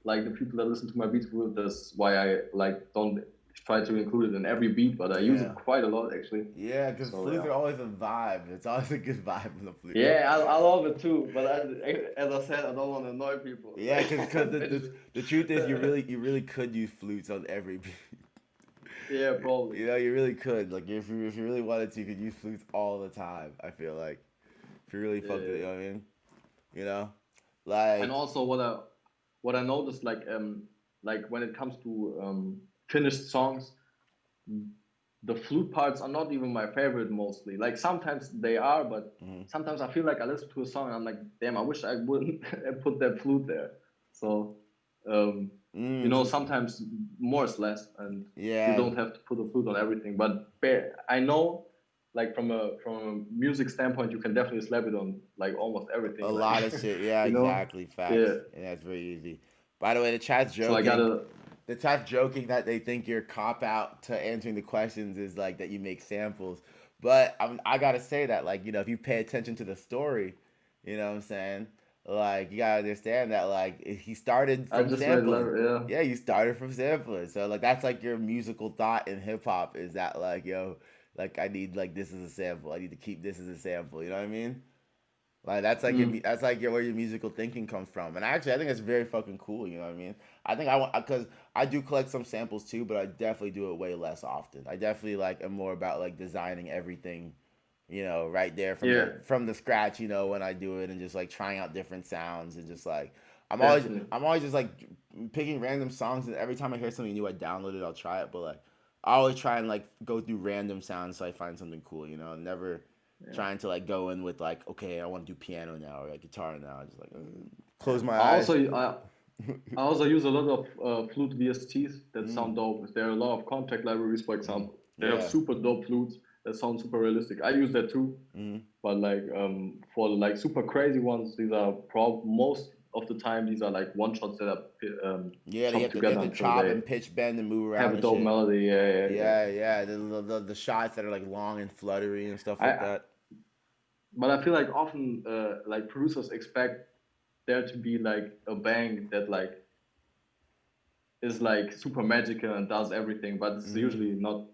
like the people that listen to my beats with this, why I like don't try to include it in every beat, but I use it quite a lot actually. Yeah, because flutes are always a vibe. It's always a good vibe in the flute. Yeah, I love it too, but as I said, I don't want to annoy people. Yeah, because the truth is, you really could use flutes on every beat. Yeah, probably. You know, you really could. Like, if you really wanted to, you could use flutes all the time. I feel like, if you really fucked with it, you know what I mean? You know, like. And also, what I noticed, like when it comes to finished songs, the flute parts are not even my favorite mostly. Like sometimes they are, but sometimes I feel like I listen to a song and I'm like, damn, I wish I wouldn't put that flute there. So. Sometimes more is less, and you don't have to put a flute on everything. But I know, like from a music standpoint, you can definitely slap it on like almost everything. A lot of shit, yeah, exactly. Facts. Yeah, that's very easy. By the way, the chat's joking. So the chat's joking that they think your cop out to answering the questions is like that you make samples. But I gotta say that, like, if you pay attention to the story, you know what I'm saying? Like, you gotta understand that, like, he started from sampling. Yeah, you started from sampling. So, like, that's, like, your musical thought in hip-hop is that, like, like, I need, like, this as a sample. I need to keep this as a sample. You know what I mean? Like, that's, like, where your musical thinking comes from. And actually, I think it's very fucking cool, you know what I mean? I think because I do collect some samples, too, but I definitely do it way less often. I definitely, like, am more about, like, designing everything, right there from the scratch, when I do it, and just like trying out different sounds, and just like I'm always just like picking random songs, and every time I hear something new I download it, I'll try it, but like I always try and like go through random sounds so I find something cool, never trying to like go in with like, okay, I want to do piano now or like guitar now. I just like close my eyes. I also use a lot of flute VSTs that sound dope. There are a lot of contact libraries, for example. They have super dope flutes. that sounds super realistic. I use that too, Mm-hmm. but like for like super crazy ones, these are most of the time these are like one shots that are Yeah, chopped you together have to until chop they and pitch bend and move have around a and dope shit. melody. Yeah. Yeah. The shots that are like long and fluttery and stuff like I that. but I feel like often like producers expect there to be like a bang that like is like super magical and does everything, but it's Mm-hmm. usually not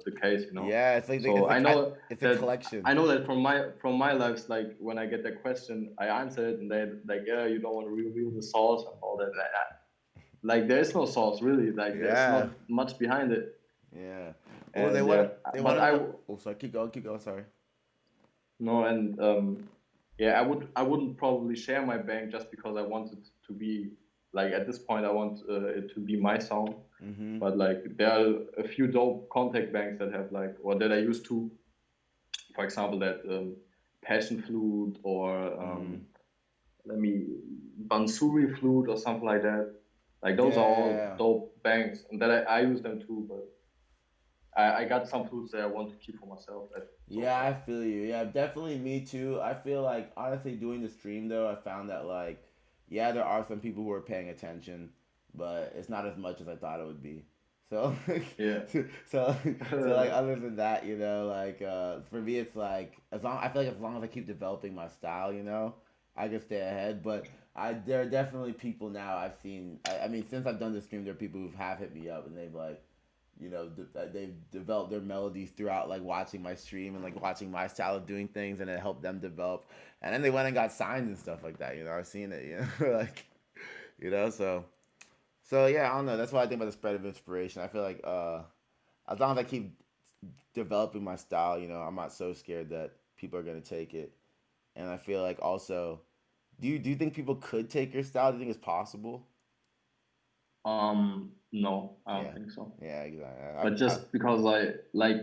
the case, you know. Yeah, So it's a collection. I know that from my lives, like when I get that question, I answer it, and they like, yeah, you don't want to reveal the source and all that. Like there is no source really. Like there's Yeah, not much behind it, yeah. Well, and yeah. they want But to know. Oh, sorry. Keep going. Sorry. no, and yeah, I wouldn't probably share my bank just because I want it to be like at this point I want it to be my sound. Mm-hmm. But like there are a few dope contact banks that have like or that I used to, for example, that passion flute or Mm-hmm. let me bansuri flute or something like that. Like those are all Yeah. dope banks, and that I use them too. But I got some flutes that I want to keep for myself. So Yeah, far. I feel you. Yeah, definitely me too. I feel like honestly doing the stream though, I found that like yeah, there are some people who are paying attention, but it's not as much as I thought it would be. So Yeah. so so like other than that, like for me it's like I feel like as long as I keep developing my style, I can stay ahead. But there are definitely people now I've seen I mean since I've done the stream there are people who have hit me up and they've like they've developed their melodies throughout like watching my stream and like watching my style of doing things and it helped them develop and then they went and got signed and stuff like that. I've seen it, like so yeah, I don't know, that's why I think about the spread of inspiration. I feel like as long as I keep developing my style, I'm not so scared that people are going to take it. And I feel like also do you think people could take your style? Do you think it's possible? No, I don't Yeah, think so. yeah, exactly. But just because I like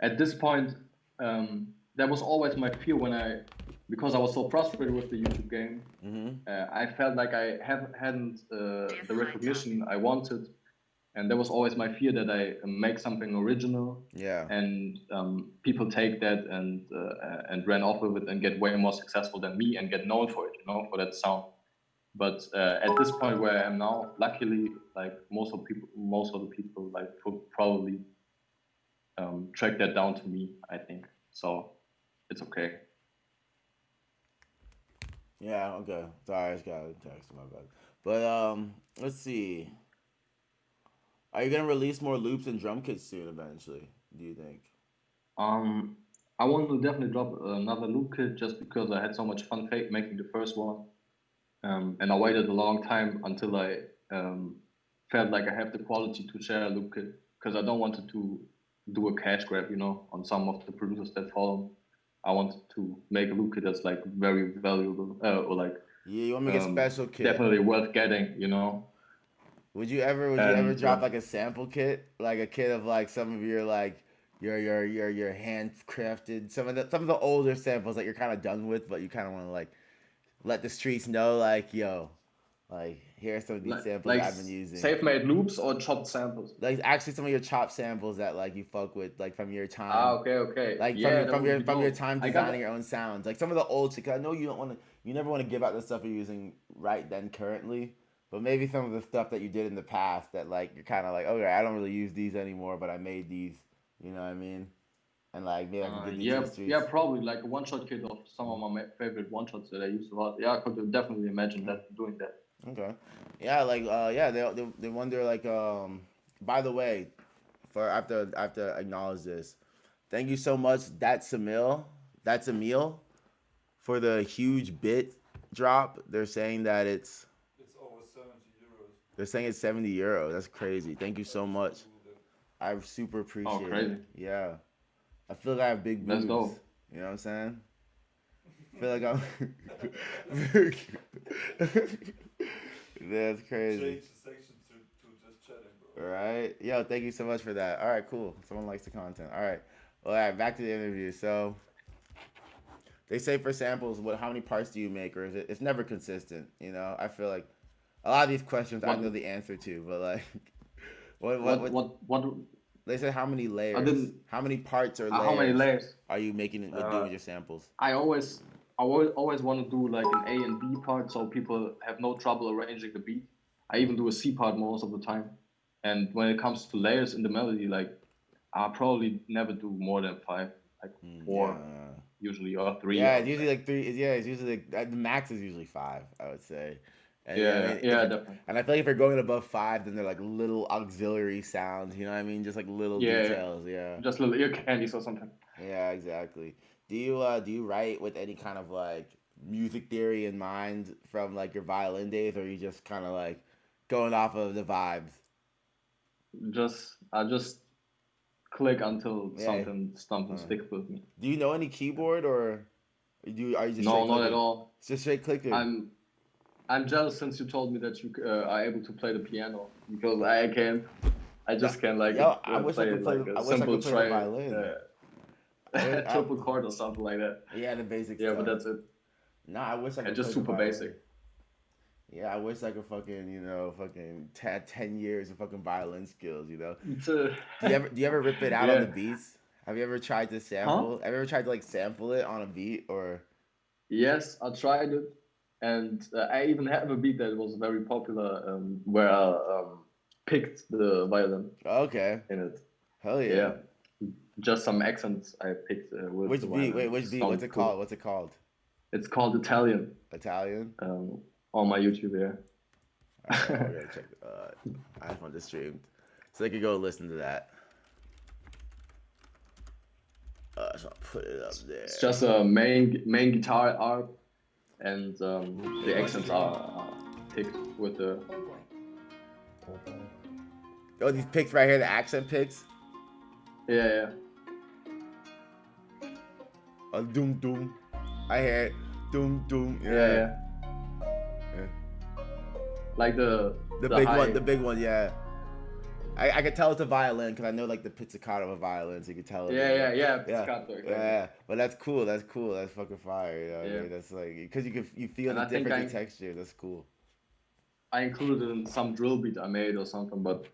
at this point, that was always my fear because I was so frustrated with the YouTube game. I felt like I hadn't the recognition I wanted, and that was always my fear that I make something original, Yeah. and people take that and ran off with it and get way more successful than me and get known for it, for that sound. But at this point where I am now, luckily, like most of the people like probably track that down to me, I think. So it's okay. Yeah, okay. Sorry, I just got a text, my bad. But let's see. Are you gonna release more loops and drum kits soon eventually? Do you think? Um, I want to definitely drop another loop kit just because I had so much fun making the first one, and I waited a long time until I felt like I have the quality to share a loop kit because I don't want to do a cash grab, on some of the producers that follow. I wanted to make a loop kit that's like very valuable or like Yeah, you want to make a special kit? definitely worth getting. Would you ever drop like a sample kit, like a kit of like some of your like your handcrafted some of the older samples that you're kind of done with, but you kind of want to like let the streets know like yo, like here are some of these samples like I've been using. Safe-made loops or chopped samples? Like actually some of your chopped samples that like you fuck with like from your time. Okay. Like yeah, from your time designing your own sounds. sounds. Like some of the old shit. 'Cause I know you never want to give out the stuff you're using right then currently. But maybe some of the stuff that you did in the past that like you're kind of like, okay, I don't really use these anymore, but I made these. You know what I mean? And like maybe I can give these to the streets. Yeah, probably like a one-shot kit of some of my favorite one-shots that I used a lot. Yeah, I could definitely imagine doing that. Okay. Yeah, like yeah, they wonder like by the way, for I have to acknowledge this. Thank you so much. That's Emil for the huge bit drop. They're saying that it's over 70 euros. they're saying it's 70 euros. That's crazy. Thank you so much. I super appreciate it. Yeah. I feel like I have big boobs. Let's go. You know what I'm saying? I feel like I'm That's crazy. Change the section to just chatting, bro. Right? Yo, thank you so much for that. All right, cool. Someone likes the content. All right. Well, all right, back to the interview. So, they say for samples, how many parts do you make, or is it's never consistent? I feel like a lot of these questions I know the answer to, but like, what They said how many I layers, didn't. how many parts or How many layers layers? are you making it with doing Uh, with your samples? I always want to do like an A and B part, so people have no trouble arranging the beat. I even do a C part most of the time. And when it comes to layers in the melody, like I probably never do more than five, like four Yeah. usually, or three, I Yeah, it's would usually say. like three. Yeah, it's usually like the max is usually five. I would say, and yeah, I Yeah, mean, yeah, definitely. and I feel like if you're going above five, then they're like little auxiliary sounds. You know what I mean? Just like little Yeah, yeah. details. Yeah, Just little ear candies or something. yeah, exactly. Do you write with any kind of like music theory in mind from like your violin days, or are you just kind of like going off of the vibes? I just click until Yeah. something Uh, sticks with me. do you know any keyboard, or are you just No, straight not at clicking? all. It's just straight clicking. I'm I'm jealous since you told me that you are able to play the piano because I can't. I No, just can like yo, I wish I play could play. like a I wish I simple could play the tri violin. I wish, triple chord or something like that. yeah, the basic Yeah, but stuff. that's it. No, I wish I Yeah, could play just the super violin. basic. Yeah, I wish I could fucking, fucking 10 years of fucking violin skills, you know? It's, Do you ever rip it out on the yeah. beats? Have you ever tried to Huh? sample? Have you ever tried to like sample it on a beat or Yes, I tried it, and I even have a beat that was very popular where I picked the violin okay. in it. Hell yeah. Yeah, just some accents I picked with the Which beat? Wait, violin. It which beat? What's sounded it cool. called? What's it called? It's called Italian Italian? um, on my YouTube. Alright, Yeah. we're gonna check I just want this streamed. So they could go listen to that. So I'll put it up there. It's just a main guitar art, and the Wait, accents are picked with the. oh, these picks right here, the accent picks. Yeah, yeah. Doom doom. I hear it. Doom doom. Yeah, Yeah. yeah. Yeah. Like the big high. one, the big one, yeah. I could tell it's a violin because I know like the pizzicato of a violin, so you could tell it. Yeah, Yeah, pizzicato, exactly. yeah. But that's cool. That's cool. That's fucking fire. You know what I Yeah. mean? That's like because you feel And the I think difference in texture. That's cool. I included in some drill beat I made or something, but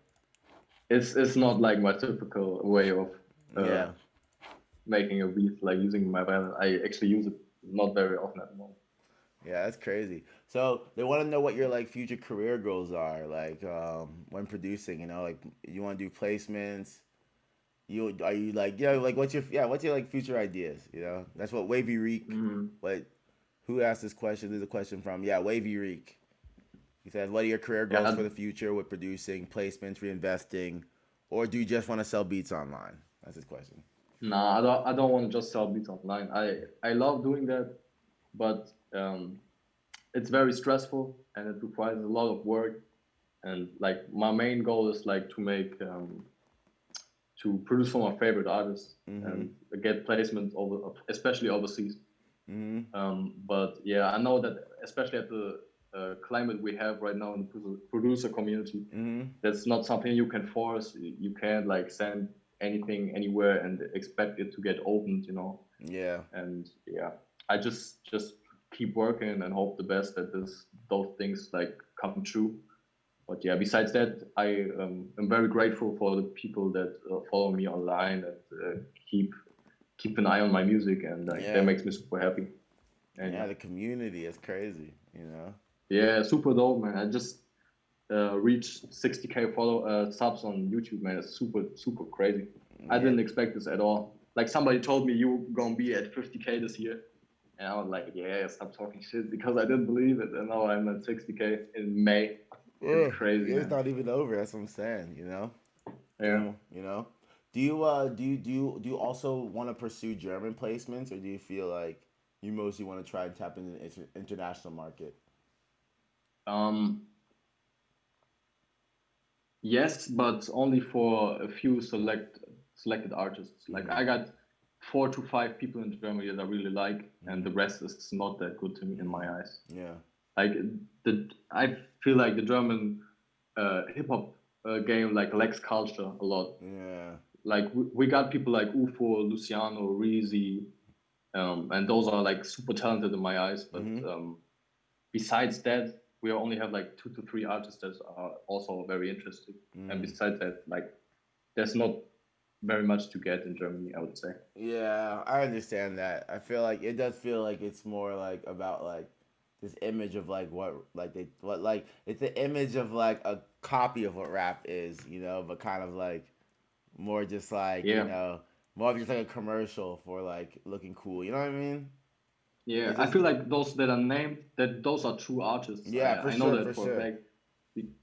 it's not like my typical way of Yeah. making a beat, like using my violin. I actually use it not very often at the moment. Yeah, that's crazy. So they want to know what your like future career goals are, like when producing. You know, like you want to do placements. Are you like like what's your like future ideas? You know, that's what Wavy Reek. Mm-hmm. What who asked this question? There's a question from Wavy Reek. He says, "What are your career Yeah, goals for the future with producing, placements, reinvesting, or do you just want to sell beats online?" That's his question. nah, I don't want to just sell beats online. I love doing that, but it's very stressful and it requires a lot of work. And like my main goal is like to produce for my favorite artists Mm-hmm. and get placement especially overseas. Mm-hmm. But yeah, I know that especially at the climate we have right now in the producer community, Mm-hmm. that's not something you can force. You can't like send anything anywhere and expect it to get opened, you know. Yeah. And yeah, I just keep working and hope the best that those things like come true. But yeah, besides that, I am very grateful for the people that follow me online and keep an eye on my music, and like that Yeah. makes me super happy. And Yeah. yeah, The community is crazy. You know. yeah, super dope, man. I just reached 60K follow subs on YouTube, man. It's super crazy. I Yeah. didn't expect this at all. Like somebody told me you gonna be at 50K this year, and I was like, yeah, stop talking shit because I didn't believe it, and now I'm at 60K in May. It's Yeah. crazy, It's man. not even over. That's what I'm saying. You know. Yeah. You know. Do you also want to pursue German placements, or do you feel like you mostly want to try and tap into the international market? Um, yes, but only for a few selected artists. Like Mm-hmm. I got 4 to 5 people in Germany that I really like, and the rest is not that good to me in my eyes. Yeah. Like I feel like the German hip hop game like lacks culture a lot. Yeah. Like we got people like Ouhboy, Luciano, Reezy, and those are like super talented in my eyes. But Mm-hmm. besides that, we only have like 2 to 3 artists that are also very interesting. And Mm. besides that, like there's not very much to get in Germany, I would say. Yeah, I understand that. I feel like it does feel like it's more like about like this image of like what like it's the image of like a copy of what rap is, you know, but kind of like more just like, you Yeah, know, more of just like a commercial for like looking cool. You know what I mean? yeah. It's I just feel like those that are named, that those are true artists. yeah, for I know sure, for that for a sure. fact.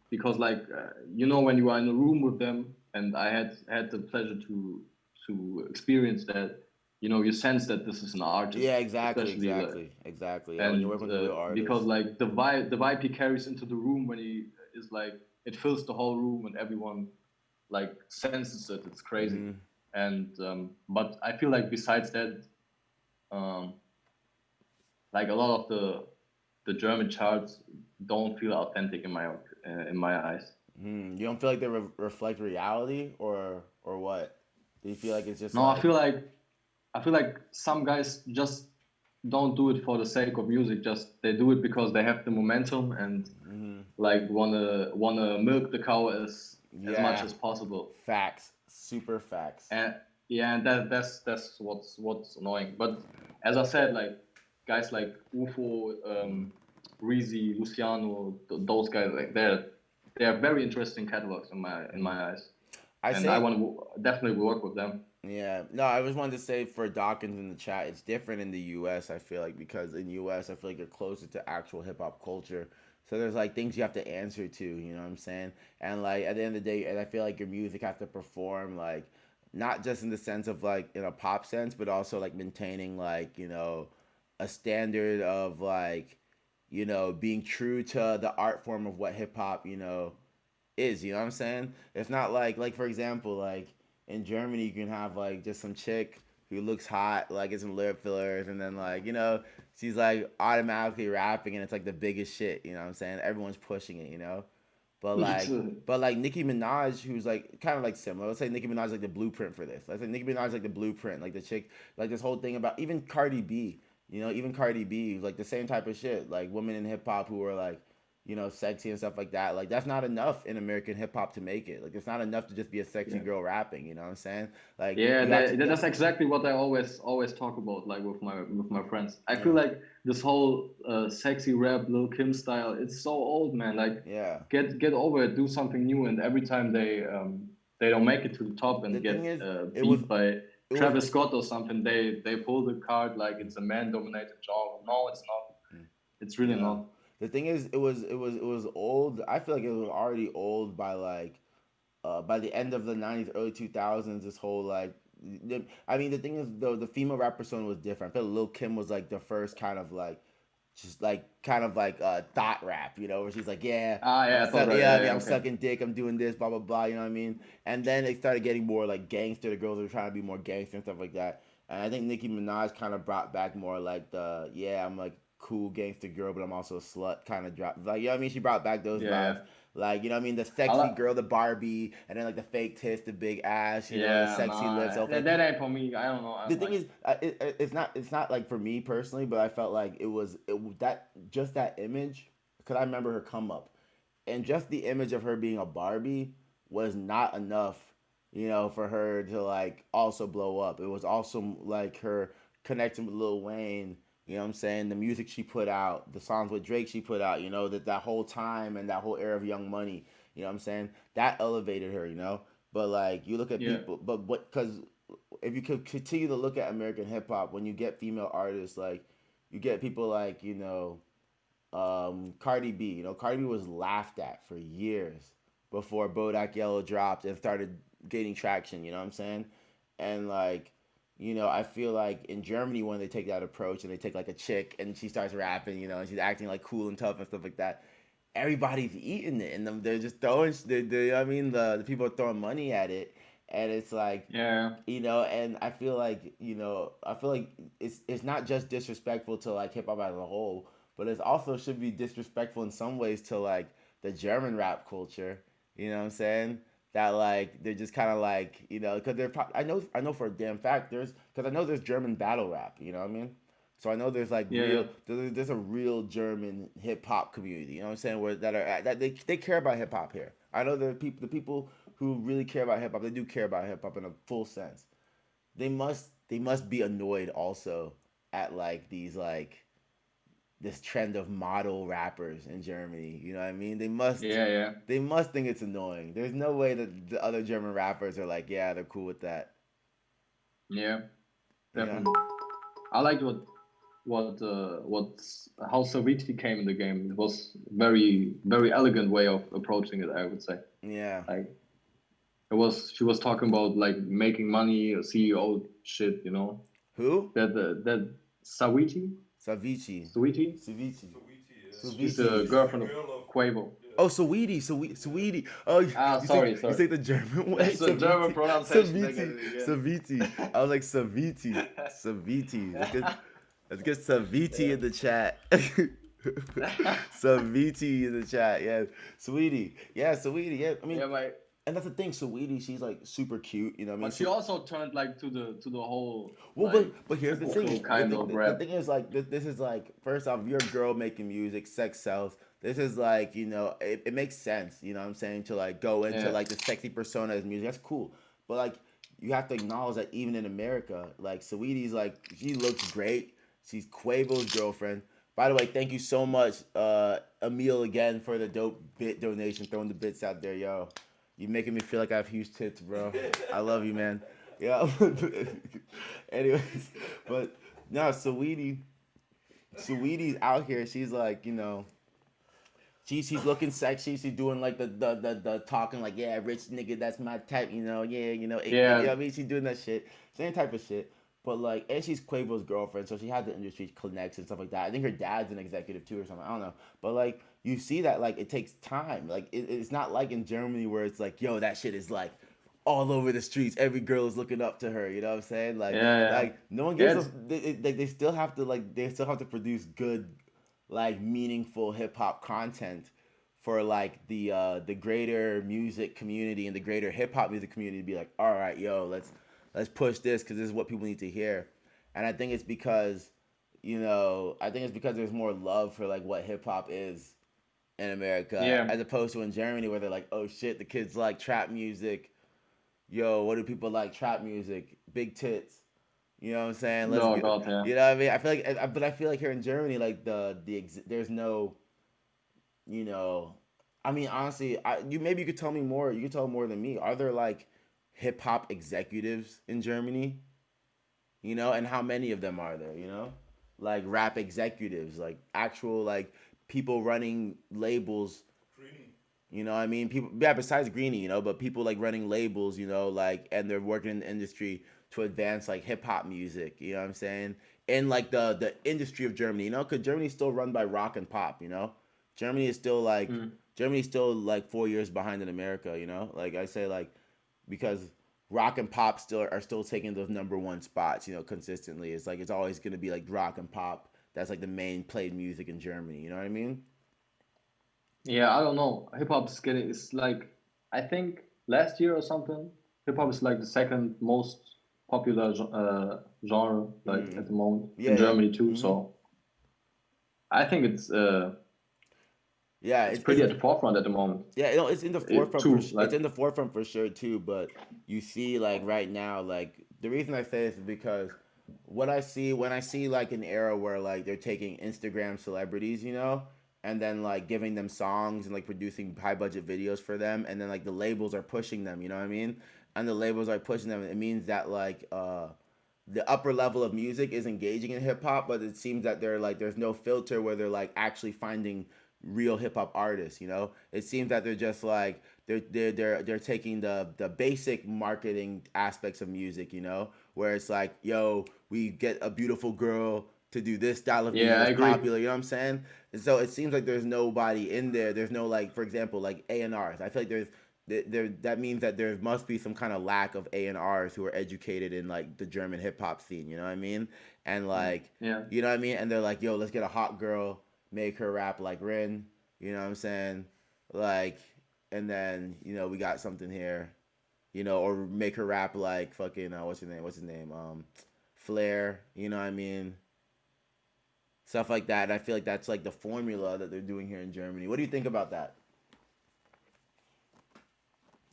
Because like you know, when you are in a room with them, and I had the pleasure to experience that. You know, you sense that this is an artist, Yeah, exactly, especially like, exactly, exactly. Yeah, when you're and working with a real because artist. like the vibe he carries into the room when he is like, it fills the whole room and everyone like senses it. It's crazy. Mm-hmm. And but I feel like besides that, um, like a lot of the German charts don't feel authentic in my eyes. Hmm. You don't feel like they reflect reality, or what? Do you feel like it's just No, like I feel like some guys just don't do it for the sake of music. Just they do it because they have the momentum and mm-hmm. like wanna milk the cow as much Yeah, as possible. facts, super facts. And yeah, and that's what's annoying. But as I said, like guys like UFO, Reezy, Luciano, those guys, like they're very interesting catalogs in Mm-hmm. my eyes, I and I say want to definitely work with them. yeah. No, I just wanted to say for Dawkins in the chat, it's different in the U.S. I feel like because in U.S. I feel like you're closer to actual hip hop culture. So there's like things you have to answer to, you know what I'm saying? And like at the end of the day, and I feel like your music have to perform like not just in the sense of like in a pop sense, but also like maintaining like a standard of like being true to the art form of what hip hop is. You know what I'm saying? It's not like for example, like in Germany, you can have like just some chick who looks hot, like get some lip fillers, and then like she's like automatically rapping, and it's like the biggest shit. You know what I'm saying? Everyone's pushing it. But like, Nicki Minaj, who's like kind of like similar. Let's say Nicki Minaj is like the blueprint for this. Let's say Nicki Minaj is like the blueprint, like the chick, like this whole thing about even Cardi B. Even Cardi B, like the same type of shit. Like women in hip hop who are like, sexy and stuff like that. Like that's not enough in American hip hop to make it. Like it's not enough to just be a sexy Yeah. girl rapping. You know what I'm saying? Like Yeah, you have to. that's exactly what I always talk about, like with my friends. I feel Yeah. like this whole sexy rap Lil Kim style, it's so old, man. Like, Yeah. get over it, do something new. And every time they don't make it to the top The and thing get is, it was beat by it was. Travis Scott or something, they pull the card like it's a man dominated genre. No, it's not. It's really Yeah. not. The thing is, it was old. I feel like it was already old by the end of the '90s, early 2000s. This whole like, I mean, the thing is, the female rap persona was different. I feel like Lil Kim was like the first kind of like, just like kind of like thought rap, where she's like, yeah, Ah, yeah, I'm I thought sucking, that. yeah, Yeah, I mean, yeah, I'm okay. sucking dick, I'm doing this, blah blah blah. You know what I mean? And then it started getting more like gangster. The girls were trying to be more gangster and stuff like that. And I think Nicki Minaj kind of brought back more like the yeah, I'm like cool gangster girl, but I'm also a slut kind of drop. Like, you know what I mean? She brought back those Yeah, yeah. vibes. Like, you know what I mean? The I sexy like. girl, the Barbie, and then like the fake tits, the big ass, the Yeah, sexy lips. no, Okay. that ain't for me. I don't know. The thing Like, is, it's not like for me personally, but I felt like that just that image, because I remember her come up, and just the image of her being a Barbie was not enough, for her to like also blow up. It was also like her connecting with Lil Wayne. You know what I'm saying? The music she put out, the songs with Drake she put out. That whole time and that whole era of Young Money. You know what I'm saying? That elevated her. But like you look at yeah. people, but what because if you could continue to look at American hip hop, when you get female artists, like you get people like Cardi B. Cardi B was laughed at for years before Bodak Yellow dropped and started gaining traction. You know what I'm saying? And like, I feel like in Germany when they take that approach and they take like a chick and she starts rapping, and she's acting like cool and tough and stuff like that. Everybody's eating it, and they're just throwing. I mean, the people are throwing money at it, and it's like, Yeah, and I feel like it's not just disrespectful to like hip hop as a whole, but it also should be disrespectful in some ways to like the German rap culture. You know what I'm saying? That like they're just kind of like because I know for a damn fact because I know there's German battle rap. You know what I mean? So I know there's like yeah, yeah. there's a real German hip hop community. You know what I'm saying? Where that they care about hip hop here. I know the people who really care about hip hop, they do care about hip hop in a full sense. They must be annoyed also at like these like this trend of model rappers in Germany. You know what I mean? Yeah, yeah, They must think it's annoying. There's no way that the other German rappers are like, yeah, they're cool with that. yeah, Yeah. definitely. I liked what how Saviti came in the game. It was very elegant way of approaching it, I would say. Yeah. Like she was talking about like making money, CEO shit, you know. Who? That Saviti, Savici. Saviti, Savici. Sweetie, she's a Savici. she's the girlfriend of girl of. Quavo. Oh, Sweetie. Oh, Ah, you sorry. say the German way? That's the German pronunciation. Saviti. I was like Saviti. Let's get Saviti in the chat. Saviti in the chat. Yeah, Sweetie. Yeah, Sweetie. Yeah, I mean, Yeah, my. and that's the thing. Sweetie, she's like super cute. You know what I mean? But she also turned like to the whole Well, like but here's the thing. vocal kind of The rap. thing is like this is like first off, you're a girl making music, sex sells. This is like it makes sense. You know what I'm saying to like go into Yeah. like the sexy persona as music. That's cool, but like you have to acknowledge that even in America, like Saweetie's like she looks great. She's Quavo's girlfriend. By the way, thank you so much, Emil, again for the dope bit donation, throwing the bits out there, yo. You making me feel like I have huge tits, bro. I love you, man. Yeah. Anyways, but no, Sweetie's out here. She's like, she's looking sexy. She's doing like the talking like, yeah, rich nigga, that's my type. Yeah, you know what I mean. She's doing that shit, same type of shit. But like, and she's Quavo's girlfriend, so she had the industry connects and stuff like that. I think her dad's an executive too or something. I don't know, but like you see that like it takes time. Like it's not like in Germany where it's like, yo, that shit is like all over the streets. Every girl is looking up to her. You know what I'm saying? Like, Yeah. like no one gives. They still have to produce good, like meaningful hip hop content for like the greater music community and the greater hip hop music community to be like, all right, yo, let's push this because this is what people need to hear. And I think it's because, there's more love for like what hip hop is in America Yeah. as opposed to in Germany where they're like, oh shit, the kids like trap music. Yo, what do people like? Trap music, big tits. You know what I'm saying? No, God, yeah. You know what I mean? I feel like here in Germany, like there's no, I mean honestly, maybe you could tell me more. You could tell more than me. Are there like hip hop executives in Germany? And how many of them are there? Like rap executives, like actual like people running labels. Greenie. You know what I mean? People, yeah, besides Greenie, but people like running labels, like, and they're working in the industry to advance like hip hop music, you know what I'm saying? And like the industry of Germany, because Germany's still run by rock and pop, Germany is still like, Germany's still like 4 years behind in America, like I say, like, because rock and pop are still taking those number one spots, consistently. It's like, it's always going to be like rock and pop. That's like the main played music in Germany, you know what I mean? Yeah, I don't know. Hip hop is like, I think last year or something, hip hop is like the second most popular genre like at the moment in Germany too. So I think it's it's pretty at the forefront at the moment. Yeah, it's in the forefront. It's in the forefront for sure too. But you see, like right now, like the reason I say this is because when I see like an era where like they're taking Instagram celebrities, and then like giving them songs and like producing high budget videos for them, and then like the labels are pushing them, you know what I mean? And the labels are pushing them. It means that like the upper level of music is engaging in hip hop, but it seems that they're like there's no filter where they're like actually finding real hip hop artists. It seems that they're just like they're taking the basic marketing aspects of music, where it's like, yo, we get a beautiful girl to do this style of music that's popular, you know what I'm saying? And so it seems like there's nobody in there. There's no, like, for example, like A&Rs. I feel like that means that there must be some kind of lack of A&Rs who are educated in like the German hip hop scene, you know what I mean? And like, you know what I mean? And they're like, yo, let's get a hot girl, make her rap like Rin, you know what I'm saying? Like, and then, we got something here, or make her rap like fucking, what's his name? Flair, you know what I mean? Stuff like that. And I feel like that's like the formula that they're doing here in Germany. What do you think about that?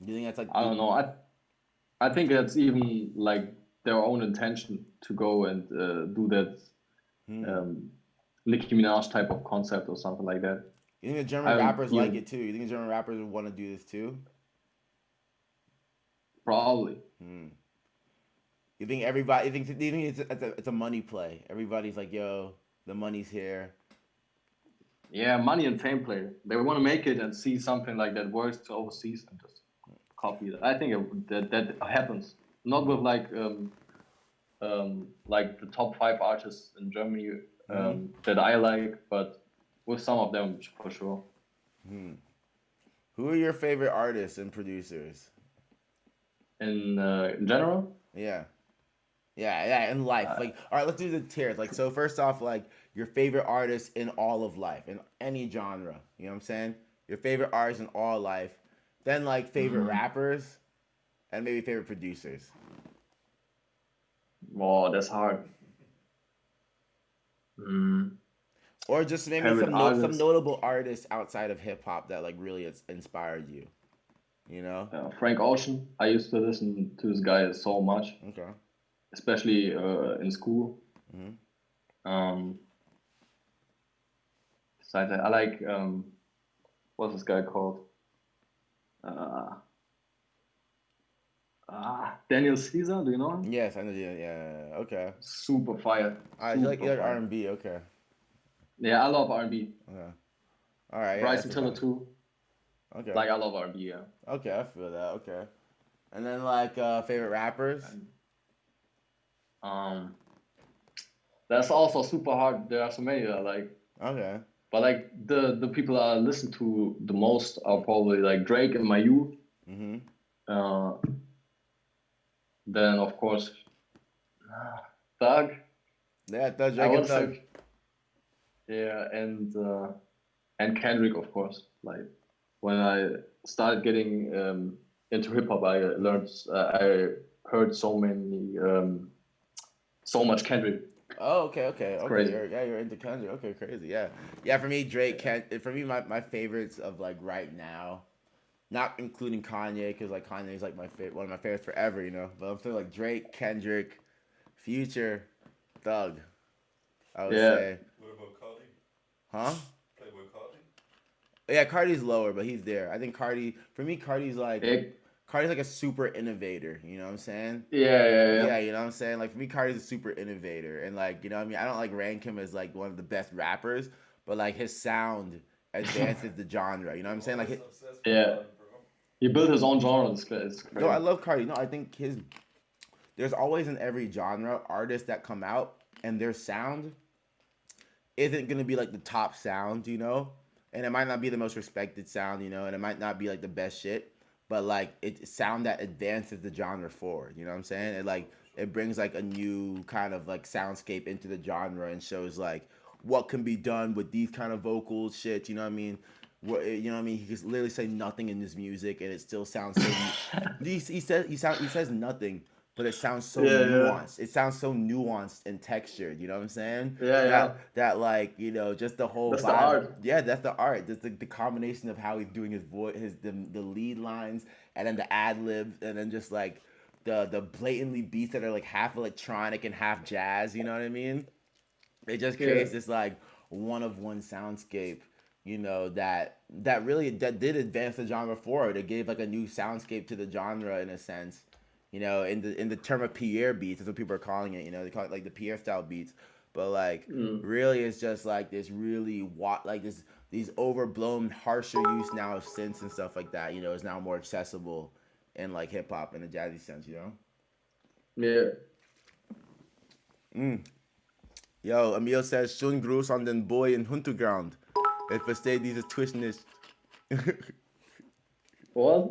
You think that's like I don't know. I think that's even like their own intention to go and do that um, Nicki Minaj type of concept or something like that. You think the German I don't rappers like even it too? You think the German rappers would want to do this too? probably. You think everybody? You think it's a money play? Everybody's like, yo, the money's here. Yeah, money and fame play. They want to make it and see something like that works to overseas and just copy it. I think that happens. Not with like the top 5 artists in Germany that I like, but with some of them for sure. Who are your favorite artists and producers? In general, Yeah. Yeah, in life. Like, all right, let's do the tiers. Like, so first off, like, your favorite artist in all of life, in any genre. You know what I'm saying? Your favorite artist in all life. Then, like, favorite rappers, and maybe favorite producers. oh, that's hard. Or just maybe Favorite some artist, notable artists outside of hip hop that, like, really inspired you. You know? Frank Ocean. I used to listen to this guy so much, Okay. especially in school. Besides that, I like what's this guy called? Uh, Daniel Caesar. Do you know him? Yes, I know. Yeah. Okay. Super fire. All right, you like Super fire. R&B? Okay. Yeah, I love R&B. Okay. All right. Yeah, Bryson that's Tiller okay. too. Okay. Like I love R&B. Yeah. Okay, I feel that. Okay. And then like favorite rappers. That's also super hard. There are so many that I like. Okay. But like the people I listen to the most are probably like Drake in my youth. Then of course, Thug. Yeah, Thug, I Drake, and would Thug. say, yeah, and Kendrick, of course. Like when I started getting into hip hop, I learned I heard so much Kendrick. Oh, okay. Crazy. You're into Kendrick. Okay, crazy. Yeah. For me, Drake. For me, my favorites of like right now, not including Kanye, because like Kanye's like one of my favorites forever, you know. But I'm saying like Drake, Kendrick, Future, Thug. I would say. What about Cardi? Huh? Playboy Cardi? Yeah, Cardi's lower, but he's there. I think Cardi's like a super innovator. You know what I'm saying? Yeah. You know what I'm saying? Like for me, Cardi's a super innovator, and like you know what I mean. I don't like rank him as like one of the best rappers, but like his sound advances the genre. You know what I'm saying? Like Yeah. He built his own genre. It's crazy. no, I love Cardi. No, I think there's always in every genre artists that come out and their sound isn't gonna be like the top sound, you know, and it might not be the most respected sound, you know, and it might not be like the best shit, but like it's sound that advances the genre forward. You know what I'm saying? It brings like a new kind of like soundscape into the genre and shows like what can be done with these kind of vocals, shit. You know what I mean? You know what I mean? He can literally say nothing in his music and it still sounds so. he says nothing, but it sounds so nuanced. It sounds so nuanced and textured. You know what I'm saying? That like you know just the whole That's vibe. the art. Yeah, that's the art. Just the combination of how he's doing his voice, the lead lines, and then the ad libs, and then just like the blatantly beats that are like half electronic and half jazz. You know what I mean? It just creates this like one of one soundscape. You know that did advance the genre forward. It gave like a new soundscape to the genre in a sense. You know, in the term of Pierre beats, that's what people are calling it. You know, they call it like the Pierre style beats. But like, really, it's just like this really these overblown, harsher use now of synths and stuff like that. You know, is now more accessible in like hip hop in a jazzy sense. You know. Yeah. Yo, Emil says, schönen Gruß an den Boy in Hintergrund. Ich verstehe dieses Twist nicht. What?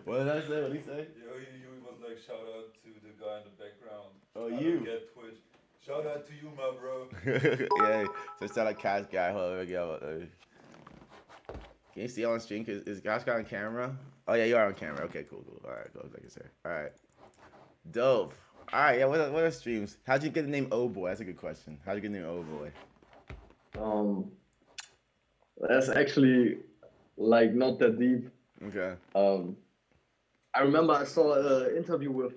What did I say? What did he say? Yo, he was like, shout out to the guy in the background. Oh, I you. don't get Twitch. Shout out to you, my bro. Yeah, so shout out Cash Guy. Hold on, let me go. Can you see on stream? Is Cash Guy on camera? Oh, yeah, you are on camera. Okay, cool. All right, go. Like I said. All right. Dope. All right, yeah, what are streams? How'd you get the name Ouhboy? That's a good question. How'd you get the name Ouhboy? That's actually like not that deep. Okay. I remember I saw an interview with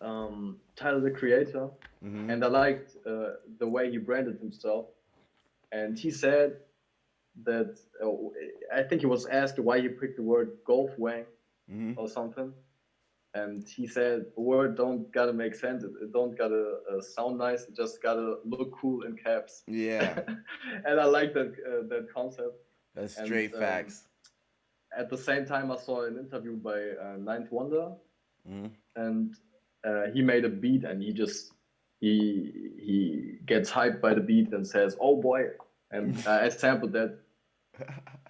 Tyler the Creator, Mm-hmm. and I liked the way he branded himself. And he said that I think he was asked why he picked the word golf wang Mm-hmm. or something, and he said the word don't gotta make sense, it don't gotta sound nice, it just gotta look cool in caps. Yeah, And I like that concept. that's And straight facts. at the same time, I saw an interview by Ninth Wonder, Mm-hmm. and he made a beat, and he gets hyped by the beat and says, "Oh boy," and I sampled that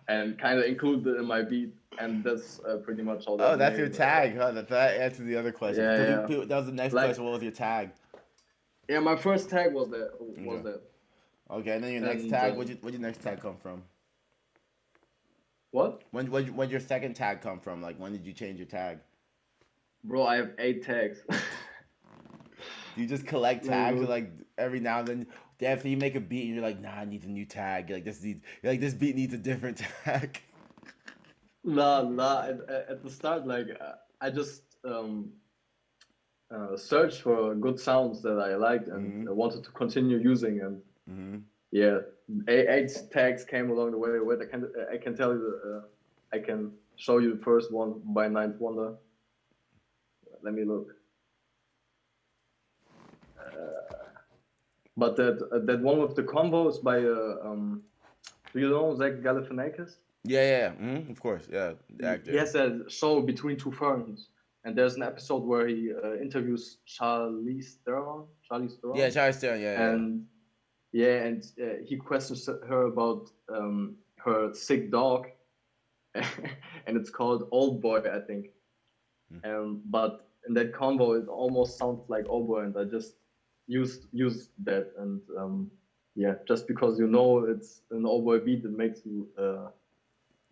and kind of included it in my beat, and that's pretty much all Oh, that that's your name. tag, huh? That answers the other question. Yeah, yeah. That was the next Like, question. What was your tag? yeah, my first tag was that. Okay. Okay, and then your next And tag. Where'd your next tag come from? what? When'd your second tag come from? Like, when did you change your tag? Bro, I have 8 tags. Do you just collect tags, or like every now and then? Damn, so you make a beat and you're like, nah, I need a new tag. You're like, this beat needs a different tag. Nah. At the start, like I just searched for good sounds that I liked and wanted to continue using, and Mm-hmm. yeah, 8 tags came along the way. Wait, I can tell you, I can show you the first one by Ninth Wonder. Let me look. But that one with the combo is by do you know Zach Galifianakis? Yeah. Mm-hmm. Of course, yeah. The actor. He has a show Between Two Ferns, and there's an episode where he interviews Charlize Theron. Yeah, Charlie Theron. Yeah. And and he questions her about her sick dog, and it's called Ouhboy, I think. But in that combo, it almost sounds like Ouhboy, and I just used that, and just because it's an Ouhboy beat, it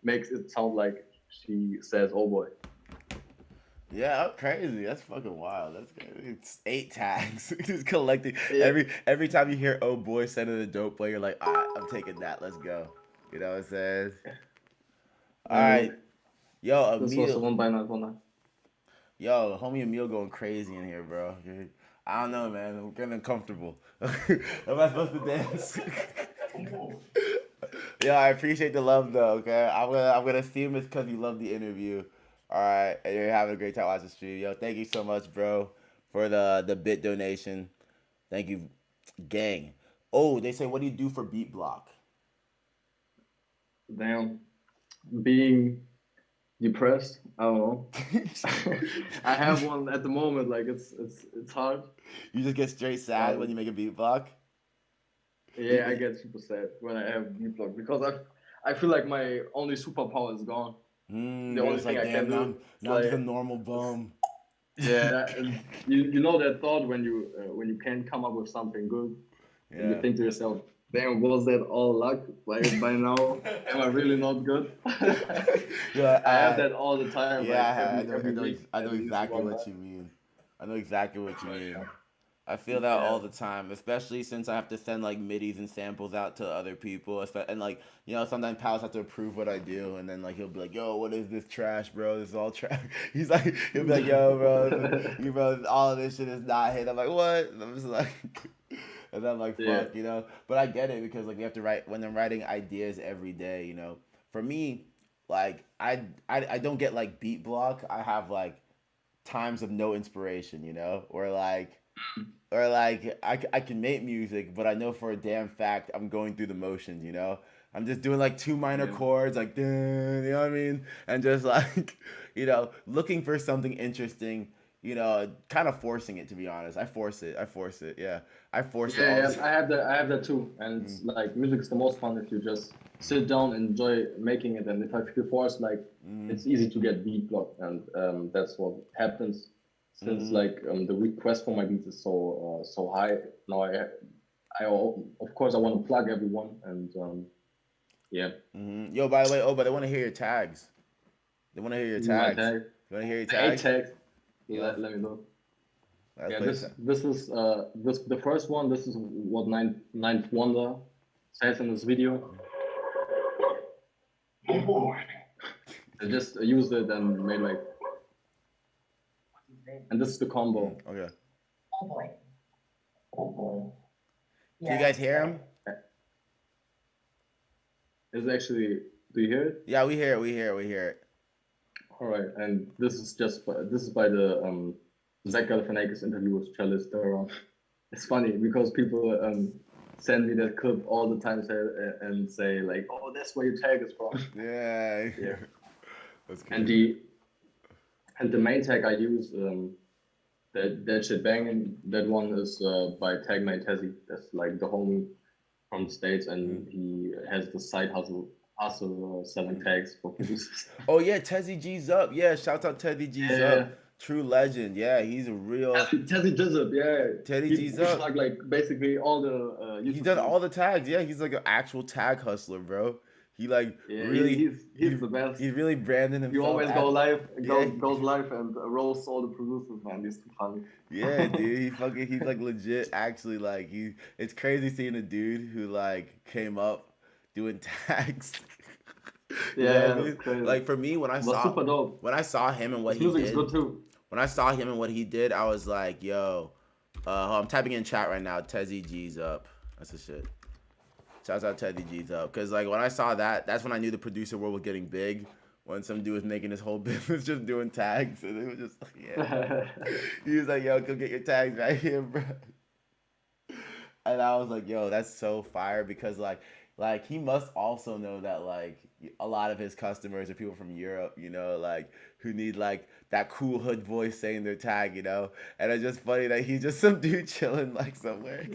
makes it sound like she says Ouhboy. Yeah, crazy. That's fucking wild. That's good. It's 8 tags. Just collecting Yeah. every time you hear "Oh boy" said in a dope play, you're like, all right, I'm taking that. Let's go. You know what I'm saying? All right, yo, This was the Emil. one by Night One. Yo, homie Emil going crazy in here, bro. I don't know, man. I'm getting uncomfortable. Am I supposed to dance? Yo, I appreciate the love though. Okay, I'm gonna assume it's because you love the interview. All right, and you're having a great time watching the stream. Yo, thank you so much, bro, for the bit donation. Thank you, gang. Oh, they say, what do you do for beat block? Damn, being depressed. I don't know. I have one at the moment. Like it's hard. You just get straight sad when you make a beat block. Yeah, I get super sad when I have beat block because I feel like my only superpower is gone. The only It's thing like, I damn, can do. now I'm just a normal bum. Yeah, and you know that thought when you can't come up with something good, and you think to yourself, "Damn, was that all luck? Like by now, am I really not good?" Yeah, I have that all the time. Yeah, like every week, I know at least exactly one what time. you mean. I know exactly what you mean. I feel that all the time, especially since I have to send like midis and samples out to other people, and like sometimes pals have to approve what I do, and then like he'll be like, "Yo, what is this trash, bro? This is all trash." He'll be like, "Yo, bro, all of this shit is not hit." I'm like, "What?" And I'm just like, and I'm like, "Fuck," But I get it because like we have to write when I'm writing ideas every day. For me, like I don't get like beat block. I have like times of no inspiration, or like I can make music, but I know for a damn fact I'm going through the motions, I'm just doing like 2 minor chords, like, dun, you know what I mean? And just like, looking for something interesting, kind of forcing it, to be honest. I force it, yeah. I force it all. I have that too. And it's like music is the most fun if you just sit down and enjoy making it. And if I feel forced, like it's easy to get beat blocked, and that's what happens. Since like the request for my beats is so high now, I of course I want to plug everyone, and Yo, by the way, but they want to hear your tags. They want to hear your tags. Tag. You want to hear your tags? 8 tags. Yeah. Let me look. This is the first one. This is what Ninth Wonder says in this video. I just used it and made like and this is the combo. Okay. Ouhboy. Can you guys hear him? It's actually, do you hear it? Yeah, we hear it. All right, and this is by the Zach Galifianakis interview with Charlize Theron. It's funny because people send me that clip all the time and say like, "Oh, that's where your tag is from." Yeah. Yeah. That's And crazy. the main tag I use, that shit banging. That one is by Tagmate Tezzy. That's like the homie from the States, and he has the side hustle selling tags for producers. Oh yeah, Tezzy G's up. Yeah, shout out Tezzy G's Yeah. up. True legend. Yeah, he's a real. Tezzy Jizzup, yeah. Teddy He- G's he's up. like basically all the. He's done all the tags. Yeah, he's like an actual tag hustler, bro. He like Yeah, really. he's the best. He's really branding himself. You always as- go live, Yeah. goes live and roasts all the producers, man. He's too funny. Yeah, dude. He's like legit. Actually, like it's crazy seeing a dude who like came up doing tags. You know Yeah, what I mean? it's crazy. Like for me, when I It was super dope. saw him and what His he music's did, good too. when I saw him and what he did, I was like, yo, I'm typing in chat right now. Tezzy G's up. That's the shit. Shouts out Tezzy G's up. Cause like when I saw that, that's when I knew the producer world was getting big. When some dude was making his whole business just doing tags, and it was just like, yeah. He was like, yo, come get your tags right here, bro. And I was like, yo, that's so fire because like he must also know that like a lot of his customers are people from Europe, you know, like who need like that cool hood voice saying their tag, you know. And it's just funny that he's just some dude chilling like somewhere,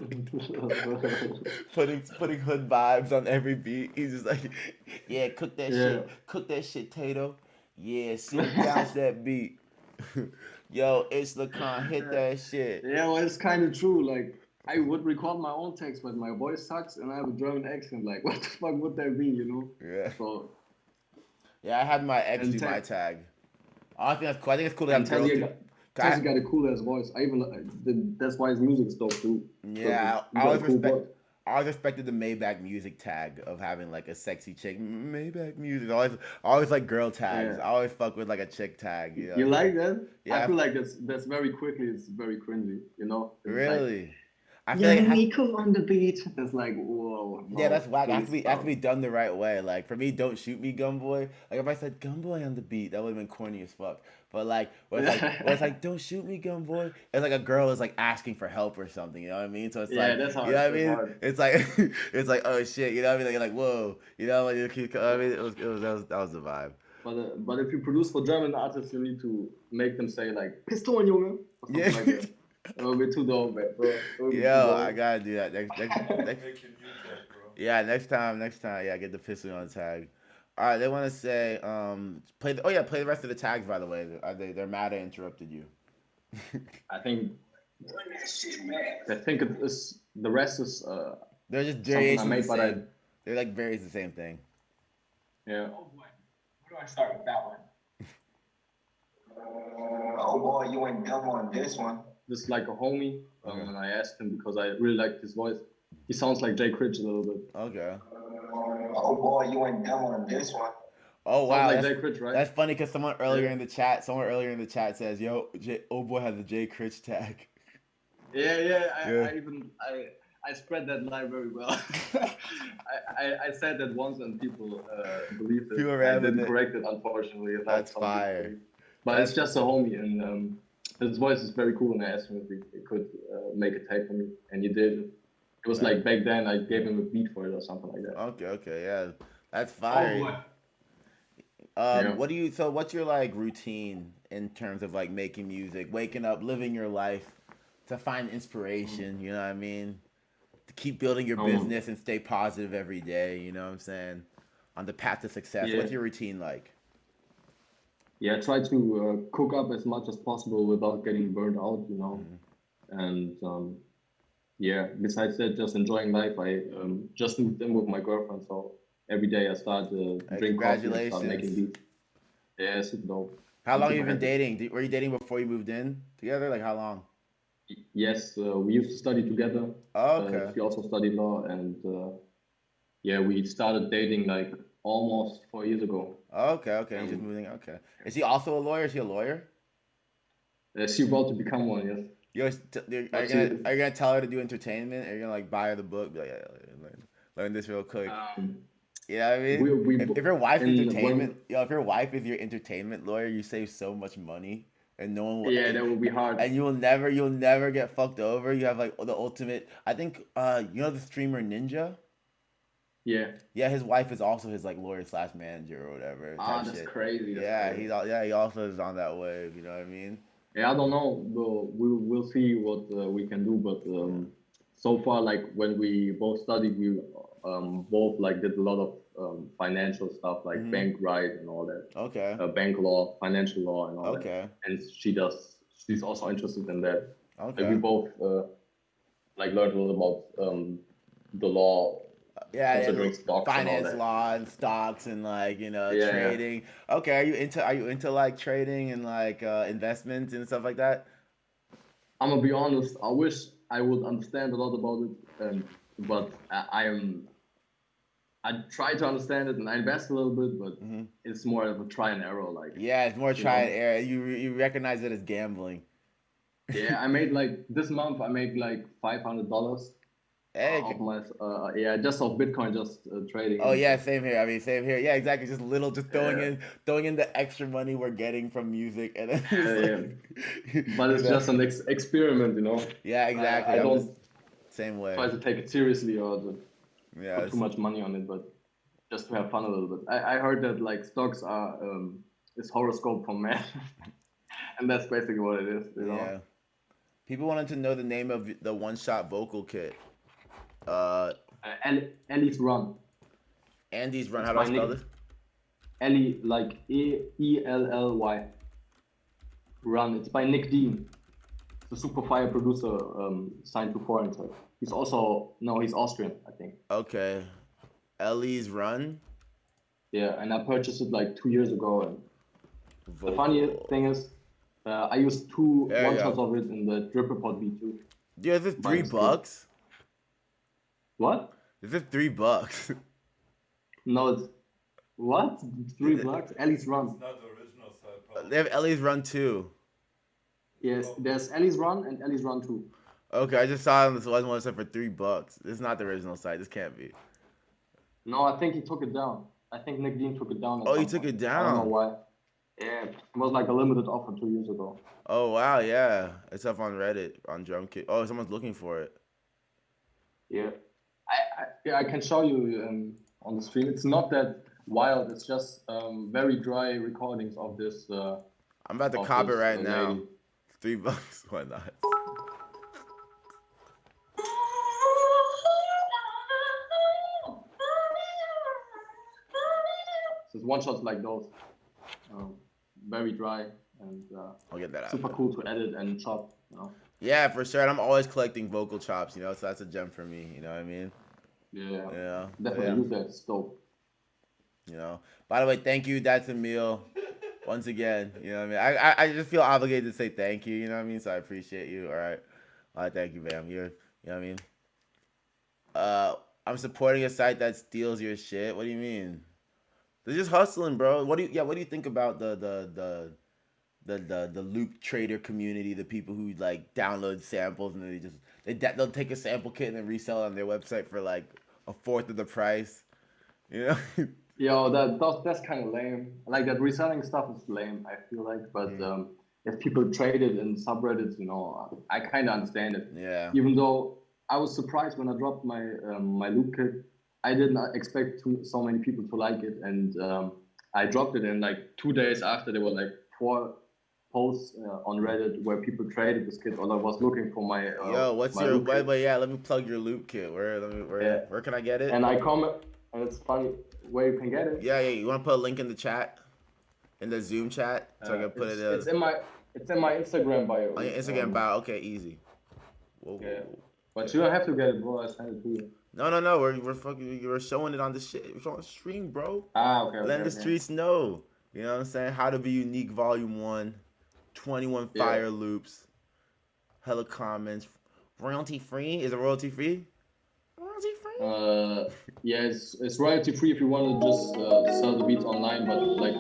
putting hood vibes on every beat. He's just like, yeah, cook that shit, Tato. Yeah, see bounce that beat. Yo, it's the con, hit that shit. Yeah, well, it's kind of true. Like, I would record my own text, but my voice sucks and I have a German accent. Like, what the fuck would that be, you know? Yeah. So, Yeah, I had my ex And do tag- my tag. I think that's cool. I think it's cool to have and girls. Tezzy got a cool ass voice. That's why his music's dope too. Yeah, He I got a always cool respect. voice. I always respected the Maybach music tag of having like a sexy chick. Maybach music. I always like girl tags. Yeah. I always fuck with like a chick tag. You know? You like that? Yeah. I feel like that's very quickly. It's very cringy, you know? It's Really? I Like, feel like it yeah, has, Nico on the beat. It's like, whoa. yeah, that's whack. It has please to stop. be done the right way. Like for me, don't shoot me, Gunboi. Like if I said Gunboi on the beat, that would have been corny as fuck. But like when it's like don't shoot me, Gunboi, it's like a girl is like asking for help or something. You know what I mean? So it's Yeah, like that's hard. you know what I That's mean? hard. It's like it's like oh shit. You know what I mean? Like, you're like whoa. You know like I mean it was that was the vibe. But if you produce for German artists, you need to make them say like Pistolen, Junge, or something Yeah. like that. It will be too dope, man, bro. It will be too Yo, dope. I gotta do that next. Make your new tag, bro. Yeah, next time, yeah, get the pistol on tag. All right, they want to say, play the rest of the tags. By the way, they're mad I interrupted you. I think it is the rest is They're just something I variations of made, the but same. They're like variations of the same thing. yeah. Oh boy, where do I start with that one? Oh boy, you went dumb on this one. Just like a homie, Okay. and I asked him because I really liked his voice. He sounds like Jay Critch a little bit. Okay. Oh boy, you went dumb on this one. Oh wow, Sounds like that's, Jay Critch, right? that's funny because someone earlier Yeah. in the chat says, "Yo, Ouhboy has a J Critch tag." Yeah. Yeah. I spread that lie very well. I said that once and people believed it. People I ran with didn't it. correct it, unfortunately. It That's helped some people fire. believe. But it's just a homie, and his voice is very cool. And I asked him if he could make a tag for me, and he did. It was like back then I gave him a beat for it or something like that. Okay, yeah, that's Oh fire. boy. Yeah. What's your like routine in terms of like making music, waking up, living your life to find inspiration, you know what I mean? To keep building your business and stay positive every day, you know what I'm saying? On the path to success. Yeah. What's your routine like? Yeah, I try to cook up as much as possible without getting burned out, you know. And yeah, besides that, just enjoying life. I just moved in with my girlfriend, so every day I start Hey, drink coffee and start congratulations. making beats. Yeah, super dope. How long I'm have you super been happy. dating? Were you dating before you moved in together? Like how long? Yes, we used to study together. Oh, okay. She also studied law, and yeah, we started dating like almost 4 years ago. Okay. You just moving. Okay. Is he also a lawyer? Is he a lawyer? She about to become one, yes. Are you gonna tell her to do entertainment? Are you gonna like buy her the book? Be like, yeah, learn this real quick. You know what I mean? If your wife if your wife is your entertainment lawyer, you save so much money, and no one will. Yeah, that will be hard. And you'll never get fucked over. You have like the ultimate. I think you know the streamer Ninja. Yeah. Yeah, his wife is also his like lawyer / manager or whatever. That's shit. crazy. He also is on that wave. You know what I mean? Yeah, I don't know. We'll see what we can do, but so far, like when we both studied, we both like did a lot of financial stuff, like bank right and all that. Okay. Bank law, financial law, and all that. Okay. And she's also interested in that. Okay. Like we both like learned a lot about the law. Considering stocks finance and all that. law and stocks and like Yeah. trading. Okay, are you into like trading and like investments and stuff like that? I'm gonna be honest. I wish I would understand a lot about it, but I try to understand it and I invest a little bit, but it's more of a try and error. Like it's more try and error. You recognize it as gambling. Yeah, I made like this month. I made like $500. Of my just off Bitcoin, just trading. Oh yeah, same here. I mean, same here. Yeah, exactly. Just throwing in the extra money we're getting from music, and then but it's just an experiment, you know. Yeah, exactly. I don't same way. Try to take it seriously or to put too much money on it, but just to have fun a little bit. I heard that like stocks are is horoscope for men, and that's basically what it is. You know? Yeah. People wanted to know the name of the one-shot vocal kit. Ellie's Run. Andy's Run. How do I spell this? Ellie, like Elly. Run. It's by Nick Dean, the super fire producer signed to Foreign Tech. He's Austrian, I think. Okay. Ellie's Run? Yeah, and I purchased it like 2 years ago. And the funny thing is, I used two one-shots of it in the Drip Report V2. Dude, is this $3? What? Is this $3? No, it's what? $3? Ellie's Run. It's not the original side. They have Ellie's Run too. Yes, there's Ellie's Run and Ellie's Run 2. Okay, I just saw on this one website for $3. This is not the original site. This can't be. No, I think he took it down. I think Nick Dean took it down. Oh, he took it down. I don't know why. Yeah, it was like a limited offer 2 years ago. Oh wow, yeah, it's up on Reddit on Drum Kit. Oh, someone's looking for it. Yeah, I can show you on the stream. It's not that wild. It's just very dry recordings of this. I'm about to cop it right now. $3, why not? So it's one shots like those, very dry and I'll get that out. super cool to edit and chop. You know? Yeah, for sure. And I'm always collecting vocal chops, so that's a gem for me. You know what I mean? Yeah. Definitely use that. It's dope. By the way, thank you, That's Emil. Once again, you know what I mean? I just feel obligated to say thank you, you know what I mean? So I appreciate you. All right, thank you, Bam. You know what I mean? I'm supporting a site that steals your shit. What do you mean? They're just hustling, bro. What do you think about the loop trader community, the people who like download samples and they'll take a sample kit and then resell it on their website for like a fourth of the price, you know? Yo, that's kind of lame. Like that reselling stuff is lame, I feel like. But if people trade it in subreddits, I kind of understand it. Yeah. Even though I was surprised when I dropped my my loop kit, I did not expect so many people to like it, and I dropped it, and like 2 days after, there were like 4 posts on Reddit where people traded this kit, or I was looking for my. Yo, what's my your? Let me plug your loop kit. Where can I get it? And I comment, and it's funny where you can get it. Yeah. You want to put a link in the chat, in the Zoom chat, so I can put it. It's in my Instagram bio. On your Instagram bio. Okay, easy. Whoa. But you don't have to get it, bro. I sent it to you. No. We're showing it on the shit. We're showing stream, bro. Okay. Let the streets know. You know what I'm saying? How to Be Unique, Volume 1, 21 fire loops, hella comments. Royalty free? Is it royalty free? Royalty free? Yeah, it's royalty free if you want to just sell the beats online, but like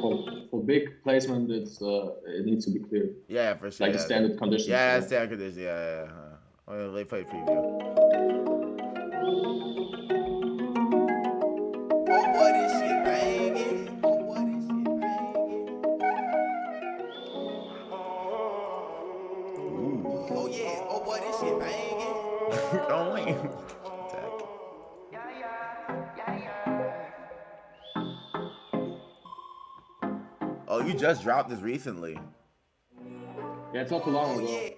for big placement, it needs to be clear, Yeah, for sure. like the Yeah, standard conditions. yeah, Yeah. standard conditions. Yeah. Oh, they play preview. Oh boy, this shit banging. Oh boy, this shit banging. Oh yeah, oh boy, this shit banging. Don't wait. Oh, you just dropped this recently. Yeah, it's not too long Oh ago. yeah.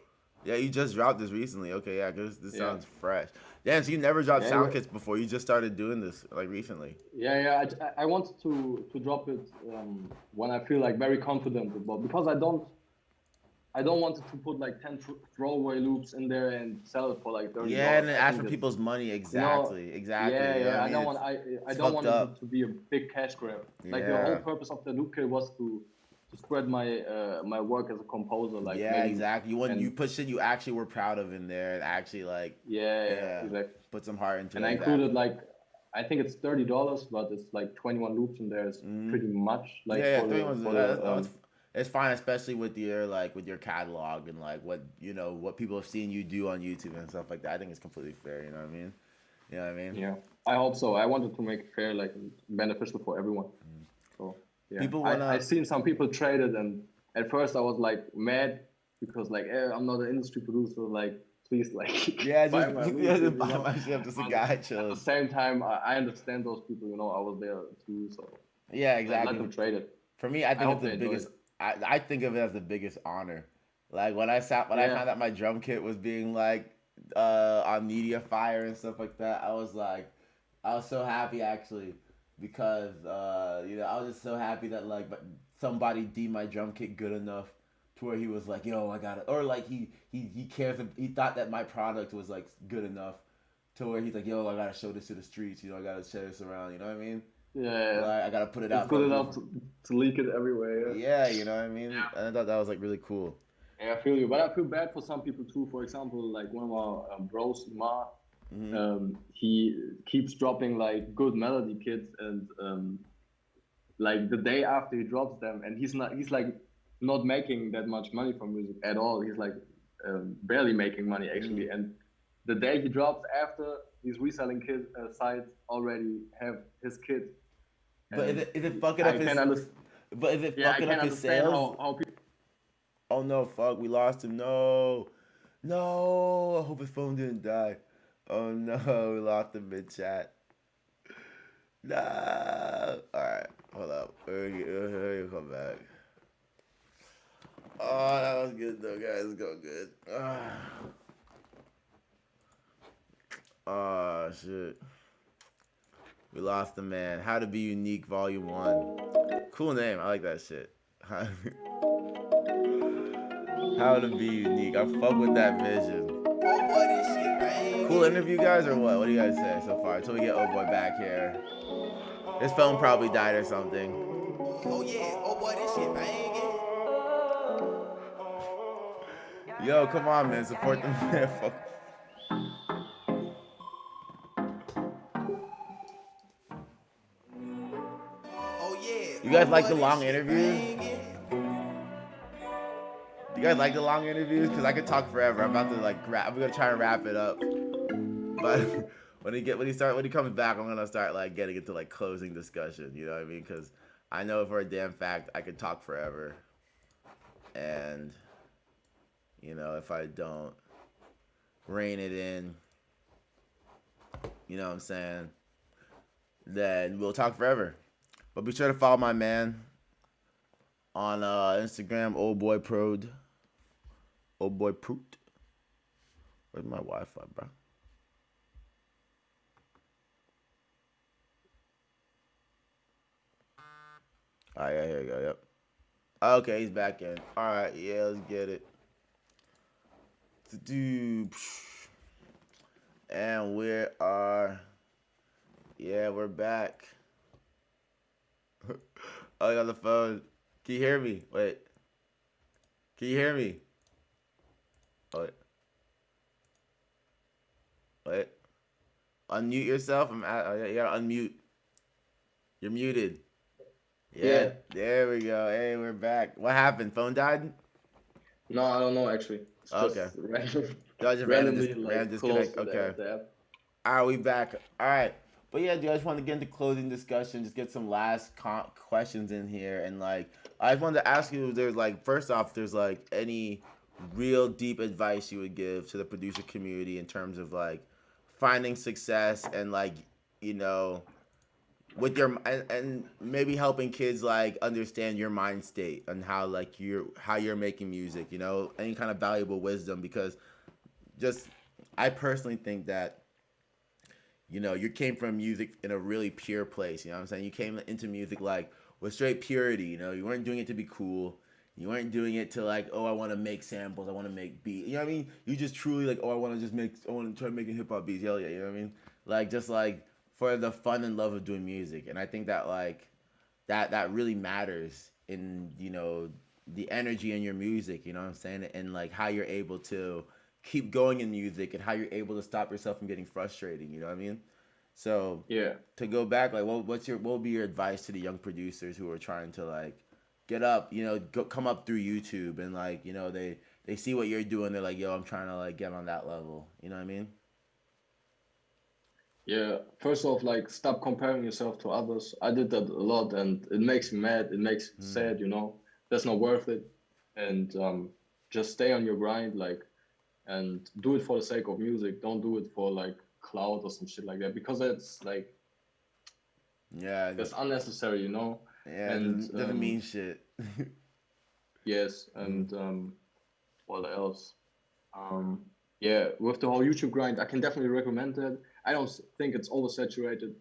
Yeah, you just dropped this recently. Okay, yeah, because this Yeah. sounds fresh. Damn, so you never dropped Yeah, sound right. kits before. You just started doing this like recently. Yeah. I wanted to drop it when I feel like very confident about, because I don't want to put like 10 throwaway loops in there and sell it for like $30. Yeah, and then I ask think for it's- people's money. you know, Exactly. Exactly. Yeah, you know what I mean? don't want It's I don't want fucked it up. to be a big cash grab. Like the Yeah. whole purpose of the loop kit was to spread my my work as a composer. Like Yeah, maybe, exactly. and- You put shit you actually were proud of in there and actually like yeah, exactly. put some heart into And it. I exactly. included like, I think it's $30, but it's like 21 loops in there. It's pretty much like yeah, for the, 3 ones. for That's, the, it's fine, especially with your catalog and like what people have seen you do on YouTube and stuff like that. I think it's completely fair. You know what I mean? You know what I mean? yeah. I hope so. I wanted to make it fair, like beneficial for everyone. So yeah, People I seen some people trade it, and at first I was like mad because like I'm not an industry producer. Like please, like Yeah, buy just my loop, yeah, you just buy know? my shit. I'm just a But guy at the chills. same time, I understand those people. You know, I was there too, so Yeah, let exactly. them trade it. For me, I think hope it's the they enjoy biggest. I think of it as the biggest honor. Like when I I Yeah. found out my drum kit was being like on Media Fire and stuff like that, I was so happy actually because I was just so happy that like somebody deemed my drum kit good enough to where he was like, yo, I got it, or like he cares. He thought that my product was like good enough to where he's like, yo, I gotta show this to the streets. I gotta show this around. You know what I mean? Yeah, Like I gotta put it it's out. good for enough to leak it everywhere. yeah, you know what I mean? And I thought that was like really cool. Yeah, I feel you, but I feel bad for some people too. For example, like one of our bros, Ma, he keeps dropping like good melody kits, and like the day after he drops them, and he's like not making that much money from music at all. He's like barely making money actually, and the day he drops after, these reselling sites already have his kit. But And is it fucking I up his? can't understand. But is it Yeah, I fucking can't up his understand sales? how people. Oh no, fuck, we lost him. No, I hope his phone didn't die. Oh no, we lost him mid chat. No. All right, hold up. He'll come back. Oh, that was good though, guys. It's going good. Oh shit. We lost the man. How to Be Unique, Volume 1. Cool name. I like that shit. How to Be Unique. I fuck with that vision. Oh boy, this shit banging. Cool interview, guys, or what? What do you guys say so far? Until we get Ouhboy back here. His phone probably died or something. Oh yeah, oh boy, this shit banging. Yo, come on, man. Support the man. Fuck. Oh yeah. You guys oh like boy, the this long shit interviews? banging. You guys like the long interviews? Because I could talk forever. I'm about to like I'm gonna try and wrap it up. But when he comes back, I'm gonna start like getting into like closing discussion. You know what I mean? Because I know for a damn fact I could talk forever, and if I don't rein it in, you know what I'm saying, then we'll talk forever. But be sure to follow my man on Instagram, Ouhboy Prod. Ouhboy Prod. Where's my Wi-Fi, bro? All right, yeah, here we go. Yep. Okay, he's back in. All right, yeah, let's get it. And we're back. Oh, I got the phone. Can you hear me? Wait. Can you hear me? Wait. unmute yourself. You gotta unmute. You're muted. Yeah. Yeah, there we go. Hey, we're back. What happened? Phone died? No, I don't know actually. It's Okay. just random, That was just randomly random like close disconnect. to Okay. the app. All right, we back. All right. But yeah, dude, I just want to get into closing discussion, just get some last questions in here. And like, I just wanted to ask you if there's like, first off, there's like any real deep advice you would give to the producer community in terms of like finding success and like, you know, with your and maybe helping kids like understand your mind state and how like you're making music, you know, any kind of valuable wisdom. Because just I personally think that, you know, you came from music in a really pure place, you know what I'm saying? You came into music like with straight purity, you know, you weren't doing it to be cool. You weren't doing it to like, oh, I want to make samples, I want to make beats. You know what I mean? You just truly like, oh, I want to try making hip hop beats. Hell yeah, you know what I mean? Like just like for the fun and love of doing music. And I think that like that really matters in, you know, the energy in your music, you know what I'm saying? And like how you're able to keep going in music and how you're able to stop yourself from getting frustrated, you know what I mean? So Yeah. to go back, like what would be your advice to the young producers who are trying to like get up, you know, come up through YouTube and like, you know, they see what you're doing, they're like, yo, I'm trying to like get on that level, you know what I mean? Yeah. First off, like stop comparing yourself to others. I did that a lot, and it makes me mad. It makes me sad. You know, that's not worth it. And just stay on your grind, like, and do it for the sake of music. Don't do it for like clout or some shit like that, because that's like Yeah, that's unnecessary. You know. yeah, And doesn't mean shit. yes, and what else? Yeah, with the whole YouTube grind, I can definitely recommend that. I don't think it's oversaturated,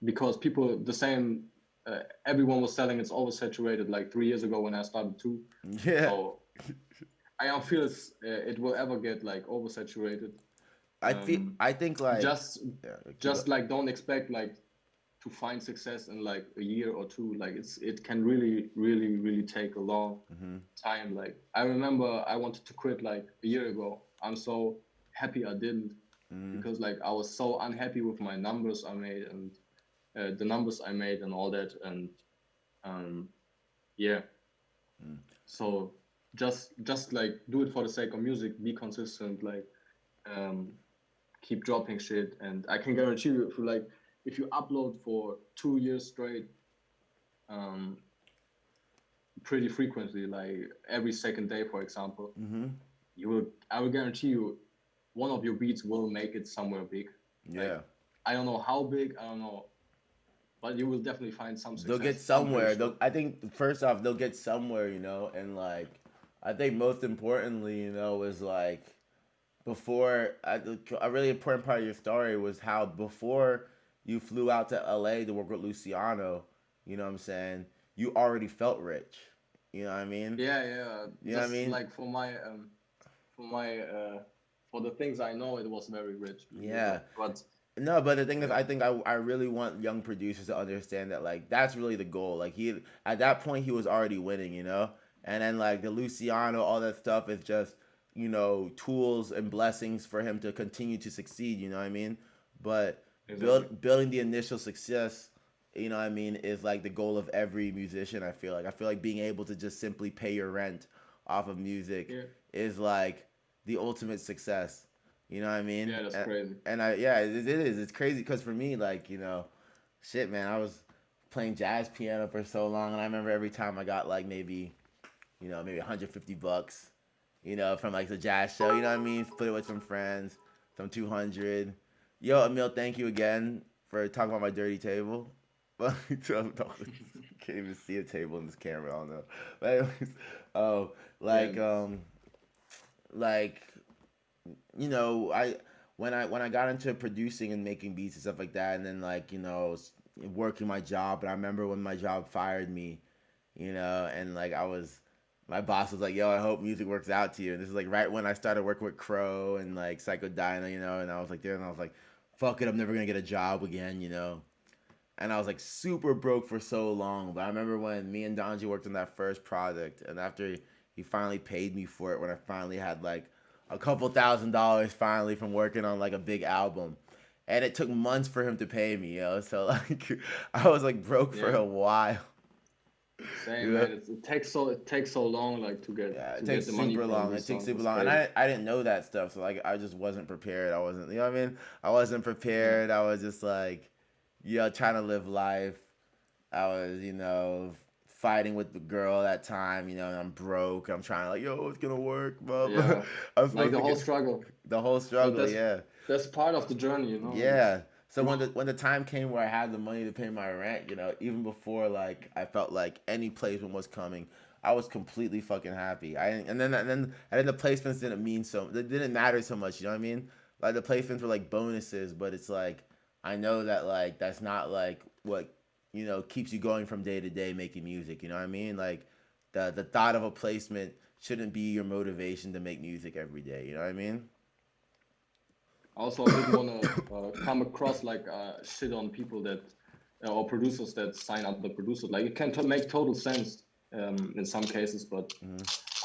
because people the same. Everyone was selling it's oversaturated like 3 years ago when I started too. Yeah. So I don't feel it will ever get like oversaturated. I think like Just yeah, just like don't expect like to find success in like a year or two. Like it can really take a long time. Like I remember I wanted to quit like a year ago. I'm so happy I didn't, because like I was so unhappy with my numbers I made, and the numbers I made and all that. And yeah, so just like do it for the sake of music, be consistent, like keep dropping shit. And I can guarantee you, if you upload for 2 years straight, pretty frequently, like every second day, for example, I will guarantee you one of your beats will make it somewhere big. yeah. Like, I don't know how big, I don't know, but you will definitely find some success. They'll get I'm pretty somewhere. sure. I think first off they'll get somewhere, you know, and like I think most importantly, you know, is like a really important part of your story was how before you flew out to LA to work with Luciano, you know what I'm saying, you already felt rich. You know what I mean? Yeah. You know what I mean? Like for the things I know, it was very rich. Yeah. But No, but the thing is, I think I really want young producers to understand that, like, that's really the goal. Like, at that point, he was already winning, you know? And then, like, the Luciano, all that stuff is just, you know, tools and blessings for him to continue to succeed, you know what I mean? But Exactly. building the initial success, you know what I mean, is, like, the goal of every musician, I feel like. I feel like being able to just simply pay your rent off of music is, like, the ultimate success. You know what I mean? Yeah, that's crazy. And it is. It's crazy because for me, like, you know, shit, man, I was playing jazz piano for so long, and I remember every time I got like maybe $150, you know, from like the jazz show. You know what I mean? Split it with some friends, some 200. Yo, Emil, thank you again for talking about my dirty table. But can't even see a table in this camera. I don't know. But anyways, like. You know, when I got into producing and making beats and stuff like that, and then like, you know, working my job. And I remember when my job fired me, you know, and like my boss was like, "Yo, I hope music works out to you." And this is like right when I started working with Crow and like Psycho Dyna, you know, and I was like there, and I was like, "Fuck it, I'm never gonna get a job again," you know. And I was like super broke for so long. But I remember when me and Donji worked on that first project, and after he finally paid me for it, when I finally had like a couple $1,000 finally from working on like a big album, and it took months for him to pay me, So like, I was like broke for Yeah. a while. Same, man. It takes so long, like Yeah, it to takes get the money super from long. these It takes songs. super It's long, and crazy. I didn't know that stuff. So like, I just wasn't prepared. I wasn't, you know what I mean? I wasn't Yeah. prepared. I was just like, trying to live life. I was, fighting with the girl that time. And I'm broke. I'm trying to like, it's gonna work, blah blah. Yeah. I'm Like supposed the to whole get struggle. the whole But struggle. Yeah, that's part of the journey, you know. It's yeah. So when the time came where I had the money to pay my rent, even before like I felt like any placement was coming, I was completely fucking happy. And then the placements didn't mean so. It didn't matter so much. You know what I mean? Like the placements were like bonuses, but it's like I know that like that's not like what keeps you going from day to day making music. You know what I mean? Like the thought of a placement shouldn't be your motivation to make music every day. You know what I mean? also, I wouldn't want to come across like shit on people that or producers that sign up the producers. Like it can make total sense in some cases, but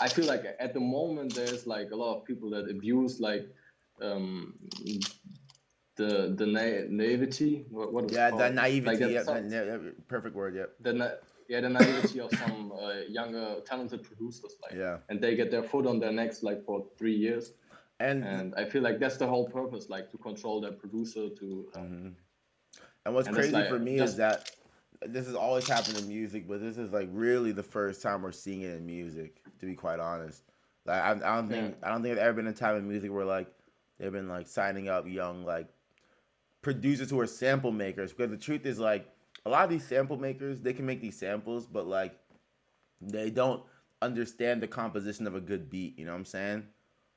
I feel like at the moment there's like a lot of people that abuse like um, the naivety. What is it Yeah, that called? Like naivety. that Yep, perfect word. Yep. the naivety of some younger talented producers, like, Yeah. and they get their foot on their necks like for 3 years. And And I feel like that's the whole purpose, like to control their producer, to and what's and that's crazy like for me is just that this has always happened in music, but this is like really the first time we're seeing it in music. To be quite honest, like I don't think there's ever been a time in music where like they've been like signing up young like producers who are sample makers. Because the truth is like a lot of these sample makers they can make these samples, but like they don't understand the composition of a good beat. You know what I'm saying?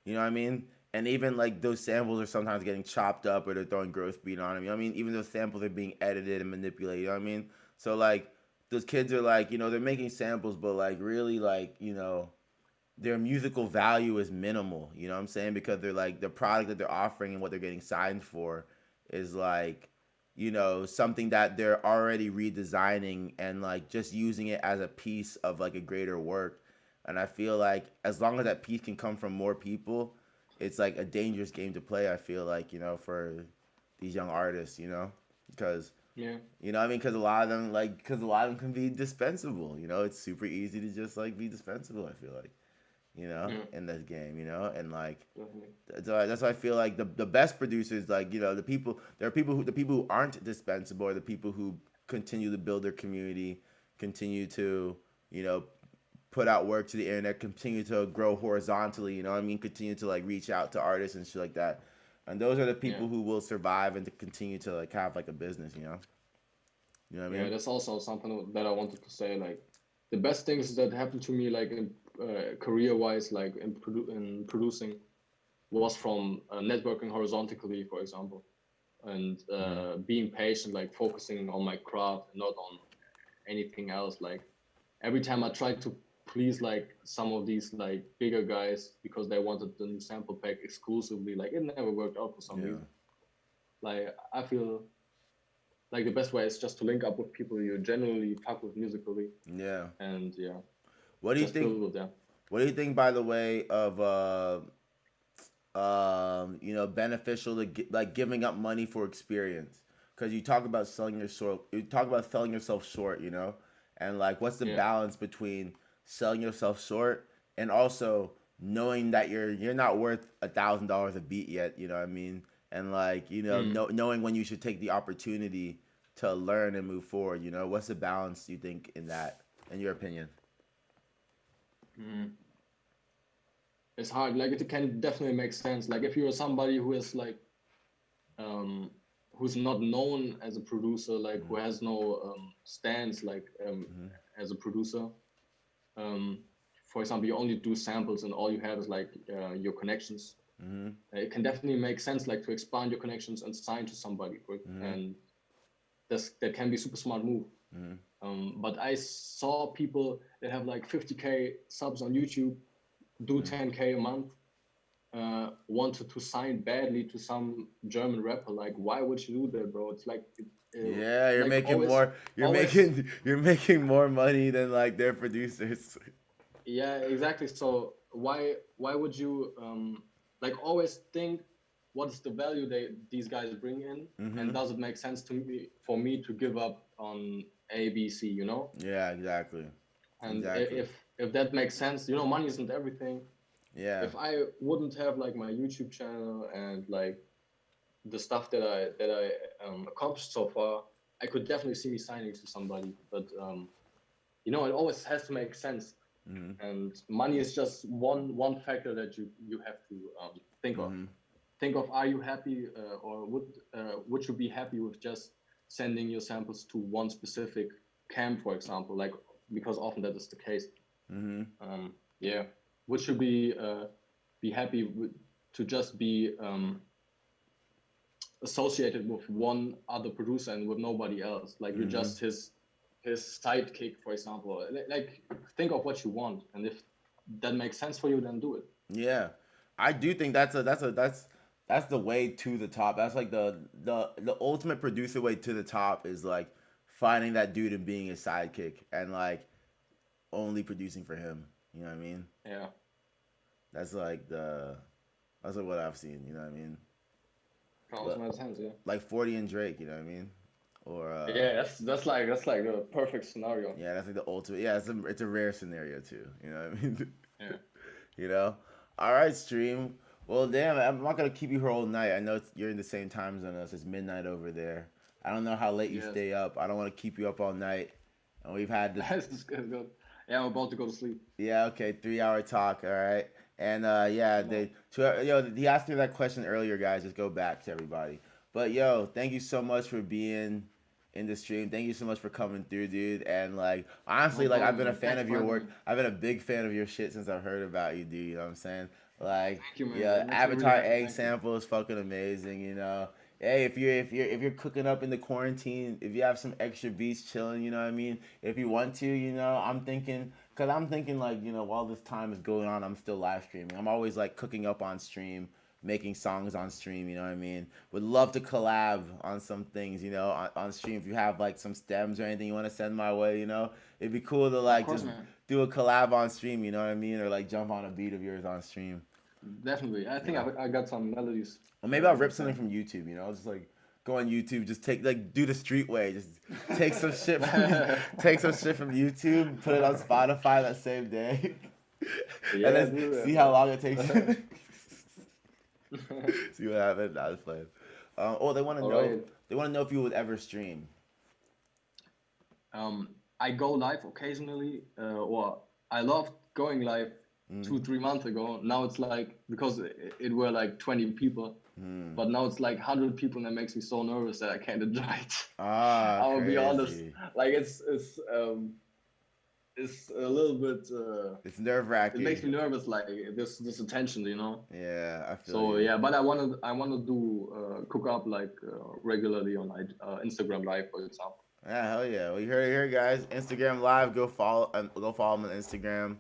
You know what I mean? And even like those samples are sometimes getting chopped up or they're throwing growth beat on them. You know what I mean? Even those samples are being edited and manipulated. You know what I mean? So like those kids are like, they're making samples, but like really like, their musical value is minimal. You know what I'm saying? Because they're like the product that they're offering and what they're getting signed for is like, something that they're already redesigning and like just using it as a piece of like a greater work. And I feel like as long as that piece can come from more people, it's like a dangerous game to play. I feel like for these young artists, because yeah, I mean, because a lot of them can be dispensable. It's super easy to just like be dispensable. I feel like yeah, in this game, and like definitely. that's why I feel like the best producers, like there are the people who aren't dispensable are the people who continue to build their community, continue to put out work to the internet, continue to grow horizontally, you know what I mean? Continue to like reach out to artists and shit like that. And those are the Yeah, people who will survive and to continue to like have like a business, you know? You know what I yeah. mean? That's also something that I wanted to say. Like the best things that happened to me, like in career-wise, like in producing, was from networking horizontally, for example, and being patient, like focusing on my craft and not on anything else. Like every time I tried to please like some of these like bigger guys because they wanted the new sample pack exclusively, like it never worked out for some Yeah. reason. Like I feel like the best way is just to link up with people you genuinely fuck with musically, Yeah. and yeah, What do you just think build with them. what do you think by the way of beneficial to like giving up money for experience? Because you talk about selling yourself short, and like what's the Yeah. balance between selling yourself short and also knowing that you're not worth $1,000 a beat yet, you know what I mean? And like knowing when you should take the opportunity to learn and move forward, what's the balance you think in that, in your opinion? Mhm. It's hard. Like it can definitely make sense. Like if you're somebody who is like um who's not known as a producer, like who has no stance like as a producer. Um for example, you only do samples and all you have is like your connections. Mm-hmm. It can definitely make sense like to expand your connections and sign to somebody and that can be super smart move. But I saw people that have like 50K subs on YouTube do 10K a month, wanted to sign badly to some German rapper. Like, why would you do that, bro? It's like, Yeah, you're like making always, more. always, You're making more money than like their producers. yeah, exactly. So why would you like always think what is the value these guys bring in, Mm-hmm. and does it make sense to me for me to give up on A, B, C, you know? Yeah, exactly. And Exactly. if that makes sense, you know, money isn't everything. Yeah. If I wouldn't have like my YouTube channel and like the stuff that I accomplished so far, I could definitely see me signing to somebody. But you know, it always has to make sense. Mm-hmm. And money is just one factor that you have to think of. Mm-hmm. Think of, are you happy or would you be happy with just sending your samples to one specific camp, for example, like, because often that is the case. Mm-hmm. Yeah, would you be happy to just be associated with one other producer and with nobody else, like you're just his sidekick, for example? Like, think of what you want, and if that makes sense for you, then do it. Yeah, I do think that's the way to the top. That's like the ultimate producer way to the top is like finding that dude and being his sidekick and like only producing for him. You know what I mean? Yeah. That's like what I've seen. You know what I mean? Counts my sense, yeah. Like 40 and Drake. You know what I mean? Or yeah, that's like a perfect scenario. yeah, that's like the ultimate. Yeah, it's a rare scenario too. You know what I mean? Yeah. You know? All right, stream. Well, damn, I'm not gonna keep you here all night. I know you're in the same time zone as us. It's midnight over there. I don't know how late you stay up. I don't want to keep you up all night. And we've had the This is good. Yeah, I'm about to go to sleep. yeah, okay, 3 hour talk. All right, and yeah, he asked me that question earlier, guys. Just go back to everybody. But yo, thank you so much for being in the stream. Thank you so much for coming through, dude. And like honestly, No like I've problem, been a man. fan Thanks of for your having work. me. I've been a big fan of your shit since I've heard about you, dude. You know what I'm saying? Like you, man. yeah, That makes me Avatar really happy. egg Thank you. sample is fucking amazing. You know. Hey, if you're cooking up in the quarantine, if you have some extra beats chilling, you know what I mean. If you want to, you know, I'm thinking like, you know, while this time is going on, I'm still live streaming. I'm always like cooking up on stream, making songs on stream. You know what I mean. Would love to collab on some things, you know, on stream. If you have like some stems or anything you want to send my way, you know, it'd be cool to like course, just man. do a collab on stream. You know what I mean, or like jump on a beat of yours on stream. Definitely. I think I got some melodies. Or maybe I'll rip something from YouTube, you know, just like go on YouTube, just do the street way, just take some shit from YouTube, put it on Spotify that same day, Yeah, and then do that, see how long it takes. See what happens. I was playing. They want to know. Alright. They want to know if you would ever stream. I go live occasionally, or I loved going live 2-3 months ago. Now it's like, because it were like 20 people, but now it's like 100 people, and that makes me so nervous that I can't enjoy it. I'll be honest. Crazy. Like it's a little bit. It's nerve wracking. It makes me nervous, like this attention, you know. Yeah, I feel. So you. yeah, but I wanna do cook up like regularly on Instagram Live, for example. Yeah, hell yeah. Well, you heard it here, guys. Instagram Live. Go follow him on Instagram.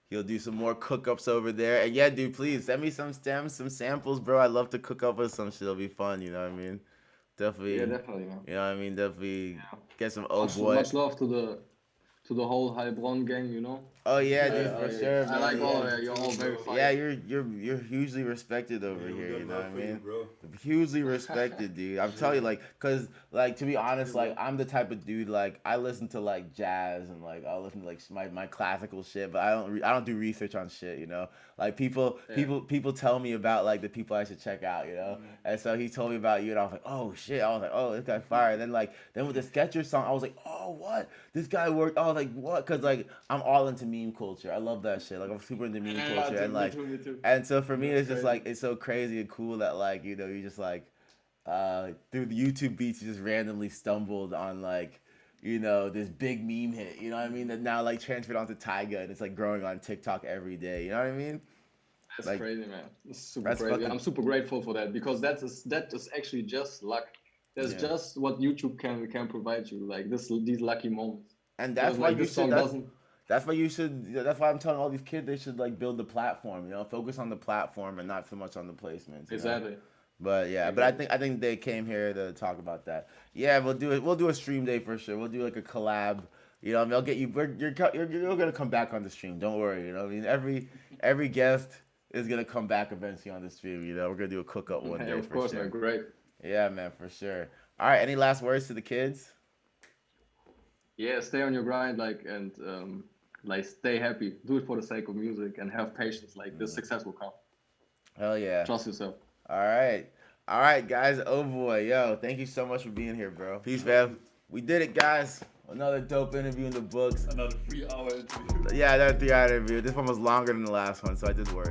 He'll do some more cook-ups over there. And yeah, dude, please send me some stems, some samples, bro. I'd love to cook up with some shit. It'll be fun, you know what I mean? Definitely. Yeah, definitely, man. You know what I mean? Definitely get some Much Ouhboy. love to the whole Heilbronn gang, you know. Oh yeah, dude, for sure. I Man. like all yeah. that. You're all very fine. Yeah, you're hugely respected over here. You know what I mean? Hugely respected, dude. I'm telling you, like, cause like to be honest, like I'm the type of dude like I listen to like jazz and like I listen to like my classical shit, but I don't do research on shit. You know, like people tell me about like the people I should check out. You know, and so he told me about you, and I was like, oh shit. I was like, oh, this guy fire. And then with the Skechers song, I was like, oh what? This guy worked. I was like, what? Cause like I'm all into meme culture. I love that shit. Like I'm super into meme culture, and like, me too. and so for me, it's just like it's so crazy and cool that like you know you just like through the YouTube beats you just randomly stumbled on like you know this big meme hit. You know what I mean? That now like transferred onto Tyga and it's like growing on TikTok every day. You know what I mean? That's like, crazy, man. It's super that's crazy. fucking- I'm super grateful for that, because that is actually just luck. That's Yeah. just what YouTube can provide you, like these lucky moments. And that's Because, why like, you this song should. doesn't. That's why you should. That's why I'm telling all these kids they should like build the platform. You know, focus on the platform and not so much on the placements. You know? Exactly. But yeah, but I think they came here to talk about that. Yeah, we'll do it. We'll do a stream day for sure. We'll do like a collab. You know, I mean, I'll get you. You're gonna come back on the stream. Don't worry. You know, what I mean, every guest is gonna come back eventually on the stream. You know, we're gonna do a cook up one Hey, day of for course, sure. man. Great. Yeah, man, for sure. All right, any last words to the kids? Yeah, stay on your grind, and like stay happy. Do it for the sake of music and have patience. Like the success will come. Hell yeah. Trust yourself. All right, guys. Ouhboy, yo, thank you so much for being here, bro. Peace, fam. We did it, guys. Another dope interview in the books. Another 3-hour interview. Yeah, another 3-hour interview. This one was longer than the last one, so I did worse.